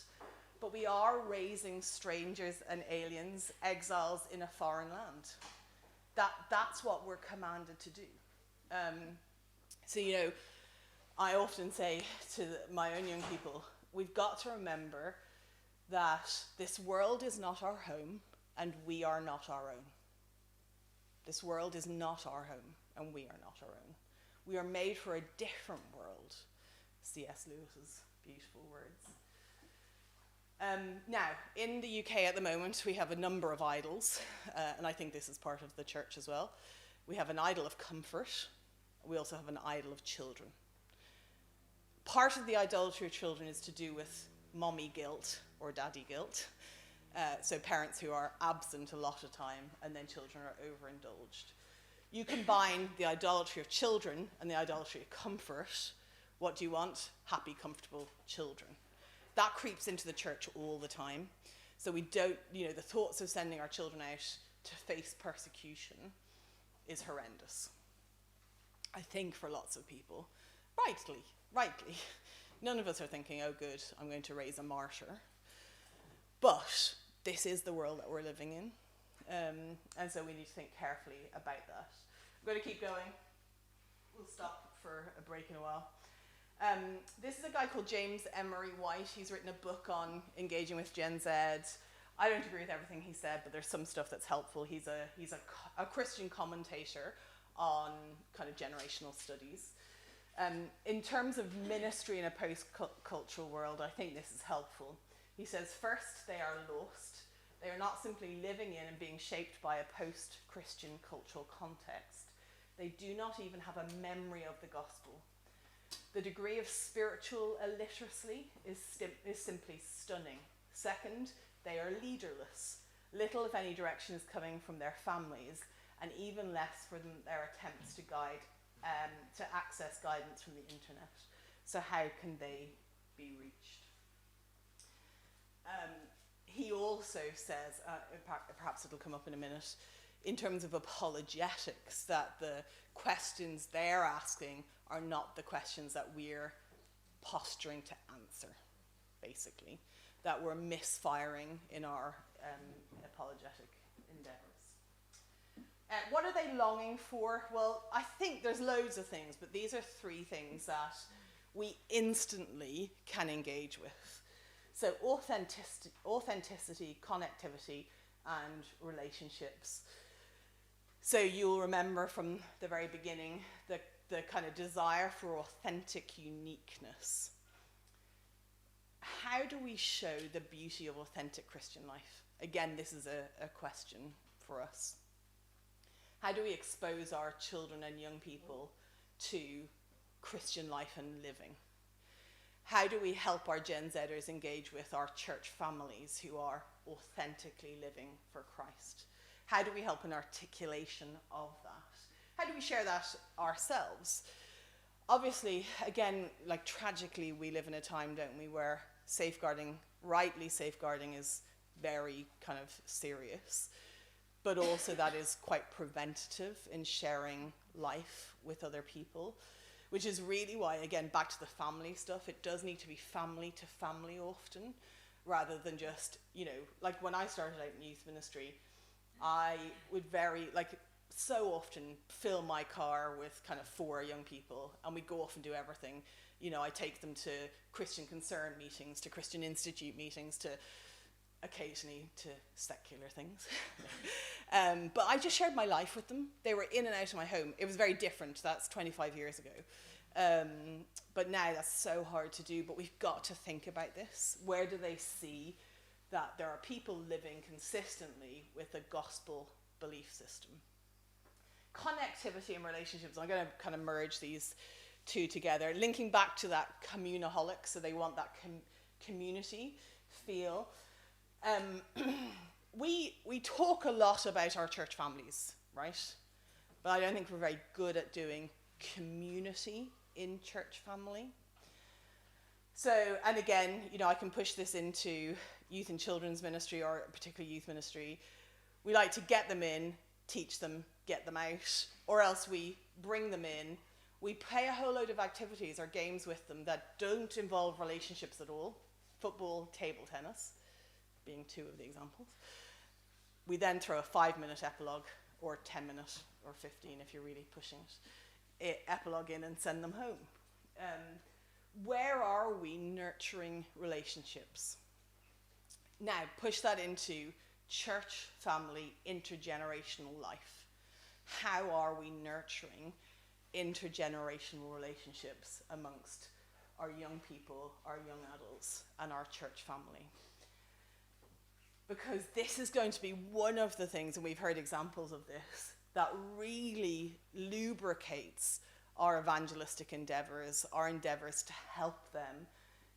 but we are raising strangers and aliens, exiles in a foreign land. That's what we're commanded to do. So, I often say to my own young people, we've got to remember that this world is not our home, and we are not our own. This world is not our home, and we are not our own. We are made for a different world. C.S. Lewis's beautiful words. Now, in the UK at the moment, we have a number of idols, and I think this is part of the church as well. We have an idol of comfort. We also have an idol of children. Part of the idolatry of children is to do with mommy guilt or daddy guilt. So parents who are absent a lot of time, and then children are overindulged. You combine the idolatry of children and the idolatry of comfort. What do you want? Happy, comfortable children. That creeps into the church all the time. So we don't, the thoughts of sending our children out to face persecution is horrendous. I think for lots of people, rightly. None of us are thinking, oh good, I'm going to raise a martyr. But this is the world that we're living in. And so we need to think carefully about that. I'm going to keep going. We'll stop for a break in a while. This is a guy called James Emery White. He's written a book on engaging with Gen Z. I don't agree with everything he said, but there's some stuff that's helpful. He's a Christian commentator on kind of generational studies. In terms of ministry in a post-cultural world, I think this is helpful. He says, first, they are lost. They are not simply living in and being shaped by a post-Christian cultural context. They do not even have a memory of the gospel. The degree of spiritual illiteracy is simply stunning. Second, they are leaderless. Little, if any, direction is coming from their families, and even less from their attempts to access guidance from the internet. So how can they be reached? He also says, perhaps it'll come up in a minute, in terms of apologetics, that the questions they're asking are not the questions that we're posturing to answer, basically, that we're misfiring in our apologetic endeavours. What are they longing for? Well, I think there's loads of things, but these are three things that we instantly can engage with. So authenticity, connectivity, and relationships. So you'll remember from the very beginning the kind of desire for authentic uniqueness. How do we show the beauty of authentic Christian life? Again, this is a question for us. How do we expose our children and young people to Christian life and living? How do we help our Gen Zers engage with our church families who are authentically living for Christ? How do we help an articulation of that? How do we share that ourselves? Obviously, again, like tragically, we live in a time, don't we, where rightly safeguarding is very kind of serious, but also that is quite preventative in sharing life with other people, which is really why, again, back to the family stuff, it does need to be family to family often, rather than just, like when I started out in youth ministry, I would so often fill my car with kind of 4 young people, and we'd go off and do everything. I take them to Christian Concern meetings, to Christian Institute meetings, to occasionally to secular things. But I just shared my life with them. They were in and out of my home. It was very different. That's 25 years ago. But now that's so hard to do, but we've got to think about this. Where do they see that there are people living consistently with a gospel belief system? Connectivity and relationships, I'm going to kind of merge these two together, linking back to that communaholic, so they want that community feel. We talk a lot about our church families, right? But I don't think we're very good at doing community in church family. So, and again, I can push this into youth and children's ministry, or particularly youth ministry. We like to get them in, teach them, get them out, or else we bring them in. We play a whole load of activities or games with them that don't involve relationships at all. Football, table tennis being 2 of the examples. We then throw a 5-minute epilogue, or 10-minute, or 15 if you're really pushing it, epilogue in and send them home. Where are we nurturing relationships? Now, push that into church, family, intergenerational life. How are we nurturing intergenerational relationships amongst our young people, our young adults, and our church family? Because this is going to be one of the things, and we've heard examples of this, that really lubricates our evangelistic endeavours, our endeavours to help them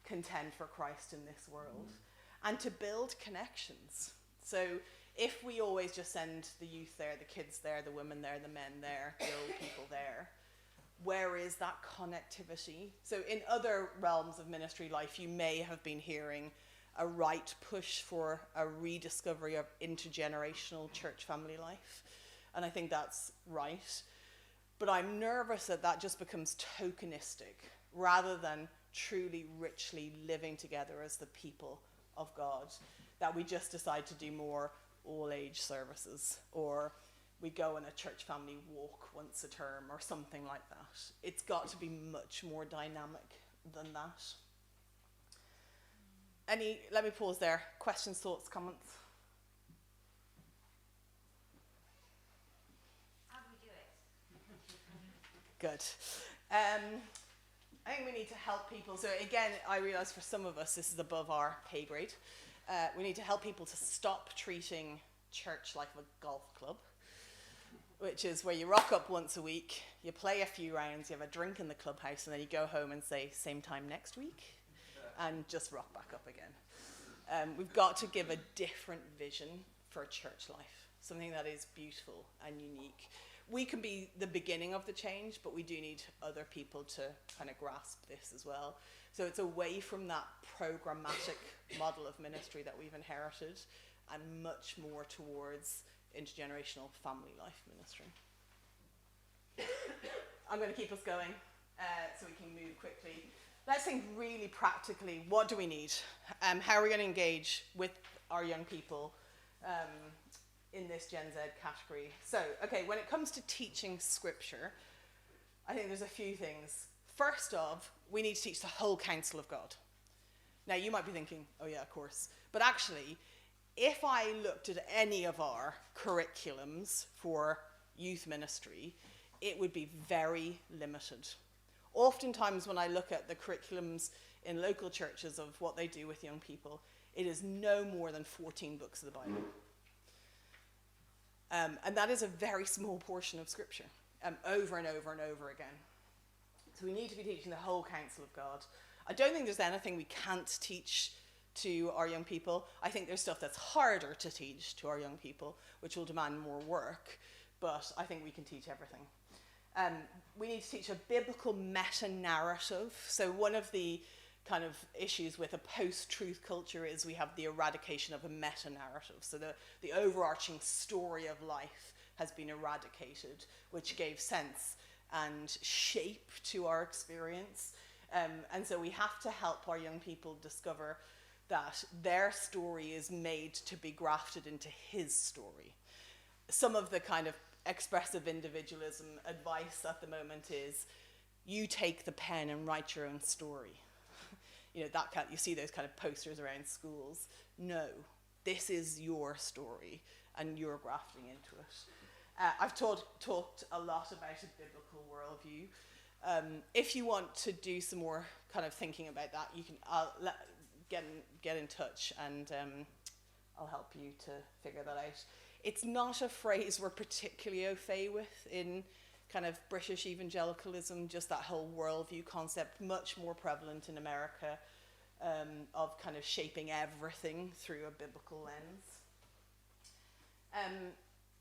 contend for Christ in this world, and to build connections. So if we always just send the youth there, the kids there, the women there, the men there, the old people there, where is that connectivity? So in other realms of ministry life, you may have been hearing a right push for a rediscovery of intergenerational church family life. And I think that's right. But I'm nervous that that just becomes tokenistic rather than truly richly living together as the people of God. That we just decide to do more all-age services, or we go on a church family walk once a term or something like that. It's got to be much more dynamic than that. Let me pause there. Questions, thoughts, comments? Good. I think we need to help people. So again, I realise for some of us, this is above our pay grade. We need to help people to stop treating church like a golf club, which is where you rock up once a week, you play a few rounds, you have a drink in the clubhouse, and then you go home and say, same time next week, and just rock back up again. We've got to give a different vision for church life, something that is beautiful and unique. We can be the beginning of the change, but we do need other people to kind of grasp this as well. So it's away from that programmatic model of ministry that we've inherited and much more towards intergenerational family life ministry. I'm going to keep us going so we can move quickly. Let's think really practically, what do we need? How are we going to engage with our young people in this Gen Z category? So, okay, when it comes to teaching scripture, I think there's a few things. First off, we need to teach the whole counsel of God. Now, you might be thinking, oh yeah, of course. But actually, if I looked at any of our curriculums for youth ministry, it would be very limited. Oftentimes, when I look at the curriculums in local churches of what they do with young people, it is no more than 14 books of the Bible. And that is a very small portion of Scripture, over and over and over again. So we need to be teaching the whole counsel of God. I don't think there's anything we can't teach to our young people. I think there's stuff that's harder to teach to our young people, which will demand more work, but I think we can teach everything. We need to teach a biblical meta-narrative. So one of the kind of issues with a post-truth culture is we have the eradication of a meta-narrative. So the overarching story of life has been eradicated, which gave sense and shape to our experience. And so we have to help our young people discover that their story is made to be grafted into his story. Some of the kind of expressive individualism advice at the moment is, you take the pen and write your own story. You know, you see those kind of posters around schools. No, this is your story, and you're grafting into it. I've talked a lot about a biblical worldview. If you want to do some more kind of thinking about that, you can get in touch, and I'll help you to figure that out. It's not a phrase we're particularly au fait with in kind of British evangelicalism, just that whole worldview concept, much more prevalent in America, of kind of shaping everything through a biblical lens.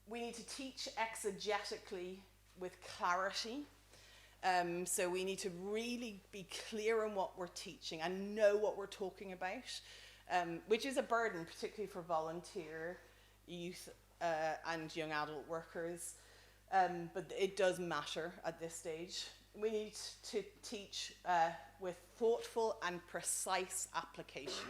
We need to teach exegetically with clarity. So we need to really be clear on what we're teaching and know what we're talking about, which is a burden, particularly for volunteer youth and young adult workers. But it does matter at this stage. We need to teach with thoughtful and precise application.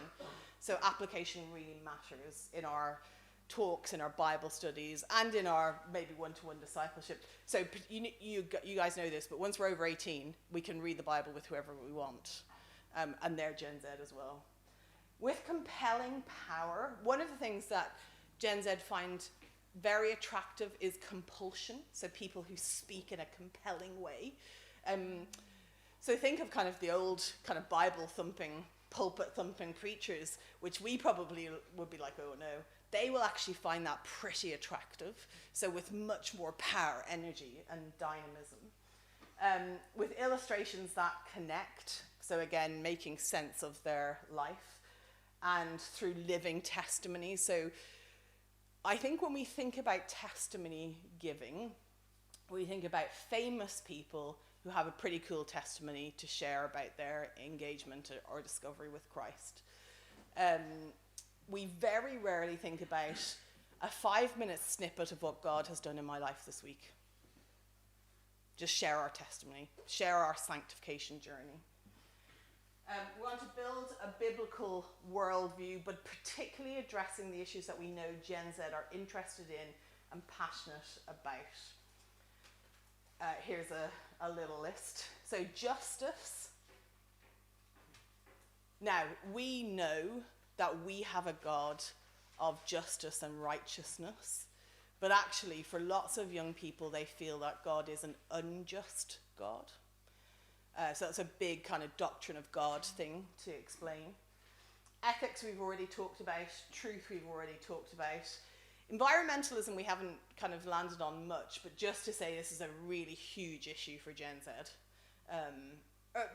So application really matters in our talks, in our Bible studies, and in our maybe one-to-one discipleship. So you guys know this, but once we're over 18, we can read the Bible with whoever we want, and they're Gen Z as well. With compelling power, one of the things that Gen Z find very attractive is compulsion, so people who speak in a compelling way. So think of kind of the old kind of Bible-thumping, pulpit-thumping preachers, which we probably would be like, oh no. They will actually find that pretty attractive, so with much more power, energy, and dynamism. With illustrations that connect, so again, making sense of their life, and through living testimony. So I think when we think about testimony giving, we think about famous people who have a pretty cool testimony to share about their engagement or discovery with Christ. We very rarely think about a 5-minute snippet of what God has done in my life this week. Just share our testimony, share our sanctification journey. We want to build a biblical worldview, but particularly addressing the issues that we know Gen Z are interested in and passionate about. Here's a little list. So justice. Now, we know that we have a God of justice and righteousness, but actually for lots of young people, they feel that God is an unjust God. So that's a big kind of doctrine of God thing to explain. Ethics we've already talked about. Truth we've already talked about. Environmentalism we haven't kind of landed on much, but just to say this is a really huge issue for Gen Z.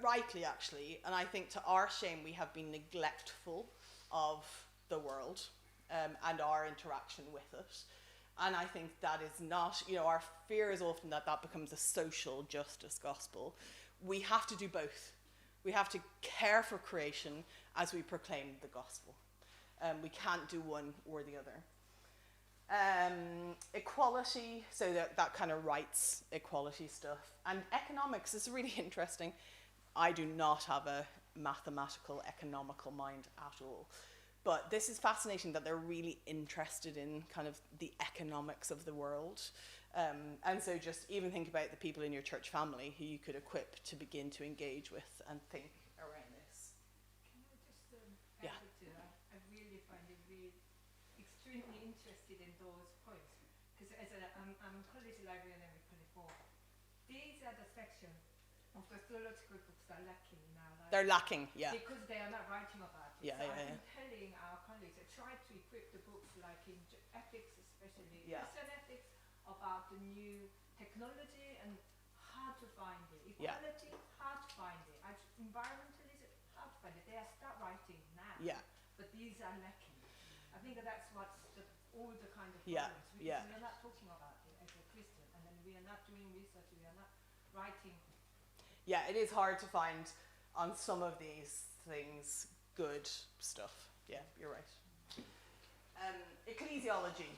Rightly, actually, and I think to our shame we have been neglectful of the world and our interaction with it. And I think that is not, our fear is often that that becomes a social justice gospel. We have to do both. We have to care for creation as we proclaim the gospel. We can't do one or the other. Equality, so that kind of rights equality stuff. And economics is really interesting. I do not have a mathematical, economical mind at all. But this is fascinating that they're really interested in kind of the economics of the world. And so just even think about the people in your church family who you could equip to begin to engage with and think around this. Can I just add to that? I really find it really extremely interested in those points. Because as I'm a college librarian in California, these are the sections of the theological books that are lacking in our library. They're lacking, yeah. Because they are not writing about it. Yeah, so yeah, I've yeah. been telling our colleagues, I try to equip the books like in ethics, especially Christian ethics, about the new technology and how to find it. Equality, how to find it. Environmentalism, how to find it. They are start writing now. Yeah. But these are lacking. I think that's what's all the kind of Yeah, problems. Because we are not talking about it as a Christian, and then we are not doing research, we are not writing. Yeah, it is hard to find on some of these things good stuff. Yeah, you're right. Ecclesiology.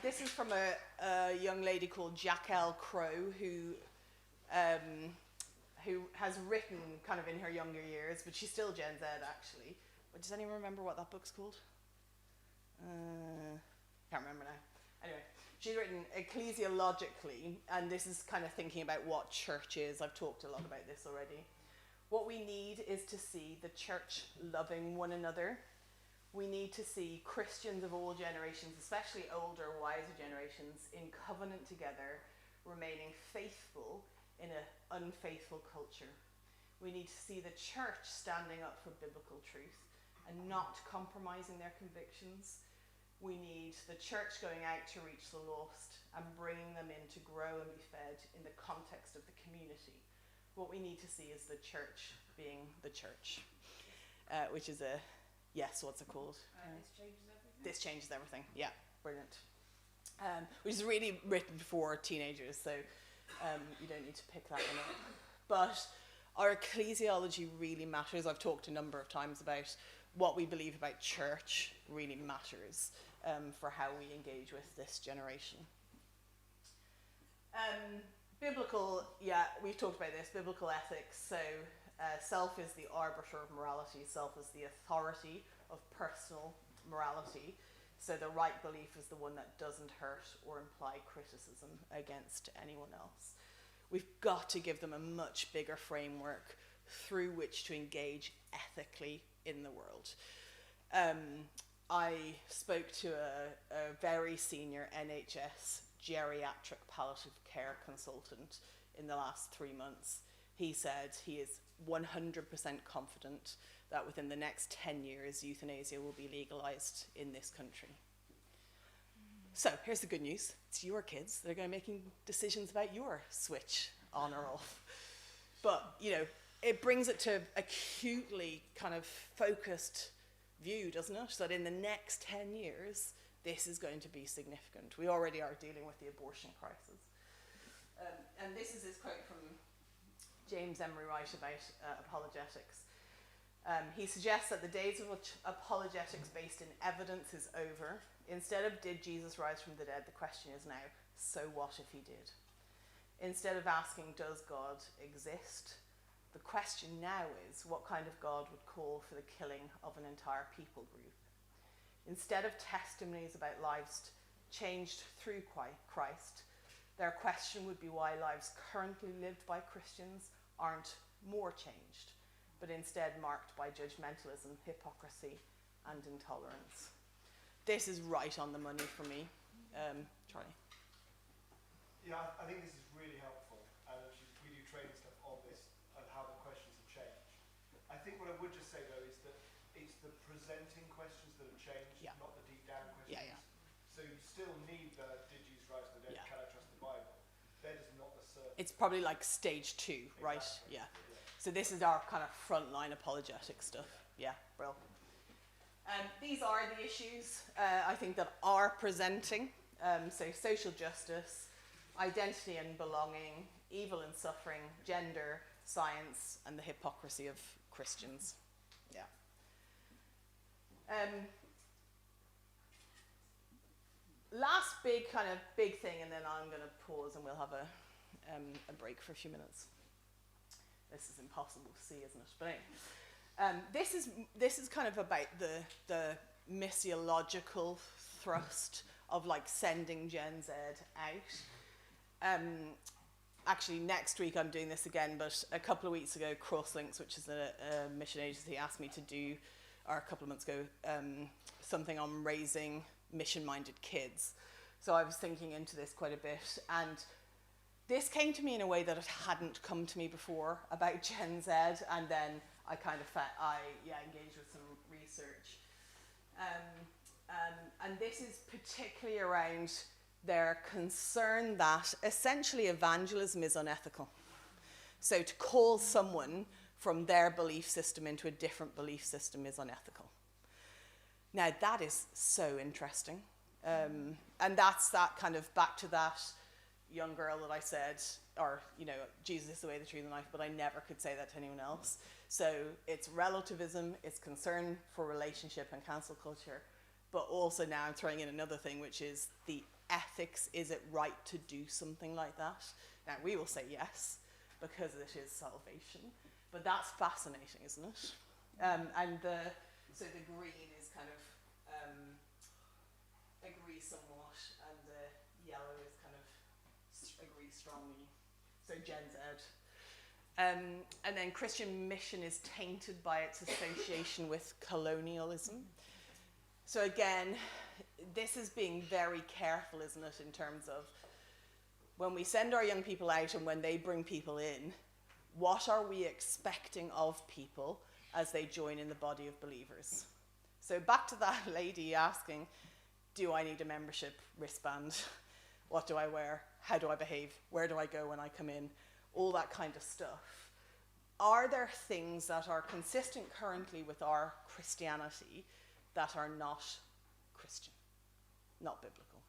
This is from a young lady called Jackelle Crow who has written kind of in her younger years, but she's still Gen Z actually. But does anyone remember what that book's called? Can't remember now. Anyway, she's written ecclesiologically, and this is kind of thinking about what church is. I've talked a lot about this already. What we need is to see the church loving one another. We need to see Christians of all generations, especially older, wiser generations, in covenant together, remaining faithful in an unfaithful culture. We need to see the church standing up for biblical truth and not compromising their convictions. We need the church going out to reach the lost and bringing them in to grow and be fed in the context of the community. What we need to see is the church being the church, which is what's it called? This changes everything. This changes everything. Yeah, brilliant. Which is really written for teenagers, so you don't need to pick that one up. But our ecclesiology really matters. I've talked a number of times about what we believe about church really matters for how we engage with this generation. Biblical, we've talked about this, biblical ethics. So self is the arbiter of morality. Self is the authority of personal morality. So the right belief is the one that doesn't hurt or imply criticism against anyone else. We've got to give them a much bigger framework through which to engage ethically in the world. I spoke to a very senior NHS geriatric palliative care consultant in the last 3 months. He said he is 100% confident that within the next 10 years, euthanasia will be legalized in this country. So here's the good news. It's your kids that are going to be making decisions about your switch on or off. But, it brings it to acutely kind of focused view, doesn't it? So that in the next 10 years, this is going to be significant. We already are dealing with the abortion crisis. And this is his quote from James Emery Wright about apologetics. He suggests that the days of apologetics based in evidence is over. Instead of did Jesus rise from the dead, the question is now, so what if he did? Instead of asking, does God exist? The question now is, what kind of God would call for the killing of an entire people group? Instead of testimonies about lives changed through Christ, their question would be why lives currently lived by Christians aren't more changed, but instead marked by judgmentalism, hypocrisy, and intolerance. This is right on the money for me. Charlie? Yeah, I think this is really helpful. We do training stuff think what I would just say though is that it's the presenting questions that have changed, not the deep down questions. So you still need the did Jesus rise from the dead, can I trust the Bible? They're just not the certain. It's probably like stage 2, right? Exactly. Yeah. So this is our kind of frontline apologetic stuff. Yeah, bro. These are the issues I think that are presenting. So social justice, identity and belonging, evil and suffering, gender, science, and the hypocrisy of Christians. Yeah. Last big thing, and then I'm going to pause and we'll have a break for a few minutes. This is impossible to see, isn't it? But anyway, this is kind of about the missiological thrust of like sending Gen Z out. Actually, next week I'm doing this again, but a couple of weeks ago, Crosslinks, which is a mission agency, asked me to do, or a couple of months ago, something on raising mission-minded kids. So I was thinking into this quite a bit, and this came to me in a way that it hadn't come to me before about Gen Z, and then I kind of engaged with some research. And this is particularly around their concern that essentially evangelism is unethical. So to call someone from their belief system into a different belief system is unethical. Now that is so interesting. And that's that kind of back to that young girl that I said, or, Jesus is the way, the truth, and the life, but I never could say that to anyone else. So it's relativism, it's concern for relationship and cancel culture, but also now I'm throwing in another thing, which is the ethics. Is it right to do something like that? Now, we will say yes, because it is salvation, but that's fascinating, isn't it? So the green is kind of agree somewhat, and the yellow is kind of agree strongly. So Gen Z. And then Christian mission is tainted by its association with colonialism. So again, this is being very careful, isn't it, in terms of when we send our young people out and when they bring people in, what are we expecting of people as they join in the body of believers? So back to that lady asking, do I need a membership wristband? What do I wear? How do I behave? Where do I go when I come in? All that kind of stuff. Are there things that are consistent currently with our Christianity that are not Christian, not biblical?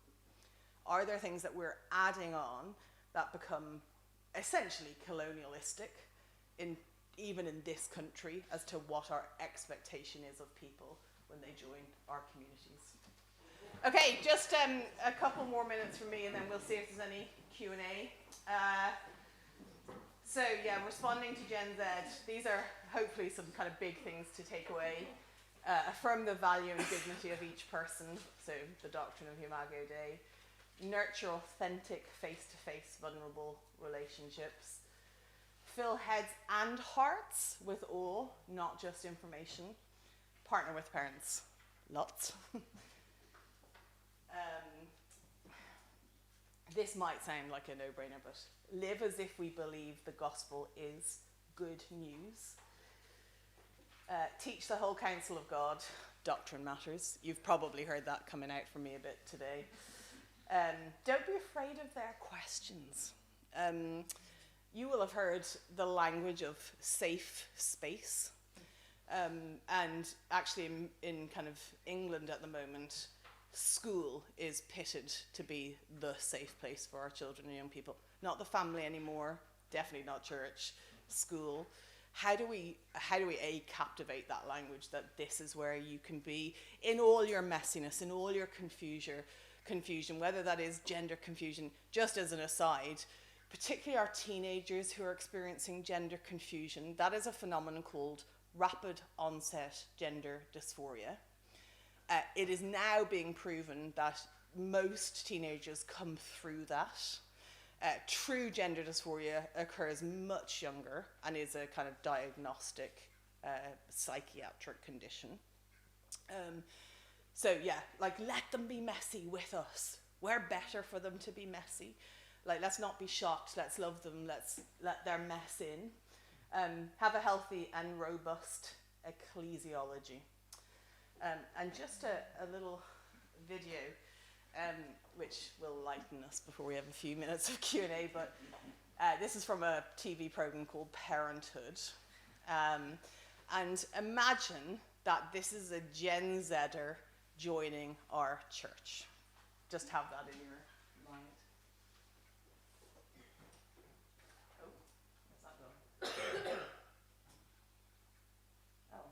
Are there things that we're adding on that become essentially colonialistic, even in this country, as to what our expectation is of people when they join our communities? Okay, just a couple more minutes from me, and then we'll see if there's any Q&A. So yeah, responding to Gen Z, these are hopefully some kind of big things to take away. Affirm the value and dignity of each person, so the doctrine of Imago Dei. Nurture authentic, face-to-face, vulnerable relationships. Fill heads and hearts with awe, not just information. Partner with parents, lots. This might sound like a no-brainer, but live as if we believe the gospel is good news. Teach the whole counsel of God. Doctrine matters. You've probably heard that coming out from me a bit today. Don't be afraid of their questions. You will have heard the language of safe space. And actually in kind of England at the moment, school is pitted to be the safe place for our children and young people. Not the family anymore, definitely not church, school. How do we captivate that language that this is where you can be in all your messiness, in all your confusion, whether that is gender confusion. Just as an aside, particularly our teenagers who are experiencing gender confusion, that is a phenomenon called rapid onset gender dysphoria. It is now being proven that most teenagers come through that. True gender dysphoria occurs much younger and is a kind of diagnostic psychiatric condition. So yeah, like let them be messy with us. We're better for them to be messy. Like let's not be shocked, let's love them, let's let their mess in. Have a healthy and robust ecclesiology. And just a little video, which will lighten us before we have a few minutes of Q&A, but this is from a TV program called Parenthood. And imagine that this is a Gen Zer joining our church. Just have that in your mind. Oh, what's that doing? Oh.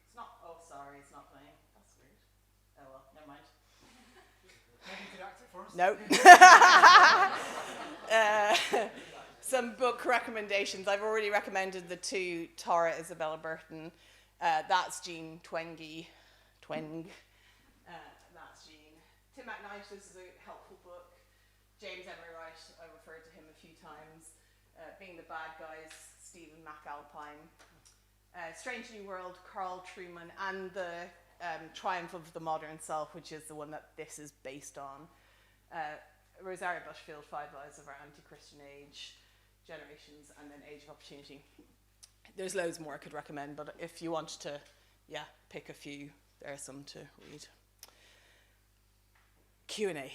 It's not, oh, sorry, it's not playing. That's weird. Oh, well, never mind. Maybe you could act it for us. Nope. Some book recommendations. I've already recommended the two, Tara Isabella Burton. That's Jean Twenge. That's Jean. Tim McKnight is a helpful book. James Emery Wright, I referred to him a few times. Being the Bad Guys, Stephen McAlpine. Strange New World, Carl Trueman, and the Triumph of the Modern Self, which is the one that this is based on. Rosaria Butterfield, 5 Lives of Our Anti-Christian Age, Generations, and then Age of Opportunity. There's loads more I could recommend, but if you want to, pick a few, there are some to read. Q&A.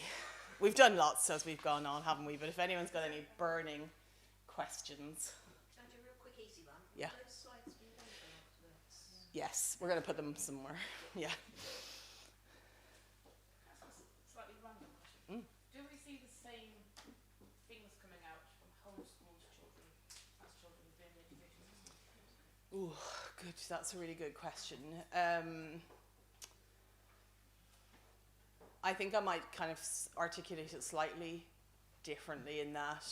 We've done lots as we've gone on, haven't we? But if anyone's got any burning questions. Can I do a real quick easy one? Yeah. Those slides been done for afterwards? Yes, we're going to put them somewhere. Yeah. Slightly random question. Do we see the same things coming out from homeschooled children as children within the education system? Ooh, good. That's a really good question. I think I might kind of articulate it slightly differently in that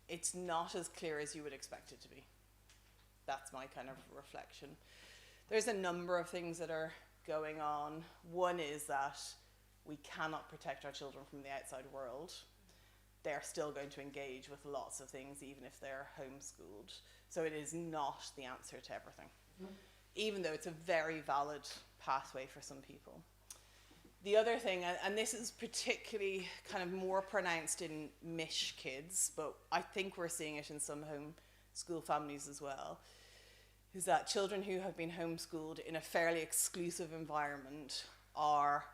it's not as clear as you would expect it to be. That's my kind of reflection. There's a number of things that are going on. One is that we cannot protect our children from the outside world. They're still going to engage with lots of things, even if they're homeschooled. So it is not the answer to everything, even though it's a very valid pathway for some people. The other thing, and this is particularly kind of more pronounced in Mish kids, but I think we're seeing it in some homeschool families as well, is that children who have been homeschooled in a fairly exclusive environment are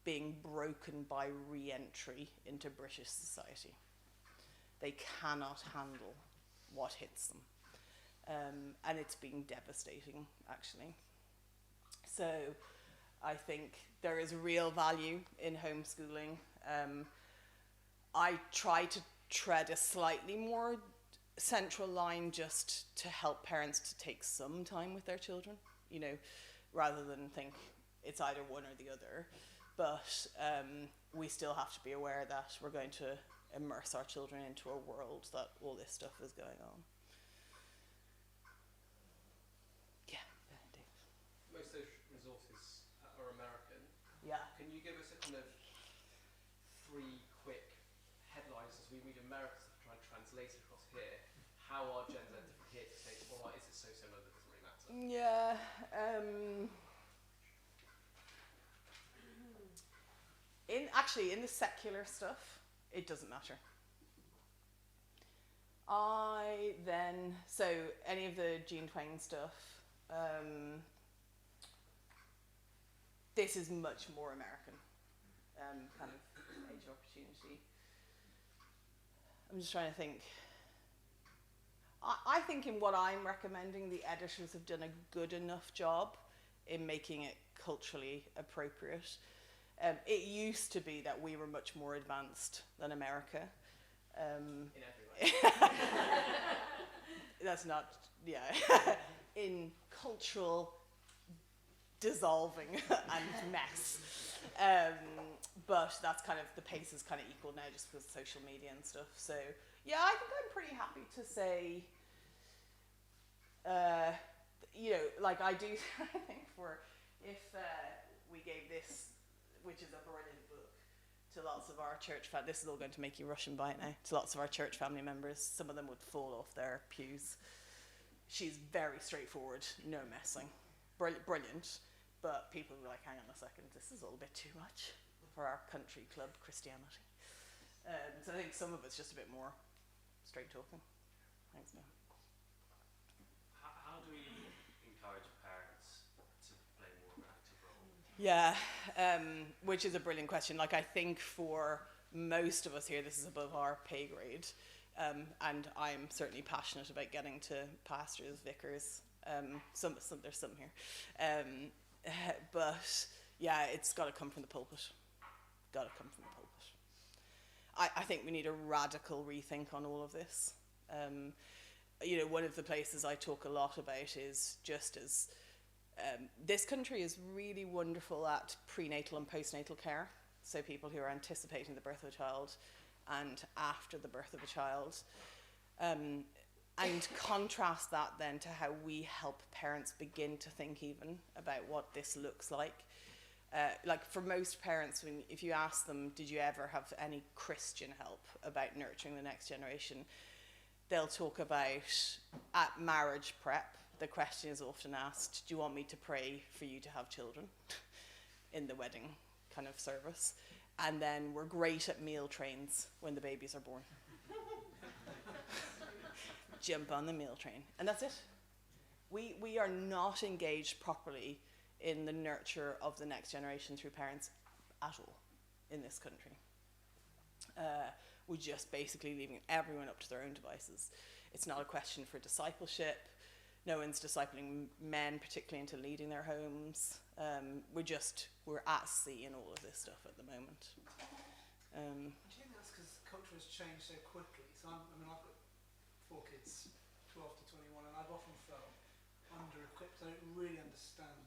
being broken by re-entry into British society. They cannot handle what hits them. And it's been devastating, actually. So I think there is real value in homeschooling. I try to tread a slightly more central line just to help parents to take some time with their children, you know, rather than think it's either one or the other. But we still have to be aware that we're going to immerse our children into a world that all this stuff is going on. Yeah, Dave. Most social resources are American. Yeah. Can you give us a kind of 3 quick headlines as we read American stuff, try and translate it across here? How are Gen Z different here to say, or is it so similar that it doesn't really matter? Yeah. In the secular stuff, it doesn't matter. So any of the Jean Twenge stuff, this is much more American, kind of age of opportunity. I'm just trying to think. I think in what I'm recommending, the editors have done a good enough job in making it culturally appropriate. It used to be that we were much more advanced than America. In every way. That's not, in cultural dissolving and mess. But that's kind of, the pace is kind of equal now just because of social media and stuff. So, yeah, I think I'm pretty happy to say, like I do, I think if we gave this, which is a brilliant book, to lots of our church family, this is all going to make you rush and buy it now, to lots of our church family members, some of them would fall off their pews. She's very straightforward, no messing, brilliant, but people were like, hang on a second, this is all a bit too much for our country club Christianity. So I think some of it's just a bit more straight talking. Thanks, Neil. How do we encourage parents to play more of an active role? Yeah, which is a brilliant question. Like, I think for most of us here, this is above our pay grade. And I'm certainly passionate about getting to pastors, vicars. There's some here. But yeah, it's got to come from the pulpit. Got to come from the pulpit. I think we need a radical rethink on all of this. You know, one of the places I talk a lot about is just as this country is really wonderful at prenatal and postnatal care. So people who are anticipating the birth of a child and after the birth of a child. And contrast that then to how we help parents begin to think even about what this looks like. Like for most parents, if you ask them, did you ever have any Christian help about nurturing the next generation? They'll talk about, at marriage prep, the question is often asked, do you want me to pray for you to have children in the wedding kind of service? And then we're great at meal trains when the babies are born. Jump on the meal train. And that's it. We are not engaged properly in the nurture of the next generation through parents at all in this country. We're just basically leaving everyone up to their own devices. It's not a question for discipleship. No one's discipling men, particularly into leading their homes. We're at sea in all of this stuff at the moment. Do you think that's because culture has changed so quickly? So I've got 4 kids, 12 to 21, and I've often felt under-equipped. I don't really understand,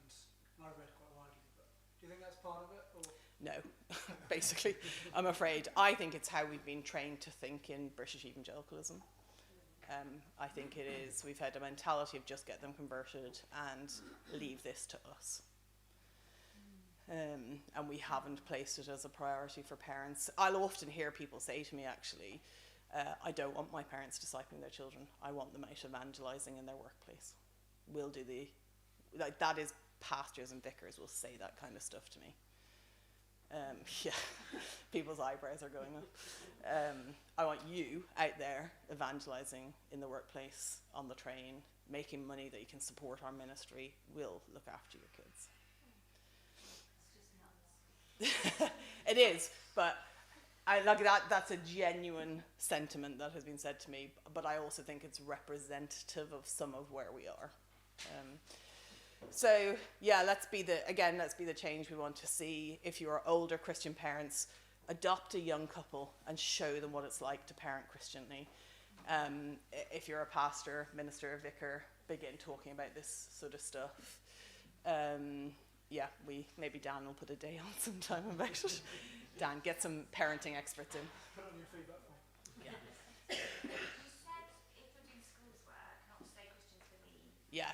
and I've read quite widely, but do you think that's part of it? Or? No, basically, I'm afraid. I think it's how we've been trained to think in British evangelicalism. I think it is. We've had a mentality of just get them converted and leave this to us. And we haven't placed it as a priority for parents. I'll often hear people say to me, actually, I don't want my parents discipling their children. I want them out evangelizing in their workplace. We'll do that is pastors and vicars will say that kind of stuff to me. Yeah, people's eyebrows are going up. I want you out there evangelizing in the workplace, on the train, making money that you can support our ministry. We'll look after your kids. It is, but I like that. That's a genuine sentiment that has been said to me. But I also think it's representative of some of where we are. So yeah, let's be the change we want to see. If you are older Christian parents, adopt a young couple and show them what it's like to parent Christianly. If you're a pastor, minister, vicar, begin talking about this sort of stuff. Yeah, maybe Dan will put a day on sometime about it. Dan, get some parenting experts in. Put on your feedback form. Yeah. You said if we're doing schools work, not to say Christians believe. Yeah.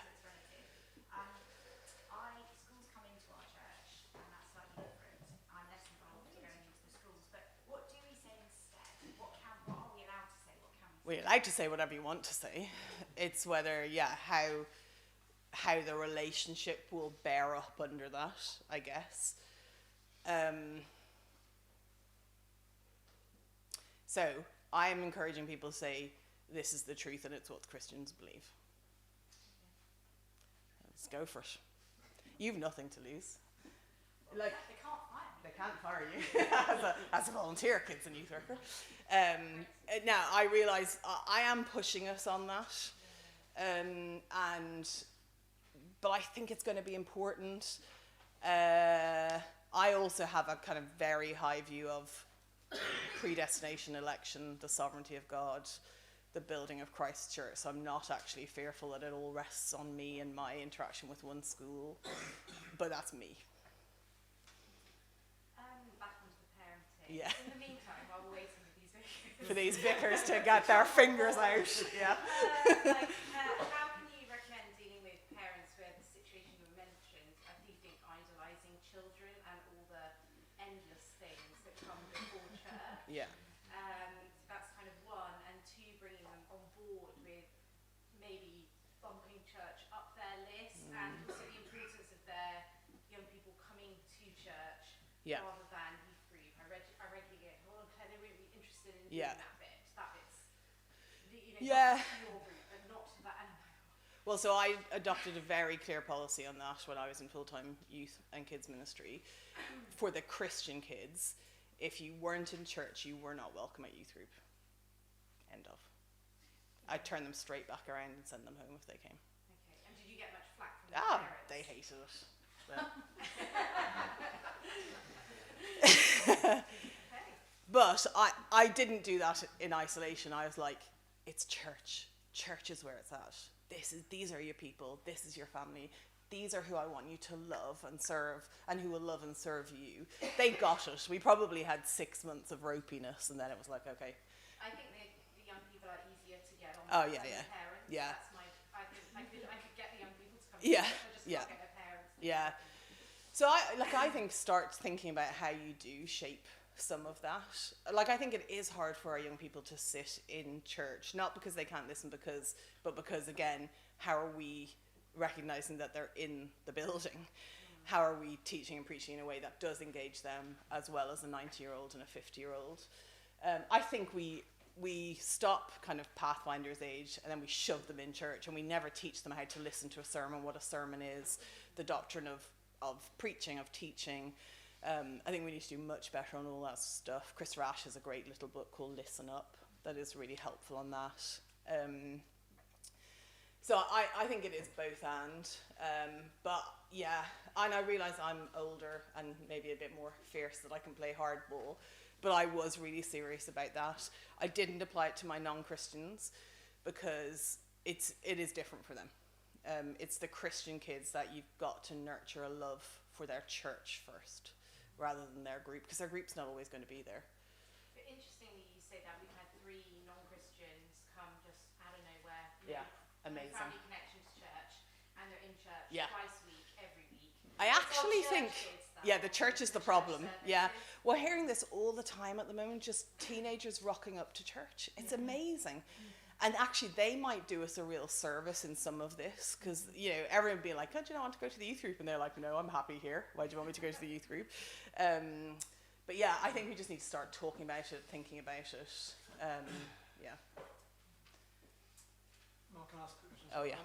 Schools come into our church, and that's slightly different. I'm less involved going into the schools, but what do we say instead? What are we allowed to say? What can we say? We're allowed to say whatever you want to say. It's whether, how the relationship will bear up under that, I guess. So I'm encouraging people to say, this is the truth and it's what Christians believe. Let's go for it. You've nothing to lose. Like, they can't fire you as a volunteer kids and youth worker. Now I realise I am pushing us on that, but I think it's going to be important. I also have a kind of very high view of predestination, election, the sovereignty of God, the building of Christ's church. So I'm not actually fearful that it all rests on me and my interaction with one school, but that's me. Back onto the parenting. Yeah. In the meantime, while we're waiting For these vicars to get their fingers out. Yeah. How can you recommend dealing with parents where the situation you mentioned, I do think idolising children and all the endless things that come before church. Yeah. That's kind of one, and two, bringing them on board with maybe bumping church up their list, and also the importance of their young people coming to church rather than youth group. I regularly get, they're really interested in doing that bit. That bit's, Yeah. your Well, so I adopted a very clear policy on that when I was in full-time youth and kids ministry. For the Christian kids, if you weren't in church, you were not welcome at youth group. End of. I'd turn them straight back around and send them home if they came. Okay, and did you get much flack from the parents? They hated it. But I didn't do that in isolation. I was like, it's church. Church is where it's at. These are your people. This is your family. These are who I want you to love and serve, and who will love and serve you. They got it. We probably had 6 months of ropiness, and then it was like, okay. I think the young people are easier to get on Oh, than yeah, the yeah. parents. Yeah. That's I could get the young people to come Yeah, to church, I just yeah. can't get their parents. Yeah. So I think start thinking about how you do shape some of that. Like, I think it is hard for our young people to sit in church, not because they can't listen, but because, again, how are we recognizing that they're in the building? How are we teaching and preaching in a way that does engage them as well as a 90-year-old and a 50-year-old? I think we stop kind of Pathfinder's age, and then we shove them in church, and we never teach them how to listen to a sermon, what a sermon is, the doctrine of preaching, of teaching. I think we need to do much better on all that stuff. Chris Rash has a great little book called Listen Up that is really helpful on that. So I think it is both and. But yeah, and I realise I'm older and maybe a bit more fierce, that I can play hardball. But I was really serious about that. I didn't apply it to my non-Christians because it is different for them. It's the Christian kids that you've got to nurture a love for their church first, rather than their group, because their group's not always going to be there. But interestingly, you say that we've had 3 non-Christians come just out of nowhere. Yeah, amazing. Family Connections Church, and they're in church twice a week, every week. I actually think, the church is the problem. Yeah. We're hearing this all the time at the moment, just teenagers rocking up to church. It's amazing. And actually, they might do us a real service in some of this, because, everyone would be like, oh, do you not want to go to the youth group? And they're like, no, I'm happy here. Why do you want me to go to the youth group? But yeah, I think we just need to start talking about it, thinking about it. Yeah. Mark, can I ask a question? Oh, yeah.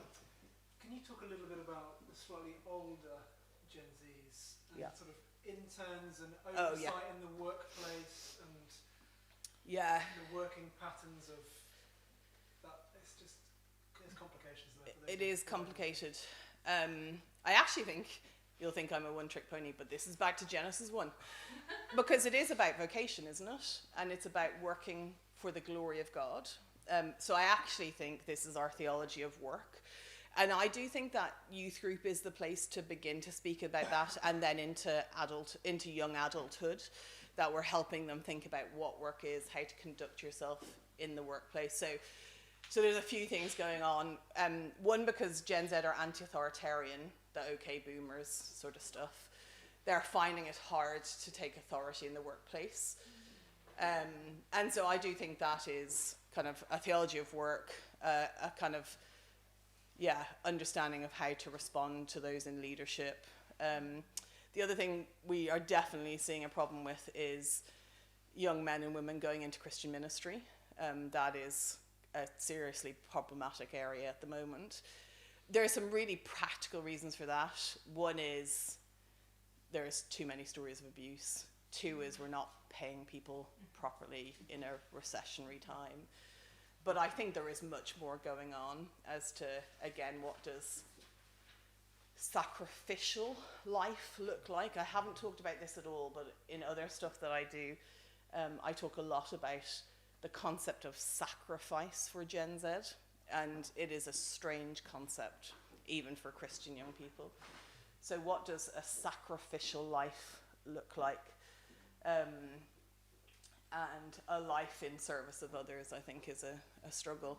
Can you talk a little bit about the slightly older Gen Zs and sort of interns and oversight in the workplace and the working patterns of that? There's complications there. It is complicated. I actually think you'll think I'm a one-trick pony, but this is back to Genesis 1. Because it is about vocation, isn't it? And it's about working for the glory of God. So I actually think this is our theology of work. And I do think that youth group is the place to begin to speak about that, and then into young adulthood, that we're helping them think about what work is, how to conduct yourself in the workplace. So there's a few things going on. One, because Gen Z are anti-authoritarian, the OK boomers sort of stuff. They're finding it hard to take authority in the workplace. And so I do think that is kind of a theology of work, a kind of, understanding of how to respond to those in leadership. The other thing we are definitely seeing a problem with is young men and women going into Christian ministry. That is a seriously problematic area at the moment. There are some really practical reasons for that. One is there's too many stories of abuse. 2 is we're not paying people properly in a recessionary time. But I think there is much more going on as to, again, what does sacrificial life look like? I haven't talked about this at all, but in other stuff that I do, I talk a lot about the concept of sacrifice for Gen Z, and it is a strange concept, even for Christian young people. So what does a sacrificial life look like? And a life in service of others, I think, is a struggle.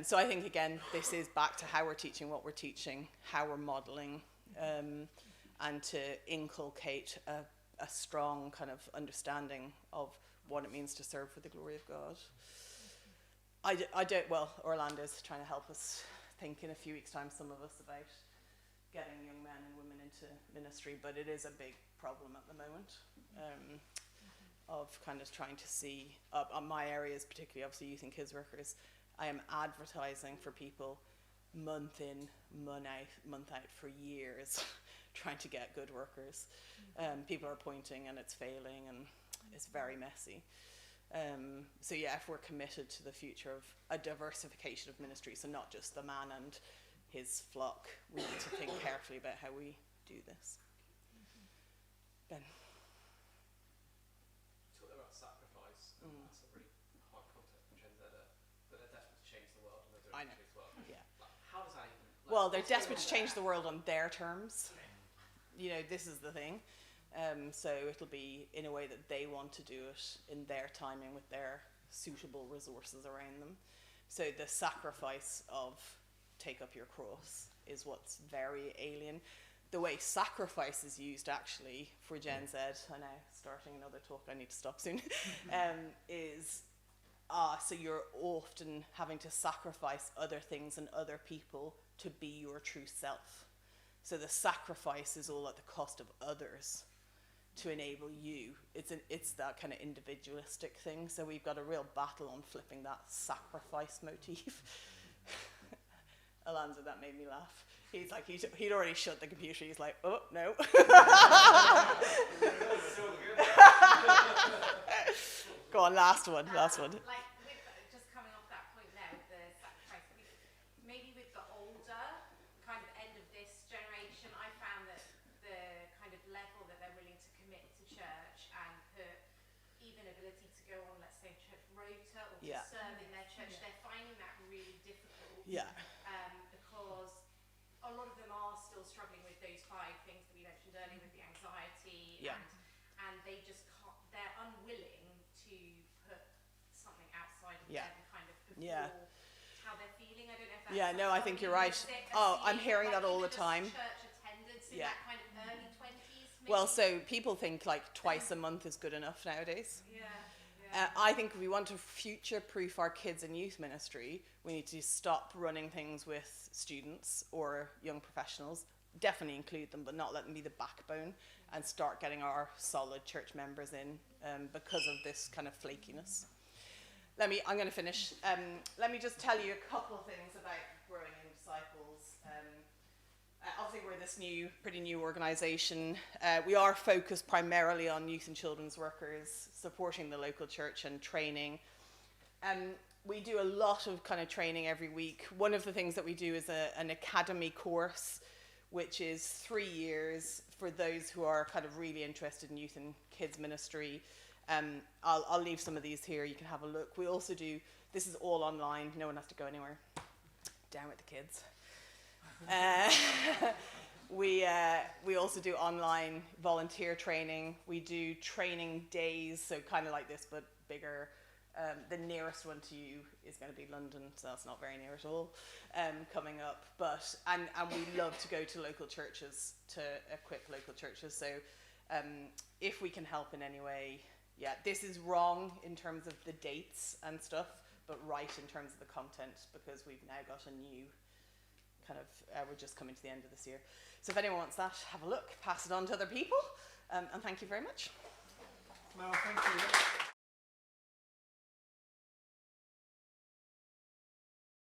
So I think, again, this is back to how we're teaching what we're teaching, how we're modelling, and to inculcate a strong kind of understanding of what it means to serve for the glory of God. Orlando's trying to help us think in a few weeks' time, some of us, about getting young men and women into ministry, but it is a big problem at the moment. Of kind of trying to see, on my areas, particularly obviously youth and kids workers, I am advertising for people month in, month out for years trying to get good workers. People are appointing and it's failing and it's very messy. So yeah, if we're committed to the future of a diversification of ministry, so not just the man and his flock, we need to think carefully about how we do this. Ben. Talk about sacrifice. That's a really hard concept for Gen Zer, that they're desperate to change the world and they're doing change the world. Yeah. Like, how does that even? Like, well, they're desperate to change the world on their terms. You know, this is the thing. So it'll be in a way that they want to do it in their timing with their suitable resources around them. So the sacrifice of take up your cross is what's very alien. The way sacrifice is used actually for Gen Z, I know, starting another talk, I need to stop soon, is so you're often having to sacrifice other things and other people to be your true self. So the sacrifice is all at the cost of others to enable you. It's that kind of individualistic thing. So we've got a real battle on flipping that sacrifice motif. Alonzo, that made me laugh. He's like, he'd already shut the computer. He's like, oh, no. Go on, last one. Like, just coming off that point there with the sacrifice, maybe with the older kind of end of this generation, I found that the kind of level that they're willing to commit to church and put even ability to go on, let's say, church rota or to serve in their church, they're finding that really difficult. Yeah. Because a lot of them are still struggling with those 5 things that we mentioned earlier, with the anxiety, and they just can't, they're unwilling to put something outside of them kind of before how they're feeling. I don't know if that's I think you're right. I'm hearing that all the time. Church attendance in that kind of early 20s, maybe? Well, so people think like twice a month is good enough nowadays. I think if we want to future-proof our kids and youth ministry, we need to stop running things with students or young professionals. Definitely include them, but not let them be the backbone, and start getting our solid church members in because of this kind of flakiness. I'm going to finish. Let me just tell you a couple of things about growing in disciples. Obviously, we're this pretty new organisation. We are focused primarily on youth and children's workers, supporting the local church and training. We do a lot of kind of training every week. One of the things that we do is an academy course, which is 3 years for those who are kind of really interested in youth and kids ministry. I'll leave some of these here. You can have a look. We also do, this is all online. No one has to go anywhere. Down with the kids. We also do online volunteer training. We do training days, so kind of like this, but bigger. The nearest one to you is going to be London, so that's not very near at all, coming up. But and we love to go to local churches to equip local churches. So if we can help in any way, this is wrong in terms of the dates and stuff, but right in terms of the content, because we've now got a new kind of, we're just coming to the end of this year. So if anyone wants that, have a look, pass it on to other people, and thank you very much. Well, thank you.